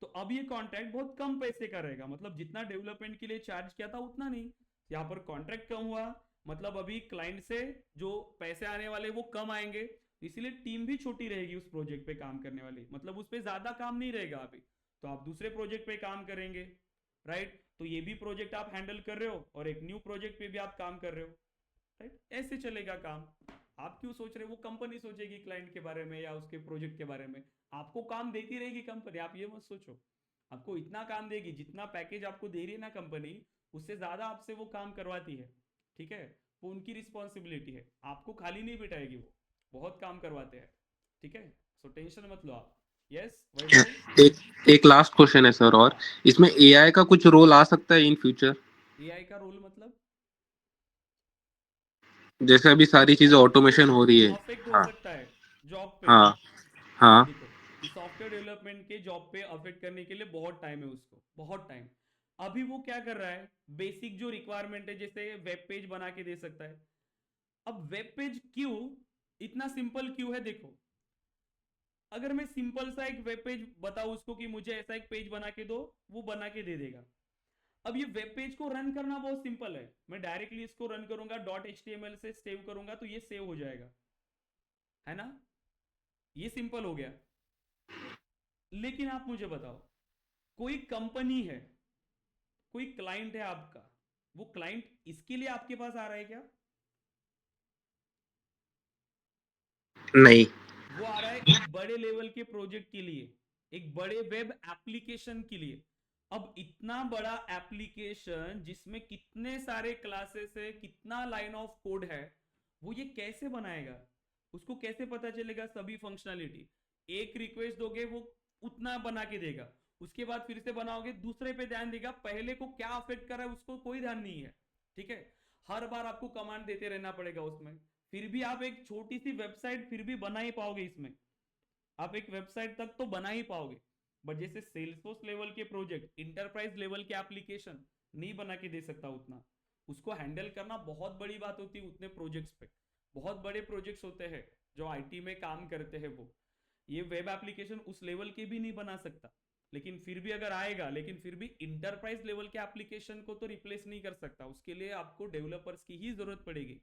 तो अब ये कॉन्ट्रैक्ट बहुत कम पैसे का रहेगा, मतलब जितना डेवलपमेंट के लिए चार्ज किया था उतना नहीं, यहाँ पर कॉन्ट्रैक्ट कम हुआ, मतलब अभी क्लाइंट से जो पैसे आने वाले वो कम आएंगे, इसीलिए टीम भी छोटी रहेगी उस प्रोजेक्ट पे काम करने वाली, मतलब उस पर ज्यादा काम नहीं रहेगा अभी, तो आप दूसरे प्रोजेक्ट पे काम करेंगे, राइट। तो ये भी प्रोजेक्ट आप हैंडल कर रहे हो और एक न्यू प्रोजेक्ट पे भी आप काम कर रहे हो, राइट। ऐसे चलेगा काम। आप क्यों सोच रहे हो, वो कंपनी सोचेगी क्लाइंट के बारे में या उसके प्रोजेक्ट के बारे में, आपको काम देती रहेगी कंपनी, आप ये मत सोचो। आपको इतना काम देगी, जितना पैकेज आपको दे रही है ना कंपनी, उससे ज्यादा आपसे वो काम करवाती है, ठीक है। वो उनकी रिस्पॉन्सिबिलिटी है, आपको खाली नहीं बिठाएगी, वो बहुत काम करवाते हैं, ठीक है। सो टेंशन मत लो आप। यस वैभव। एक एक लास्ट क्वेश्चन है सर, और इसमें एआई का कुछ रोल आ सकता है इन फ्यूचर? एआई का रोल मतलब जैसे अभी सारी चीजें ऑटोमेशन हो रही है। अफेक्ट हो हाँ सकता है जॉब पे। हाँ हाँ। देखो, सॉफ्टवेयर डेवलपमेंट के जॉब पे अफेक्ट करने के लिए बहुत टाइम है उसको, बहुत टाइम। अभी वो क्या कर रहा है, बेसिक जो रिक्वायरमेंट है, जैसे वेब पेज बना के दे सकता है। अब वेब पेज क्यों इतना सिंपल क्यों है, देखो, अगर मैं सिंपल सा एक वेब पेज बताऊं उसको कि मुझे ऐसा एक पेज बना के दो, वो बना के दे देगा। अब ये वेब पेज को रन करना बहुत सिंपल है, मैं डायरेक्टली इसको रन करूंगा, .html से सेव करूंगा तो ये सेव हो जाएगा, है ना, ये सिंपल हो गया। लेकिन आप मुझे बताओ, कोई कंपनी है, कोई क्लाइंट है आपका, वो क्लाइंट इसके लिए आपके पास आ रहा है क्या? नहीं। वो आ रहा है एक बड़े लेवल के प्रोजेक्ट के लिए, एक बड़े वेब एप्लीकेशन के लिए। अब इतना बड़ा एप्लीकेशन जिसमें कितने सारे क्लासेस है, कितना लाइन ऑफ कोड है, वो ये कैसे बनाएगा? उसको कैसे पता चलेगा सभी फंक्शनैलिटी? एक रिक्वेस्ट दोगे वो उतना बना के देगा, उसके बाद फिर से बनाओगे दूसरे पे ध्यान देगा, पहले को क्या अफेक्ट कर रहा है उसको कोई ध्यान नहीं है, ठीक है। हर बार आपको कमांड देते रहना पड़ेगा उसमें, फिर भी आप एक छोटी सी वेबसाइट फिर भी बना ही पाओगे इसमें, आप एक वेबसाइट तक तो बना ही पाओगे। बट जैसे सेल्सफोर्स लेवल के प्रोजेक्ट, इंटरप्राइज लेवल के एप्लीकेशन नहीं बना के दे सकता उतना, उसको हैंडल करना बहुत बड़ी बात होती है उतने प्रोजेक्ट्स पे। बहुत बड़े प्रोजेक्ट्स होते हैं जो आईटी में काम करते हैं, वो ये वेब एप्लीकेशन उस लेवल के भी नहीं बना सकता, लेकिन फिर भी अगर आएगा, लेकिन फिर भी इंटरप्राइज लेवल के एप्लीकेशन को तो रिप्लेस नहीं कर सकता, उसके लिए आपको डेवलपर्स की ही जरूरत पड़ेगी,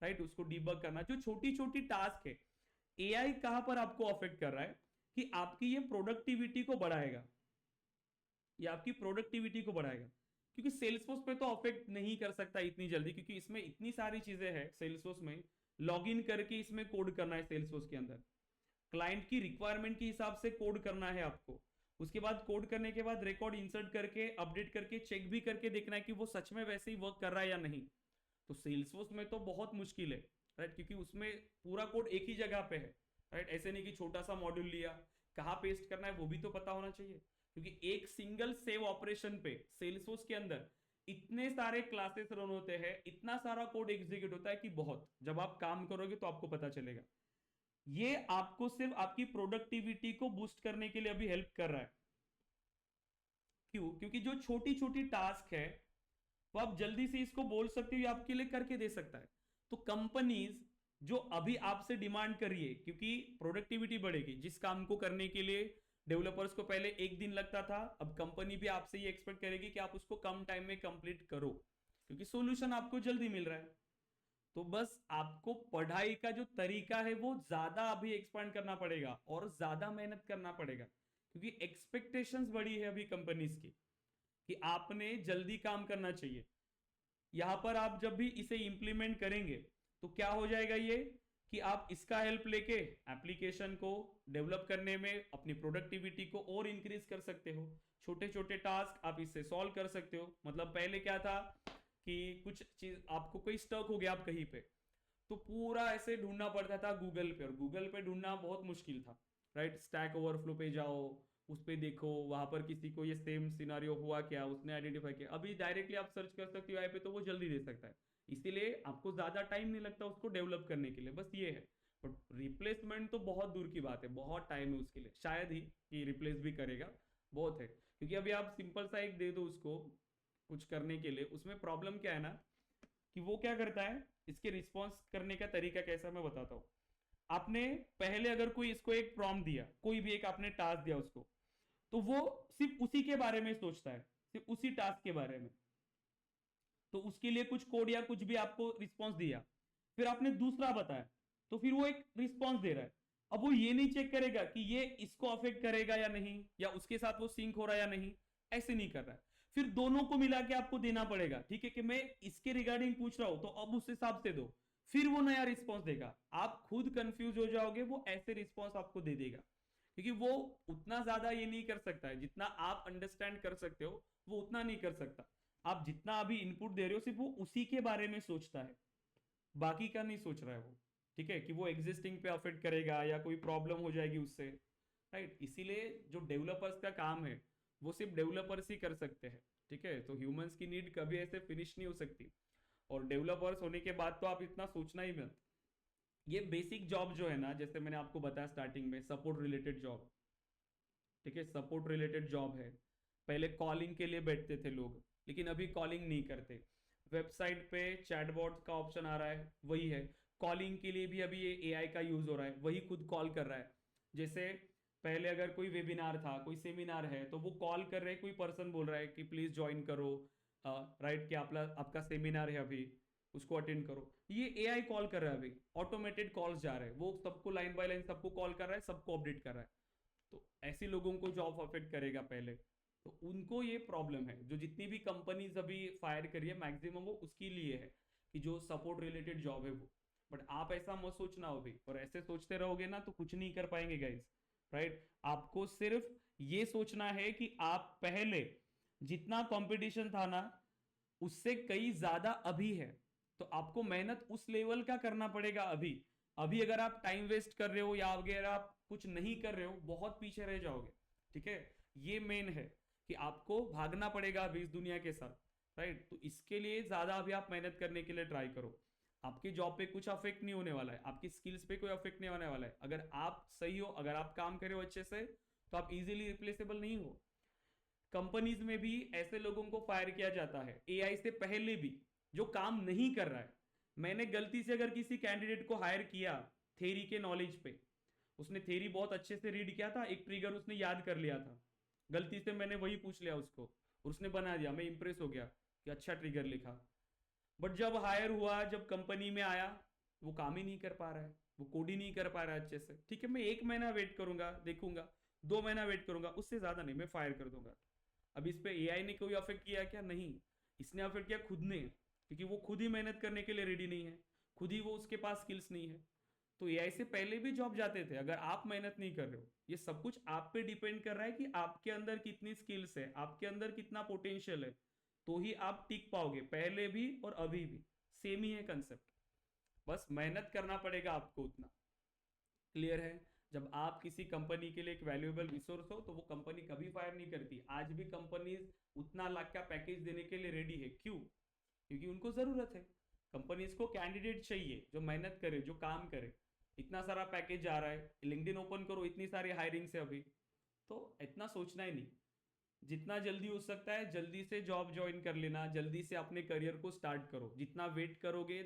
राइट। उसको डिबग करना, जो छोटी छोटी टास्क है। एआई कहां पर आपको अफेक्ट कर रहा है कि आपकी ये प्रोडक्टिविटी को बढ़ाएगा, ये आपकी प्रोडक्टिविटी को बढ़ाएगा, क्योंकि सेल्सफोर्स पे तो अफेक्ट नहीं कर सकता इतनी जल्दी, क्योंकि इसमें इतनी सारी चीजें हैं सेल्सफोर्स में, लॉगिन करके इसमें कोड करना है सेल्सफोर्स के अंदर, क्लाइंट की रिक्वायरमेंट के हिसाब से कोड करना है आपको, उसके बाद कोड करने के बाद रिकॉर्ड इंसर्ट करके अपडेट करके चेक भी करके देखना है कि वो सच में वैसे ही वर्क कर रहा है या नहीं। तो सेल्सफोर्स में तो बहुत मुश्किल है, राइट, क्योंकि उसमें पूरा कोड एक ही जगह पे है, राइट। ऐसे नहीं कि छोटा सा मॉड्यूल लिया, कहाँ पेस्ट करना है वो भी तो पता होना चाहिए, क्योंकि एक सिंगल सेव ऑपरेशन पे सेल्सफोर्स के अंदर इतने सारे क्लासेस रन होते हैं, इतना सारा कोड एग्जीक्यूट होता है कि बहुत, जब आप काम करोगे तो आपको पता चलेगा। ये आपको सिर्फ आपकी प्रोडक्टिविटी को बूस्ट करने के लिए अभी हेल्प कर रहा है। क्यों? क्योंकि जो छोटी छोटी टास्क है वो आप जल्दी से इसको बोल सकते हो, ये आपके लिए करके दे सकता है। तो कंपनीज जो अभी आपसे डिमांड कर रही है, क्योंकि प्रोडक्टिविटी बढ़ेगी, जिस काम को करने के लिए डेवलपर्स को पहले 1 दिन लगता था, अब कंपनी भी आपसे ये एक्सपेक्ट करेगी कि आप उसको कम टाइम में कंप्लीट करो, क्योंकि सॉल्यूशन आपको जल्दी मिल रहा है। तो बस आपको पढ़ाई का जो तरीका है वो ज्यादा अभी एक्सपांड करना पड़ेगा और ज्यादा मेहनत करना पड़ेगा, क्योंकि एक्सपेक्टेशंस बड़ी है अभी कंपनीज की कि आपने जल्दी काम करना चाहिए। यहां पर आप जब भी इसे इंप्लीमेंट करेंगे तो क्या हो जाएगा ये कि आप इसका हेल्प लेके एप्लीकेशन को डेवलप करने में अपनी प्रोडक्टिविटी को और इंक्रीज कर सकते हो। छोटे छोटे टास्क आप इससे सॉल्व कर सकते हो। मतलब पहले क्या था कि कुछ चीज आपको कोई स्टक हो गया आप कहीं पे, तो पूरा ऐसे ढूंढना पड़ता था गूगल पे, और गूगल पे ढूंढना बहुत मुश्किल था, राइट। स्टैक ओवरफ्लो पे जाओ, उस पे देखो वहां पर किसी को ये सेम सिनारियो हुआ क्या, उसने आइडेंटिफाई किया। अभी डायरेक्टली आप सर्च कर सकते हो आई पे, तो वो जल्दी दे सकता है, इसीलिए आपको ज्यादा टाइम नहीं लगता उसको डेवलप करने के लिए। बस ये है। बट रिप्लेसमेंट तो बहुत दूर की बात है, बहुत टाइम है उसके लिए, शायद ही कि रिप्लेस भी करेगा, बहुत है। क्योंकि अभी आप सिंपल सा एक दे दो उसको कुछ करने के लिए, उसमें प्रॉब्लम क्या है ना कि वो क्या करता है, इसके रिस्पॉन्स करने का तरीका कैसा मैं बताता हूं। आपने पहले अगर कोई इसको एक प्रॉम्प्ट दिया, कोई भी एक आपने टास्क दिया उसको, तो वो सिर्फ उसी के बारे में सोचता है, सिर्फ उसी टास्क के बारे में। तो उसके लिए कुछ कोड या कुछ भी आपको रिस्पॉन्स दिया, फिर आपने दूसरा बताया, तो फिर वो एक रिस्पॉन्स दे रहा है। अब वो ये नहीं चेक करेगा कि ये इसको अफेक्ट करेगा या नहीं, या उसके साथ वो सिंक हो रहा है या नहीं, ऐसे नहीं कर रहा है। फिर दोनों को मिला के आपको देना पड़ेगा, ठीक है, कि मैं इसके रिगार्डिंग पूछ रहा हूं तो अब उस हिसाब से दो, फिर वो नया रिस्पॉन्स देगा। आप खुद कंफ्यूज हो जाओगे, वो ऐसे रिस्पॉन्स आपको दे देगा, क्योंकि वो उतना ज्यादा ये नहीं कर सकता है जितना आप अंडरस्टैंड कर सकते हो, वो उतना नहीं कर सकता। आप जितना अभी इनपुट दे रहे हो सिर्फ वो उसी के बारे में सोचता है, बाकी का नहीं सोच रहा है वो, ठीक है, कि वो एग्जिस्टिंग पे अफेक्ट करेगा या कोई प्रॉब्लम हो जाएगी उससे, राइट। इसीलिए जो डेवलपर्स का काम है वो सिर्फ डेवलपर्स ही कर सकते हैं, ठीक है। तो ह्यूमंस की नीड कभी ऐसे फिनिश नहीं हो सकती, और डेवलपर्स होने के बाद तो आप इतना सोचना ही मत। ये बेसिक जॉब जो है ना, जैसे मैंने आपको बताया स्टार्टिंग में, सपोर्ट रिलेटेड जॉब, ठीक है, सपोर्ट रिलेटेड जॉब है। पहले कॉलिंग के लिए बैठते थे लोग, लेकिन अभी कॉलिंग नहीं करते। वेबसाइट पे चैटबॉट का ऑप्शन आ रहा है, वही है। कॉलिंग के लिए भी अभी ये एआई का यूज हो रहा है, वही खुद कॉल कर रहा है। जैसे पहले अगर कोई वेबिनार था, कोई सेमिनार है, तो वो कॉल कर रहे, कोई पर्सन बोल रहा है कि प्लीज ज्वाइन करो, राइट, कि आपका सेमिनार है अभी, उसको अटेंड करो। ये एआई कॉल कर रहा है, अभी ऑटोमेटेड कॉल्स जा रहे हैं, वो सबको लाइन बाय लाइन सबको कॉल कर रहा है, सबको अपडेट कर रहा है। तो ऐसे लोगों को जॉब अफेक्ट करेगा पहले, तो उनको ये प्रॉब्लम है। जो जितनी भी कंपनीज अभी फायर करी है मैक्सिमम, वो उसके लिए है कि जो सपोर्ट रिलेटेड जॉब है वो। बट आप ऐसा मत सोचना हो भी, और ऐसे सोचते रहोगे ना तो कुछ नहीं कर पाएंगे गाइस, राइट। आपको सिर्फ ये सोचना है कि आप पहले जितना कंपटीशन था ना उससे कई ज्यादा अभी है, तो आपको मेहनत उस लेवल का करना पड़ेगा अभी। अभी अगर आप टाइम वेस्ट कर रहे हो या अगर आप कुछ नहीं कर रहे हो, बहुत पीछे रह जाओगे, ठीक है। ये मेन है कि आपको भागना पड़ेगा अभी इस दुनिया के साथ, राइट। तो इसके लिए ज्यादा अभी आप मेहनत करने के लिए ट्राई करो। आपकी जॉब पे कुछ अफेक्ट नहीं होने वाला है, आपकी स्किल्स पे कोई अफेक्ट नहीं होने वाला है। अगर आप सही हो, अगर आप काम करे हो अच्छे से, तो आप इजीली रिप्लेसेबल नहीं हो। कंपनीज में भी ऐसे लोगों को फायर किया जाता है एआई से पहले भी, जो काम नहीं कर रहा है। मैंने गलती से अगर किसी कैंडिडेट को हायर किया थेरी के नॉलेज पे, उसने थेरी बहुत अच्छे से रीड किया था, एक ट्रिगर उसने याद कर लिया था, गलती से मैंने वही पूछ लिया उसको और उसने बना दिया, मैं इंप्रेस हो गया कि अच्छा ट्रिगर लिखा। बट जब हायर हुआ, जब कंपनी में आया, वो काम ही नहीं कर पा रहा है, वो कोड ही नहीं कर पा रहा है अच्छे से। ठीक है, मैं 1 महीना वेट करूंगा, देखूंगा, 2 महीना वेट करूंगा, उससे ज्यादा नहीं, मैं फायर कर दूंगा। अब इस पे एआई ने कोई अफेक्ट किया क्या? नहीं, इसने अफेक्ट किया खुद ने, क्योंकि वो खुद ही मेहनत करने के लिए रेडी नहीं है, खुद ही वो उसके पास स्किल्स नहीं है। तो एआई से पहले भी जॉब जाते थे। अगर आप मेहनत नहीं कर रहे हो, ये सब कुछ आप पे डिपेंड कर रहा है कि आपके अंदर कितनी स्किल्स है, आपके अंदर कितना पोटेंशियल है, तो ही आप टिक पाओगे। पहले भी और अभी भी सेम ही है कंसेप्ट, बस मेहनत करना पड़ेगा आपको उतना। क्लियर है? जब आप किसी कंपनी के लिए एक वैल्यूएबल रिसोर्स हो, तो वो कंपनी कभी फायर नहीं करती। आज भी कंपनीज उतना लाख का पैकेज देने के लिए रेडी है। क्यों? क्योंकि उनको जरूरत है। कंपनीज को कैंडिडेट चाहिए जो मेहनत करे, जो काम करे। इतना सारा पैकेज आ रहा है, लिंक्डइन ओपन करो, इतनी सारी हायरिंग है अभी, तो इतना सोचना ही नहीं। जितना जल्दी हो सकता है जल्दी से जॉब ज्वाइन कर लेना, जल्दी से अपने करियर को स्टार्ट करो। जितना वेट करोगे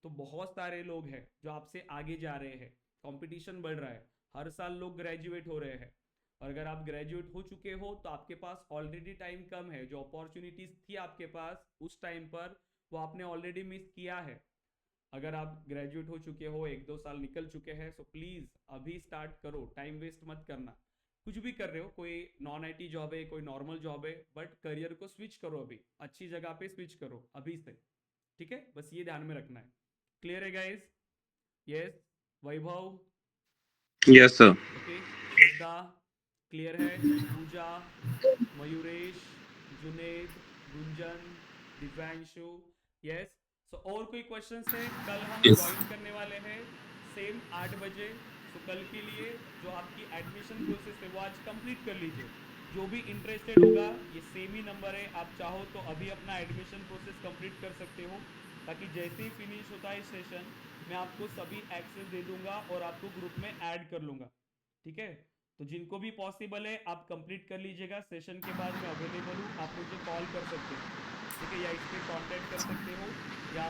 तो बहुत सारे लोग हैं जो आपसे आगे जा रहे हैं, कंपटीशन बढ़ रहा है, हर साल लोग ग्रेजुएट हो रहे हैं। और अगर आप ग्रेजुएट हो चुके हो तो आपके पास ऑलरेडी टाइम कम है, जो अपॉर्चुनिटीज थी आपके पास उस टाइम पर वो आपने ऑलरेडी मिस किया है। अगर आप ग्रेजुएट हो चुके हो, 1-2 साल निकल चुके हैं, सो प्लीज अभी स्टार्ट करो, टाइम वेस्ट मत करना। कुछ भी कर रहे हो, कोई नॉन आईटी जॉब है, कोई नॉर्मल जॉब है, बट करियर को स्विच करो, अभी अच्छी जगह पे स्विच करो अभी से, ठीक है? बस ये ध्यान में रखना है। क्लियर है guys? Yes Vaibhav? Yes sir. Okay, Shraddha clear है? पूजा, मयूरेश, जुनेद, गुंजन, दिव्यांशु, यस। सो और कोई क्वेश्चंस है? कल हम Yes. ज्वाइन करने वाले हैं सेम 8 बजे। तो कल के लिए जो आपकी एडमिशन प्रोसेस है वो आज कंप्लीट कर लीजिए। जो भी इंटरेस्टेड होगा, ये सेम ही नंबर है, आप चाहो तो अभी अपना एडमिशन प्रोसेस कंप्लीट कर सकते हो, ताकि जैसे ही फिनिश होता है सेशन मैं आपको सभी एक्सेस दे दूंगा और आपको ग्रुप में ऐड कर लूंगा, ठीक है? तो जिनको भी पॉसिबल है आप कंप्लीट कर लीजिएगा। सेशन के बाद मैं अवेलेबल हूँ, आप मुझे कॉल कर सकते हो, ठीक है? या इस पर कॉन्टैक्ट कर सकते हो, या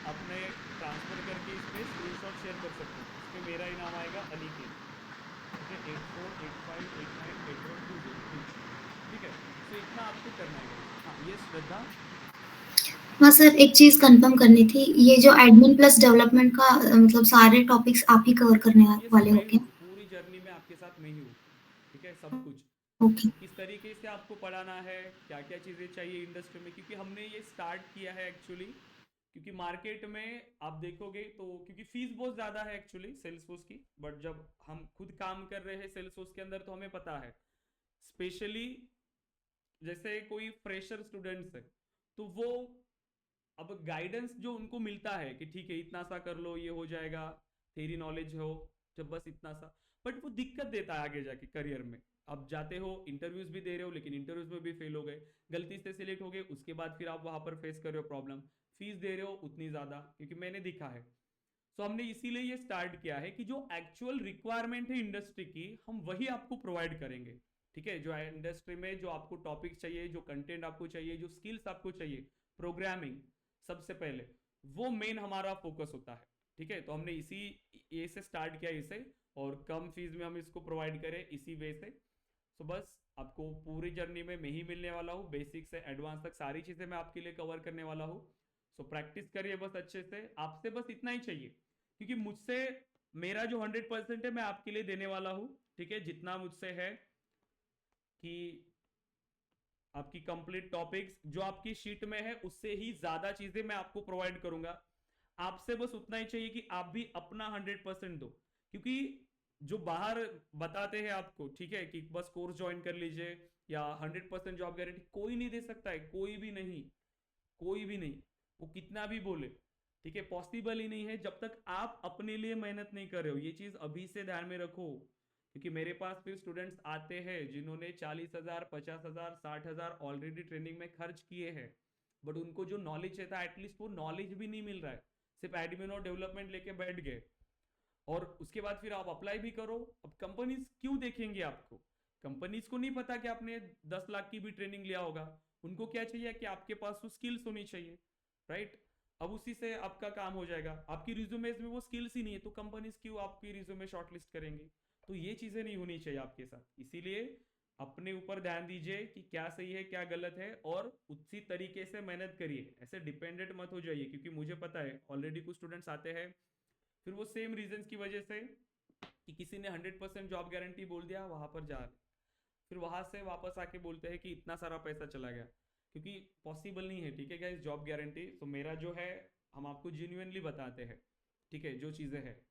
अपने ट्रांसफर करके इस पर स्क्रीनशॉट शेयर कर सकते हो। इस पर मेरा ही नाम आएगा अनिकेत, ठीक है? 8485898120, ठीक है? तो इतना आपको करना है। हाँ ये श्रद्धा? हाँ सर, एक चीज कंफर्म करनी थी, ये जो एडमिन प्लस डेवलपमेंट का मतलब सारे टॉपिक्स आप ही कवर करने ये सब वाले हो मैं ही क्या? हूँ, पूरी जर्नी में आपके साथ मैं ही हूँ, ठीक है? सब कुछ। ओके। तो किस तरीके से आपको पढ़ाना है, क्या क्या चीज़ें चाहिए इंडस्ट्री में, क्योंकि हमने ये स्टार्ट किया है एक्चुअली, क्योंकि मार्केट में आप देखोगे तो क्योंकि फीस बहुत ज़्यादा है एक्चुअली सेल्सफोर्स की, बट जब हम खुद काम कर रहे हैं सेल्सफोर्स के अंदर तो हमें पता है। स्पेशली जैसे कोई फ्रेशर स्टूडेंट्स है तो वो अब गाइडेंस जो उनको मिलता है कि ठीक है इतना सा कर लो, ये हो जाएगा, तेरी नॉलेज हो, जब बस इतना सा, बट वो दिक्कत देता है आगे जाके करियर में। अब जाते हो इंटरव्यूज भी दे रहे हो, लेकिन इंटरव्यूज में भी फेल हो गए, गलती से सिलेक्ट हो गए, उसके बाद फिर आप वहां पर फेस कर रहे हो प्रॉब्लम, फीस दे रहे हो उतनी ज्यादा, क्योंकि मैंने दिखा है। सो हमने इसीलिए ये स्टार्ट किया है कि जो एक्चुअल रिक्वायरमेंट है इंडस्ट्री की हम वही आपको प्रोवाइड करेंगे, ठीक है? जो इंडस्ट्री में जो आपको टॉपिक चाहिए, जो कंटेंट आपको चाहिए, जो स्किल्स आपको चाहिए, प्रोग्रामिंग सबसे पहले, वो मेन हमारा फोकस होता है, ठीक है? तो हमने इसी ये से स्टार्ट किया इसे, और कम फीस में हम इसको प्रोवाइड करें इसी वे से। सो बस आपको पूरी जर्नी में मैं ही मिलने वाला हूँ, बेसिक से एडवांस तक सारी चीज़ें मैं आपके लिए कवर करने वाला हूँ। सो प्रैक्टिस करिए बस अच्छे से, आपसे बस इतना ही चाहिए, क्योंकि मुझसे मेरा जो 100% है मैं आपके लिए देने वाला हूँ, ठीक है? जितना मुझसे है कि आपकी कंप्लीट टॉपिक्स जो आपकी शीट में है उससे ही ज्यादा चीजें मैं आपको प्रोवाइड करूंगा। आपसे बस उतना ही चाहिए कि आप भी अपना 100% दो, क्योंकि जो बाहर बताते हैं आपको, ठीक है, कि बस कोर्स ज्वाइन कर लीजिए या 100% जॉब गारंटी, कोई नहीं दे सकता है, कोई भी नहीं, कोई भी नहीं, वो कितना भी बोले, ठीक है? पॉसिबल ही नहीं है जब तक आप अपने लिए मेहनत नहीं कर रहे हो। ये चीज अभी से ध्यान में रखो, क्योंकि मेरे पास भी स्टूडेंट्स आते हैं जिन्होंने 40,000 50,000 60,000 ऑलरेडी ट्रेनिंग में खर्च किए हैं, बट उनको जो नॉलेज चाहिए था एटलीस्ट वो नॉलेज भी नहीं मिल रहा है, सिर्फ एडमिन और डेवलपमेंट लेके बैठ गए। और उसके बाद फिर आप अप्लाई भी करो, अब कंपनीज क्यों देखेंगे आपको? कंपनीज को नहीं पता कि आपने 10 लाख की भी ट्रेनिंग लिया होगा, उनको क्या चाहिए कि आपके पास वो स्किल्स होनी चाहिए, राइट? अब उसी से आपका काम हो जाएगा। आपकी रिज्यूमेज में वो स्किल्स ही नहीं है तो कंपनीज क्यों आपकी रिज्यूमे शॉर्टलिस्ट करेंगी? तो ये चीजें नहीं होनी चाहिए आपके साथ, इसीलिए अपने ऊपर ध्यान दीजिए कि क्या सही है क्या गलत है, और उसी तरीके से मेहनत करिए, ऐसे डिपेंडेंट मत हो जाइए, क्योंकि मुझे पता है ऑलरेडी कुछ स्टूडेंट्स आते हैं फिर वो सेम रीजंस की वजह से कि किसी ने 100% जॉब गारंटी बोल दिया वहां पर जा रहे, फिर वहां से वापस आके बोलते हैं कि इतना सारा पैसा चला गया, क्योंकि पॉसिबल नहीं है, ठीक है गाइस, जॉब गारंटी। तो मेरा जो है हम आपको जेन्युइनली बताते हैं, ठीक है, जो चीज़ें हैं,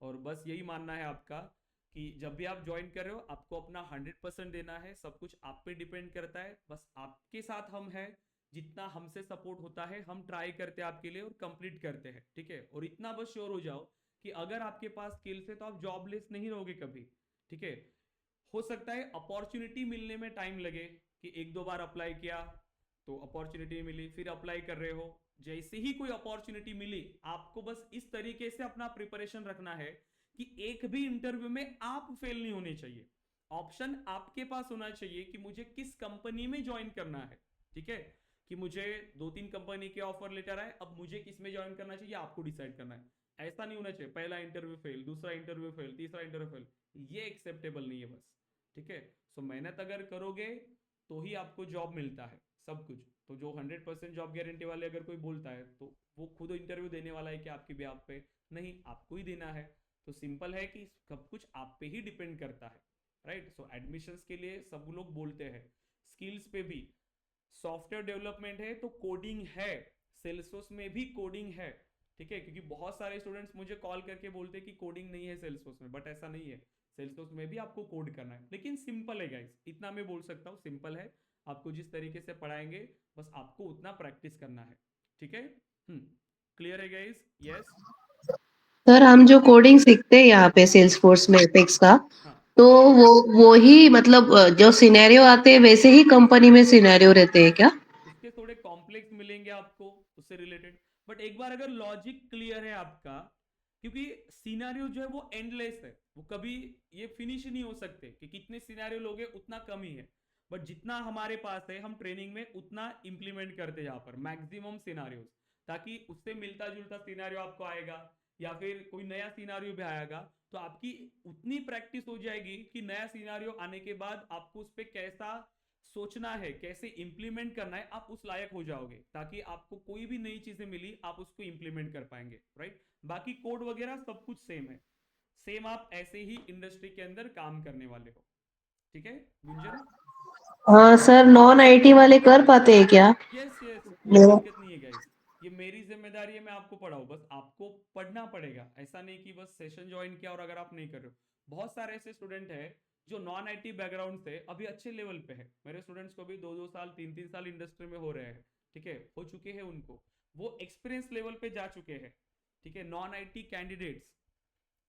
और बस यही मानना है आपका कि जब भी आप ज्वाइन कर रहे हो आपको अपना 100% देना है, सब कुछ आप पे डिपेंड करता है, बस आपके साथ हम हैं, जितना हमसे सपोर्ट होता है हम ट्राई करते हैं आपके लिए और कंप्लीट करते हैं, ठीक है? और इतना बस श्योर हो जाओ कि अगर आपके पास स्किल्स है तो आप जॉबलेस नहीं रहोगे कभी, ठीक है? हो सकता है अपॉर्चुनिटी मिलने में टाइम लगे, कि 1-2 बार अप्लाई किया तो अपॉर्चुनिटी मिली, फिर अप्लाई कर रहे हो, जैसे ही कोई अपॉर्चुनिटी मिली आपको बस इस तरीके से अपना प्रिपरेशन रखना है कि एक भी इंटरव्यू में आप फेल नहीं होने चाहिए। ऑप्शन आपके पास होना चाहिए कि मुझे किस कंपनी में ज्वाइन करना है, ठीक है, कि मुझे 2-3 कंपनी के ऑफर लेटर आए, अब मुझे किस में ज्वाइन करना चाहिए आपको डिसाइड करना है। ऐसा नहीं होना चाहिए पहला इंटरव्यू फेल, दूसरा इंटरव्यू फेल, तीसरा इंटरव्यू फेल, ये एक्सेप्टेबल नहीं है बस, ठीक है। सो मेहनत अगर करोगे तो ही आपको जॉब मिलता है सब कुछ। तो जो 100% जॉब गारंटी वाले अगर कोई बोलता है तो वो खुद इंटरव्यू देने वाला है कि आपकी बेhalf पे, नहीं आपको ही देना है। तो सिंपल है कि सब कुछ आप पे ही डिपेंड करता है, राइट। सो एडमिशंस के लिए सब लोग बोलते हैं, स्किल्स पे भी सॉफ्टवेयर डेवलपमेंट है तो कोडिंग है, सेल्सफोर्स में भी कोडिंग है, ठीक है, क्योंकि बहुत सारे स्टूडेंट्स मुझे कॉल करके बोलते हैं कि कोडिंग नहीं है सेल्सफोर्स में, बट ऐसा नहीं है। सेल्सफोर्स में भी आपको कोड करना है, लेकिन सिंपल है गाइस, इतना मैं बोल सकता हूँ, सिंपल है। आपको जिस तरीके से पढ़ाएंगे बस आपको उतना प्रैक्टिस करना है, ठीक है। क्लियर है गाइस? यस। सर हम जो कोडिंग सीखते हैं यहाँ पे सेल्सफोर्स में एपेक्स का, हाँ, तो वो ही मतलब जो सिनेरियो आते हैं वैसे ही कंपनी में सिनेरियो रहते हैं क्या? उसके थोड़े कॉम्प्लेक्स मिलेंगे आपको उससे रिलेटेड, बट एक बार अगर लॉजिक क्लियर है आपका, क्योंकि सिनेरियो जो है वो एंडलेस है, वो कभी ये फिनिश नहीं हो सकते कि कितने सिनेरियो लोगे उतना कम ही है, बट जितना हमारे पास है हम ट्रेनिंग में उतना इंप्लीमेंट करते हैं यहाँ पर मैक्सिमम सिनेरियोस, ताकि उससे मिलता जुलता सिनेरियो आपको आएगा या फिर कोई नया सिनेरियो भी आएगा, तो आपकी उतनी प्रैक्टिस हो जाएगी कि नया सिनेरियो आने के बाद आपको उस पर कैसा सोचना है, कैसे इंप्लीमेंट करना है, आप उस लायक हो जाओगे, ताकि आपको कोई भी नई चीजें मिली आप उसको इंप्लीमेंट कर पाएंगे, राइट। बाकी कोड वगैरह सब कुछ सेम है, सेम आप ऐसे ही इंडस्ट्री के अंदर काम करने वाले हो, ठीक है गुंजन। हाँ सर, नॉन आईटी वाले कर पाते हैं क्या? यस यस, कोई मेरा दिक्कत नहीं है गाइस, ये मेरी जिम्मेदारी है, मैं आपको पढ़ाऊँ, बस आपको पढ़ना पड़ेगा, ऐसा नहीं कि बस सेशन ज्वाइन किया और अगर आप नहीं कर रहे हो। बहुत सारे ऐसे स्टूडेंट हैं जो नॉन आईटी बैकग्राउंड से अभी अच्छे लेवल पे है, मेरे स्टूडेंट्स को भी 2-2 साल 3-3 साल इंडस्ट्री में हो रहे हैं, ठीक है, हो चुके हैं, उनको वो एक्सपीरियंस लेवल पे जा चुके हैं, ठीक है। नॉन आईटी कैंडिडेट्स,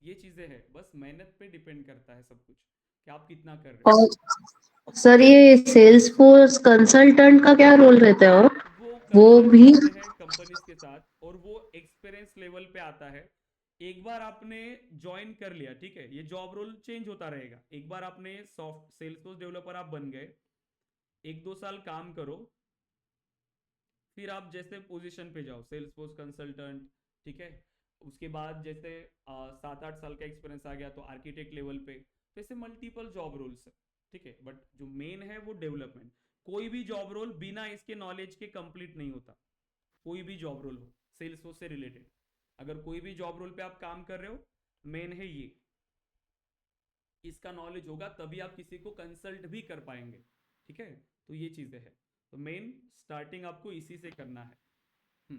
ये चीजें हैं, बस मेहनत पे डिपेंड करता है सब कुछ कि आप कितना कर रहे हो। और सर ये सेल्सफोर्स कंसल्टेंट का क्या रोल रहता है? और वो वो कंसल्ट भी करते हैं कंपनीज के साथ और वो एक्सपीरियंस लेवल पे आता है। एक बार आपने ज्वाइन कर लिया, ठीक है, ये जॉब रोल चेंज होता रहेगा, एक बार आपने सॉफ्ट सेल्सफोर्स डेवलपर आप बन गए, 1-2 साल काम करो, फिर आप जैसे पोजीशन पे जाओ सेल्सफोर्स कंसल्टेंट, ठीक है, उसके बाद जैसे 7-8 साल का एक्सपीरियंस आ गया तो आर्किटेक्ट लेवल पे, तो ऐसे मल्टीपल जॉब रोल्स है, ठीक है, बट जो मेन है वो डेवलपमेंट। कोई भी जॉब रोल बिना इसके नॉलेज के कंप्लीट नहीं होता, कोई भी जॉब रोल हो सेल्सफोर्स से रिलेटेड, अगर कोई भी जॉब रोल पे आप काम कर रहे हो, मेन है ये, इसका नॉलेज होगा तभी आप किसी को कंसल्ट भी कर पाएंगे, ठीक है। तो ये चीजें हैं, तो मेन स्टार्टिंग आपको इसी से करना है।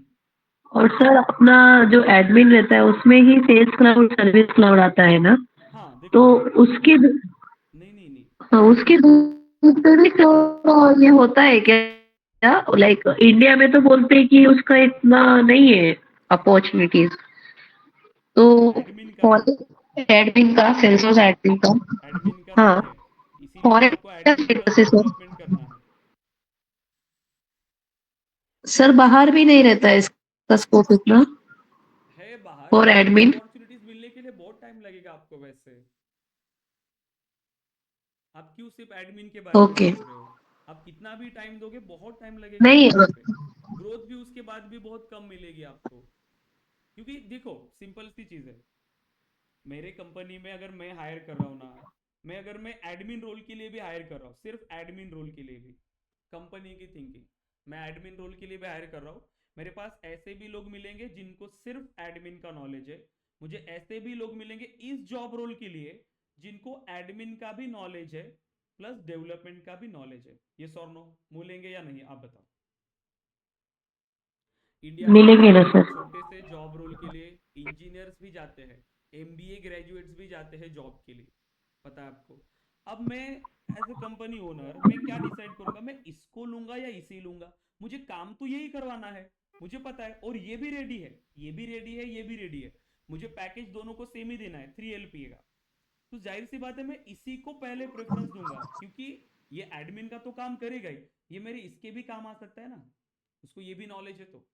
और सर अपना जो एडमिन रहता है उसमें ही सेल्स क्लाउड सर्विस क्लाउड आता है ना, हाँ देखो, तो उसकी नहीं नहीं नहीं, हाँ, उसकी दूसरी तो ये होता है क्या? लाइक इंडिया में तो बोलते हैं कि उसका इतना नहीं है अपॉर्चुनिटीज, तो एडमिन का ना, एडमिन का, सेल्सफोर्स एडमिन का। एडमिन का नहीं हाँ, है, इसीलिए तो फॉरेन आपको का एडमिन प्लस स्टेटस है सर। डेवलपमेंट करना है। सर बाहर भी नहीं रहता है इसका स्कोप इतना है बाहर, फॉर लेकिन एडमिन? अपॉर्चुनिटीज मिलने के लिए बहुत टाइम लगेगा आपको वैसे, आप क्यों सिर्फ एडमिन के बारे में ओके। सोच रहे हो, आप कितना भी टाइम दोगे बहुत टाइम लगेगा नहीं, आपको वहाँ पे, ग्रोथ भी उसके बाद भी बहुत कम मिलेगी आपको, क्योंकि देखो सिंपल सी चीज है, मेरे कंपनी में अगर मैं हायर कर रहा हूँ ना, मैं अगर मैं एडमिन रोल के लिए भी हायर कर रहा हूँ, सिर्फ एडमिन रोल के लिए भी, कंपनी की थिंकिंग, मैं एडमिन रोल के लिए भी हायर कर रहा हूँ, मेरे पास ऐसे भी लोग मिलेंगे जिनको सिर्फ एडमिन का नॉलेज है, मुझे ऐसे भी लोग मिलेंगे इस जॉब रोल के लिए जिनको एडमिन का भी नॉलेज है प्लस डेवलपमेंट का भी नॉलेज है। ये सॉर नो मिलेंगे या नहीं आप बताओ। इंडिया में मिलेंगे ना छोटे सर? छोटे से जॉब रोल के लिए इंजीनियर्स भी जाते हैं, एमबीए ग्रेजुएट्स भी जाते हैं जॉब के लिए, पता है आपको। अब मैं एज ए कंपनी ओनर मैं क्या डिसाइड करूंगा, मैं इसको लूंगा या इसे लूंगा, मुझे काम तो यही करवाना है, मुझे पता है, और ये भी रेडी है, ये भी रेडी है, ये भी रेडी है, मुझे पैकेज दोनों को सेम ही देना है 3 LPA का, तो जाहिर सी बात है मैं इसी को पहले प्रेफरेंस दूंगा, क्योंकि ये एडमिन का तो काम करेगा ही, ये मेरे इसके भी काम आ सकता है ना, उसको ये भी नॉलेज है, तो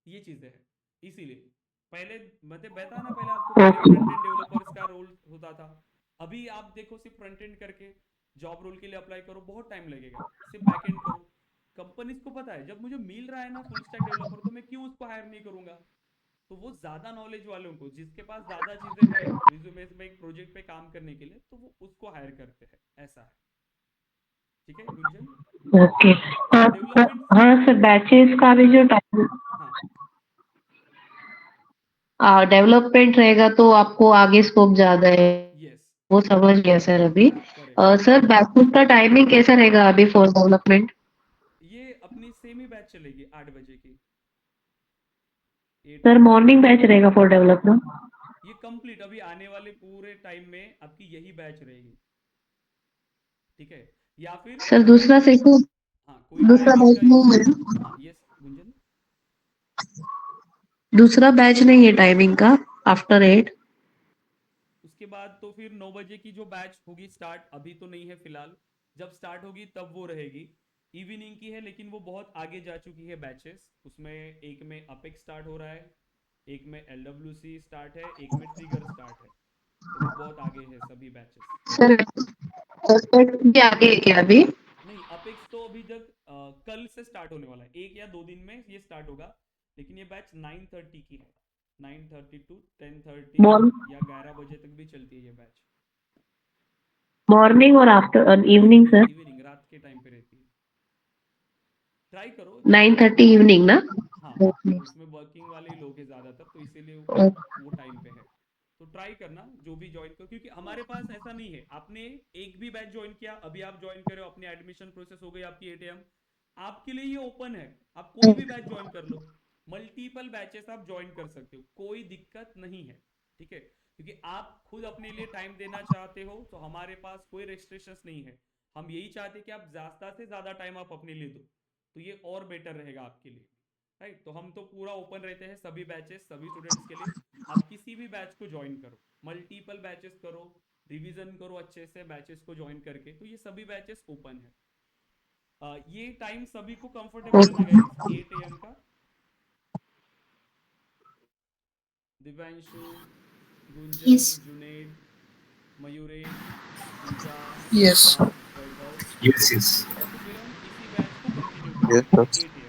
ये चीजें है इसीलिए। पहले मतलब बताया ना, पहले आपको पहले फ्रंट एंड डेवलपर्स का रोल होता था। अभी आप देखो सिर्फ फ्रंट एंड करके जॉब रोल के लिए अप्लाई करो, बहुत टाइम लगेगा। सिर्फ बैक एंड करो, कंपनीज को पता है जब मुझे मिल रहा है ना फुल स्टैक डेवलपर, तो मैं क्यों उसको हायर नहीं करूंगा। तो वो ज्यादा नॉलेज वालों को, जिसके पास ज्यादा चीजें हैं रिज्यूमे में एक प्रोजेक्ट पे काम करने के लिए, तो वो उसको हायर करते हैं, ऐसा है। ठीक है गुंजन। ओके। डेवलपमेंट हाँ सेम है। सर, बैचेस का भी जो टाइम हाँ डेवलपमेंट रहेगा तो आपको आगे स्कोप ज्यादा है, यस वो समझ गया सर अभी। करेक्ट। सर बैचेस का टाइमिंग कैसा रहेगा अभी फॉर डेवलपमेंट? ये अपनी सेम ही बैच चलेगी 8 बजे की, eight sir two morning batch रहेगा फॉर डेवलपमेंट? ये कंप्लीट अभी आने वाले पूरे टाइम में आपकी यही बैच रहेगी। ठीक है, या फिर सर अगर दूसरा कोई, सेशन, हाँ कोई दूसरा टाइमिंग बैच का नहीं इशू। है? हाँ यस गुंजन। दूसरा बैच नहीं है टाइमिंग का आफ्टर 8? उसके बाद तो फिर 9 बजे की जो बैच होगी स्टार्ट, अभी तो नहीं है फिलहाल, जब स्टार्ट होगी तब वो रहेगी। इवनिंग की है, लेकिन वो बहुत आगे जा चुकी है बैचेस। उसमें एक में अपेक्स स्टार्ट हो रहा है, एक में LWC स्टार्ट है, एक में ट्रिगर स्टार्ट है। तो वो बहुत आगे है सभी बैचेस। सर भी आगे है क्या अभी? नहीं, अपेक्स तो अभी तक कल से स्टार्ट होने वाला है, 1 या 2 दिन में ये स्टार्ट होगा। लेकिन ये बैच 9:30 की है, 9:30 टू 10:30 मॉर्निंग या 11 बजे तक भी चलती है ये बैच। मॉर्निंग और after evening evening sir? Evening रात के टाइम पे रहती है। ट्राई करो जब 9:30 इवनिंग ना? हाँ, ओके। उसमें वर्किंग वाले ही लोग हैं ज्यादातर, तो इसीलिए वो टाइम पे है। तो ट्राई करना जो भी ज्वाइन करो, क्योंकि हमारे पास ऐसा नहीं है आपने एक भी बैच ज्वाइन किया, अभी आप ज्वाइन करे हो, अपनी एडमिशन प्रोसेस हो गई आपकी ATM, आपके लिए ये ओपन है। आप कोई भी बैच ज्वाइन कर लो, मल्टीपल बैचेस आप ज्वाइन कर सकते हो, कोई दिक्कत नहीं है। ठीक है, क्योंकि आप खुद अपने लिए टाइम देना चाहते हो, तो हमारे पास कोई रेस्ट्रिक्शंस नहीं है। हम यही चाहते हैं कि आप ज्यादा से ज्यादा टाइम आप अपने लिए दो, तो ये और बेटर रहेगा आपके लिए। राइट, तो हम तो पूरा ओपन रहते हैं सभी बैचेस सभी स्टूडेंट्स के लिए। आप किसी भी बैच को ज्वाइन करो, मल्टीपल बैचेस करो, रिवीजन करो अच्छे से बैचेस को ज्वाइन करके, तो ये सभी बैचेस ओपन है। ये टाइम सभी को कंफर्टेबल है ना गाइस, 8 AM का? दिव्यांशु, गुंजन, यस। जुनेद, मयूरेश, पूजा, Yes. श्वेता, वैभव। Yes, yes. ठीक है, तो फिर हम इसी बैच को कंटिन्यू Yes, करेंगे sir. 8 AM।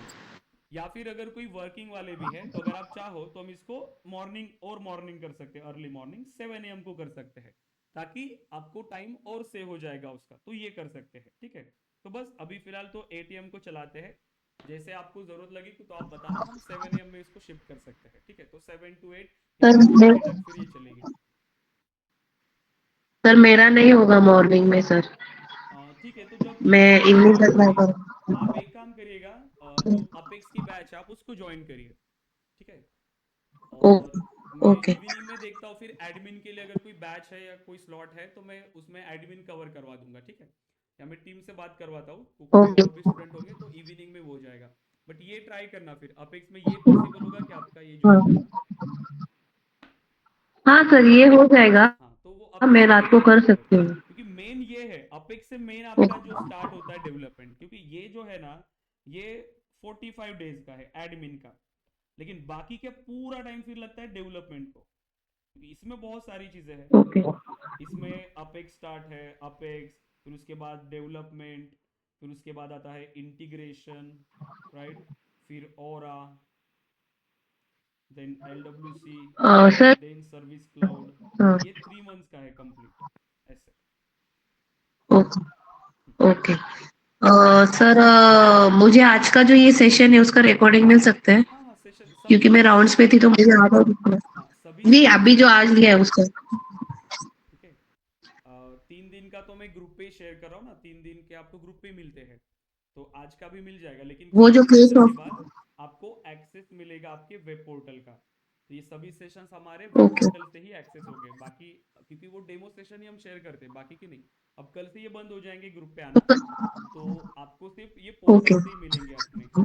या फिर अगर कोई वर्किंग वाले भी है, तो अगर आप चाहो तो हम इसको मॉर्निंग कर सकते हैं, अर्ली मॉर्निंग 7 AM को कर सकते हैं, ताकि आपको टाइम और सेव हो जाएगा उसका, तो ये कर सकते हैं। ठीक है, तो बस अभी फिलहाल तो 8 AM को चलाते हैं। जैसे आपको जरूरत लगी तो आप बताना, हम 7 AM में इसको शिफ्ट कर सकते हैं। ठीक है, तो 7 to 8 या सर 9:30 तक फिर ये चलेगी। सर मेरा नहीं होगा मॉर्निंग में सर, ठीक है, तो जब मैं आपकी बैच इवनिंग स्टार्ट तक ट्राई होगी, आप करूँ। एक काम करिएगा, जो अपेक्स की बैच है आप उसको ज्वाइन करिए। ठीक है, और मैं ओके। इवनिंग में देखता हूँ, फिर एडमिन के लिए अगर कोई बैच है या कोई स्लॉट है, तो मैं उसमें एडमिन कवर करवा दूंगा। ठीक है, या मैं टीम से बात करवाता हूँ, तो कोई ओके। और भी स्टूडेंट होंगे तो इवनिंग में वो हो जाएगा। बट ये ट्राई करना, फिर अपेक्स में ये पॉसिबल होगा कि आपका ये ज्वाइन हाँ करना। हाँ सर, ये हो जाएगा। हाँ, तो वो अपेक्स मैं के रात लिए को ट्राई कर करो, सकती हूँ। क्योंकि मेन ये है अपेक्स से मेन आपका जो स्टार्ट होता है डेवलपमेंट, क्योंकि ये जो है ना, ये 45 डेज का है एडमिन का। लेकिन बाकी के पूरा टाइम फिर लगता है डेवलपमेंट को, क्योंकि इसमें बहुत सारी चीजें हैं। ओके। इसमें अपेक्स स्टार्ट है, अपेक्स, फिर उसके बाद डेवलपमेंट, फिर उसके बाद आता है इंटीग्रेशन, राइट, फिर Aura, then LWC, sir. Then service cloud. हाँ। ये 3 मंथ्स का है कंप्लीट, ऐसे। ओके। ओके। सर मुझे आज का जो ये सेशन है उसका रिकॉर्डिंग मिल सकता है? हाँ हाँ, सेशन सभी क्योंकि मैं सेशन राउंड्स पे थी तो मुझे याद है। हाँ सभी नहीं, सेशंस अभी का जो आज रिकॉर्डिंग लिया है है। उसका। ठीक है, 3 दिन का तो मैं ग्रुप पे शेयर कर रहा हूँ ना, 3 दिन के आपको ग्रुप पे मिलते हैं, तो आज का भी मिल जाएगा। लेकिन वो जो फाइनल केस सेशन के ऑफ। बाद आपको एक्सेस मिलेगा आपके वेब पोर्टल का। तो ये सभी सेशंस हमारे वेब ओके। पोर्टल से ही एक्सेस हो गए, बाकी क्योंकि वो डेमो सेशन ही हम शेयर करते हैं, बाकी की नहीं। अब कल से ये बंद हो जाएंगे ग्रुप पे आना, तो आपको सिर्फ ये पोर्टल ओके। से ही मिलेंगे अपने।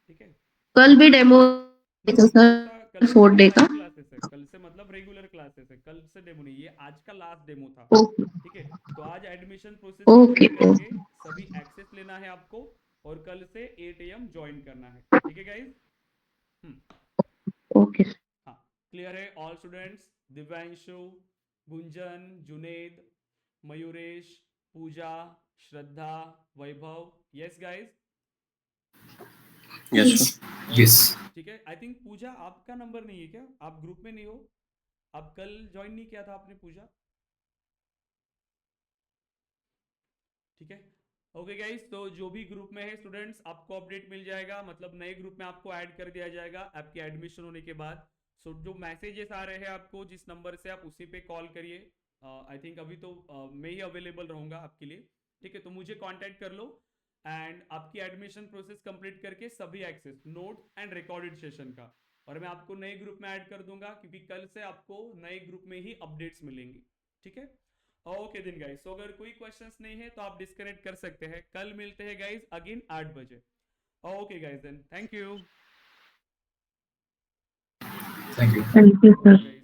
ठीक है, कल भी डेमो नहीं कल से फोर्थ तो डे का? लाइव क्लासेस है, कल से मतलब रेगुलर क्लासेस है, कल से डेमो नहीं, ये आज का लास्ट डेमो था। ओके। ठीक है, तो आज एडमिशन प्रोसेस ओके। कंप्लीट करके सभी एक्सेस लेना है आपको, और कल से 8 AM ज्वाइन करना है। ठीक है गाइज। ओके। हाँ, क्लियर है all students? Divyanshu, Gunjan, Juned, Mayuresh, Pooja, Shraddha, Vaibhav, yes guys? Yes Yes. Sir. Yes. ठीक है। आई थिंक पूजा आपका नंबर नहीं है क्या? आप ग्रुप में नहीं हो? आप कल ज्वाइन नहीं किया था आपने पूजा? ठीक है। ओके गाइस, तो जो भी ग्रुप में है स्टूडेंट्स, आपको अपडेट मिल जाएगा, मतलब नए ग्रुप में आपको ऐड कर दिया जाएगा आपकी एडमिशन होने के बाद। सो जो मैसेजेस आ रहे हैं आपको जिस नंबर से, आप उसी पे कॉल करिए। आई थिंक अभी तो मैं ही अवेलेबल रहूंगा आपके लिए। ठीक है, तो मुझे कांटेक्ट कर लो एंड आपकी एडमिशन प्रोसेस कंप्लीट करके सभी access, notes and recorded session का, और मैं आपको नए ग्रुप में ऐड कर दूंगा, क्योंकि कल से आपको नए ग्रुप में ही अपडेट्स मिलेंगी। ठीक है, ओके दिन गाइस। तो अगर कोई क्वेश्चंस नहीं है तो आप डिस्कनेक्ट कर सकते हैं। कल मिलते हैं गाइस अगेन 8 बजे। Okay guys, then thank you. Thank you. Thank you, sir. Guys.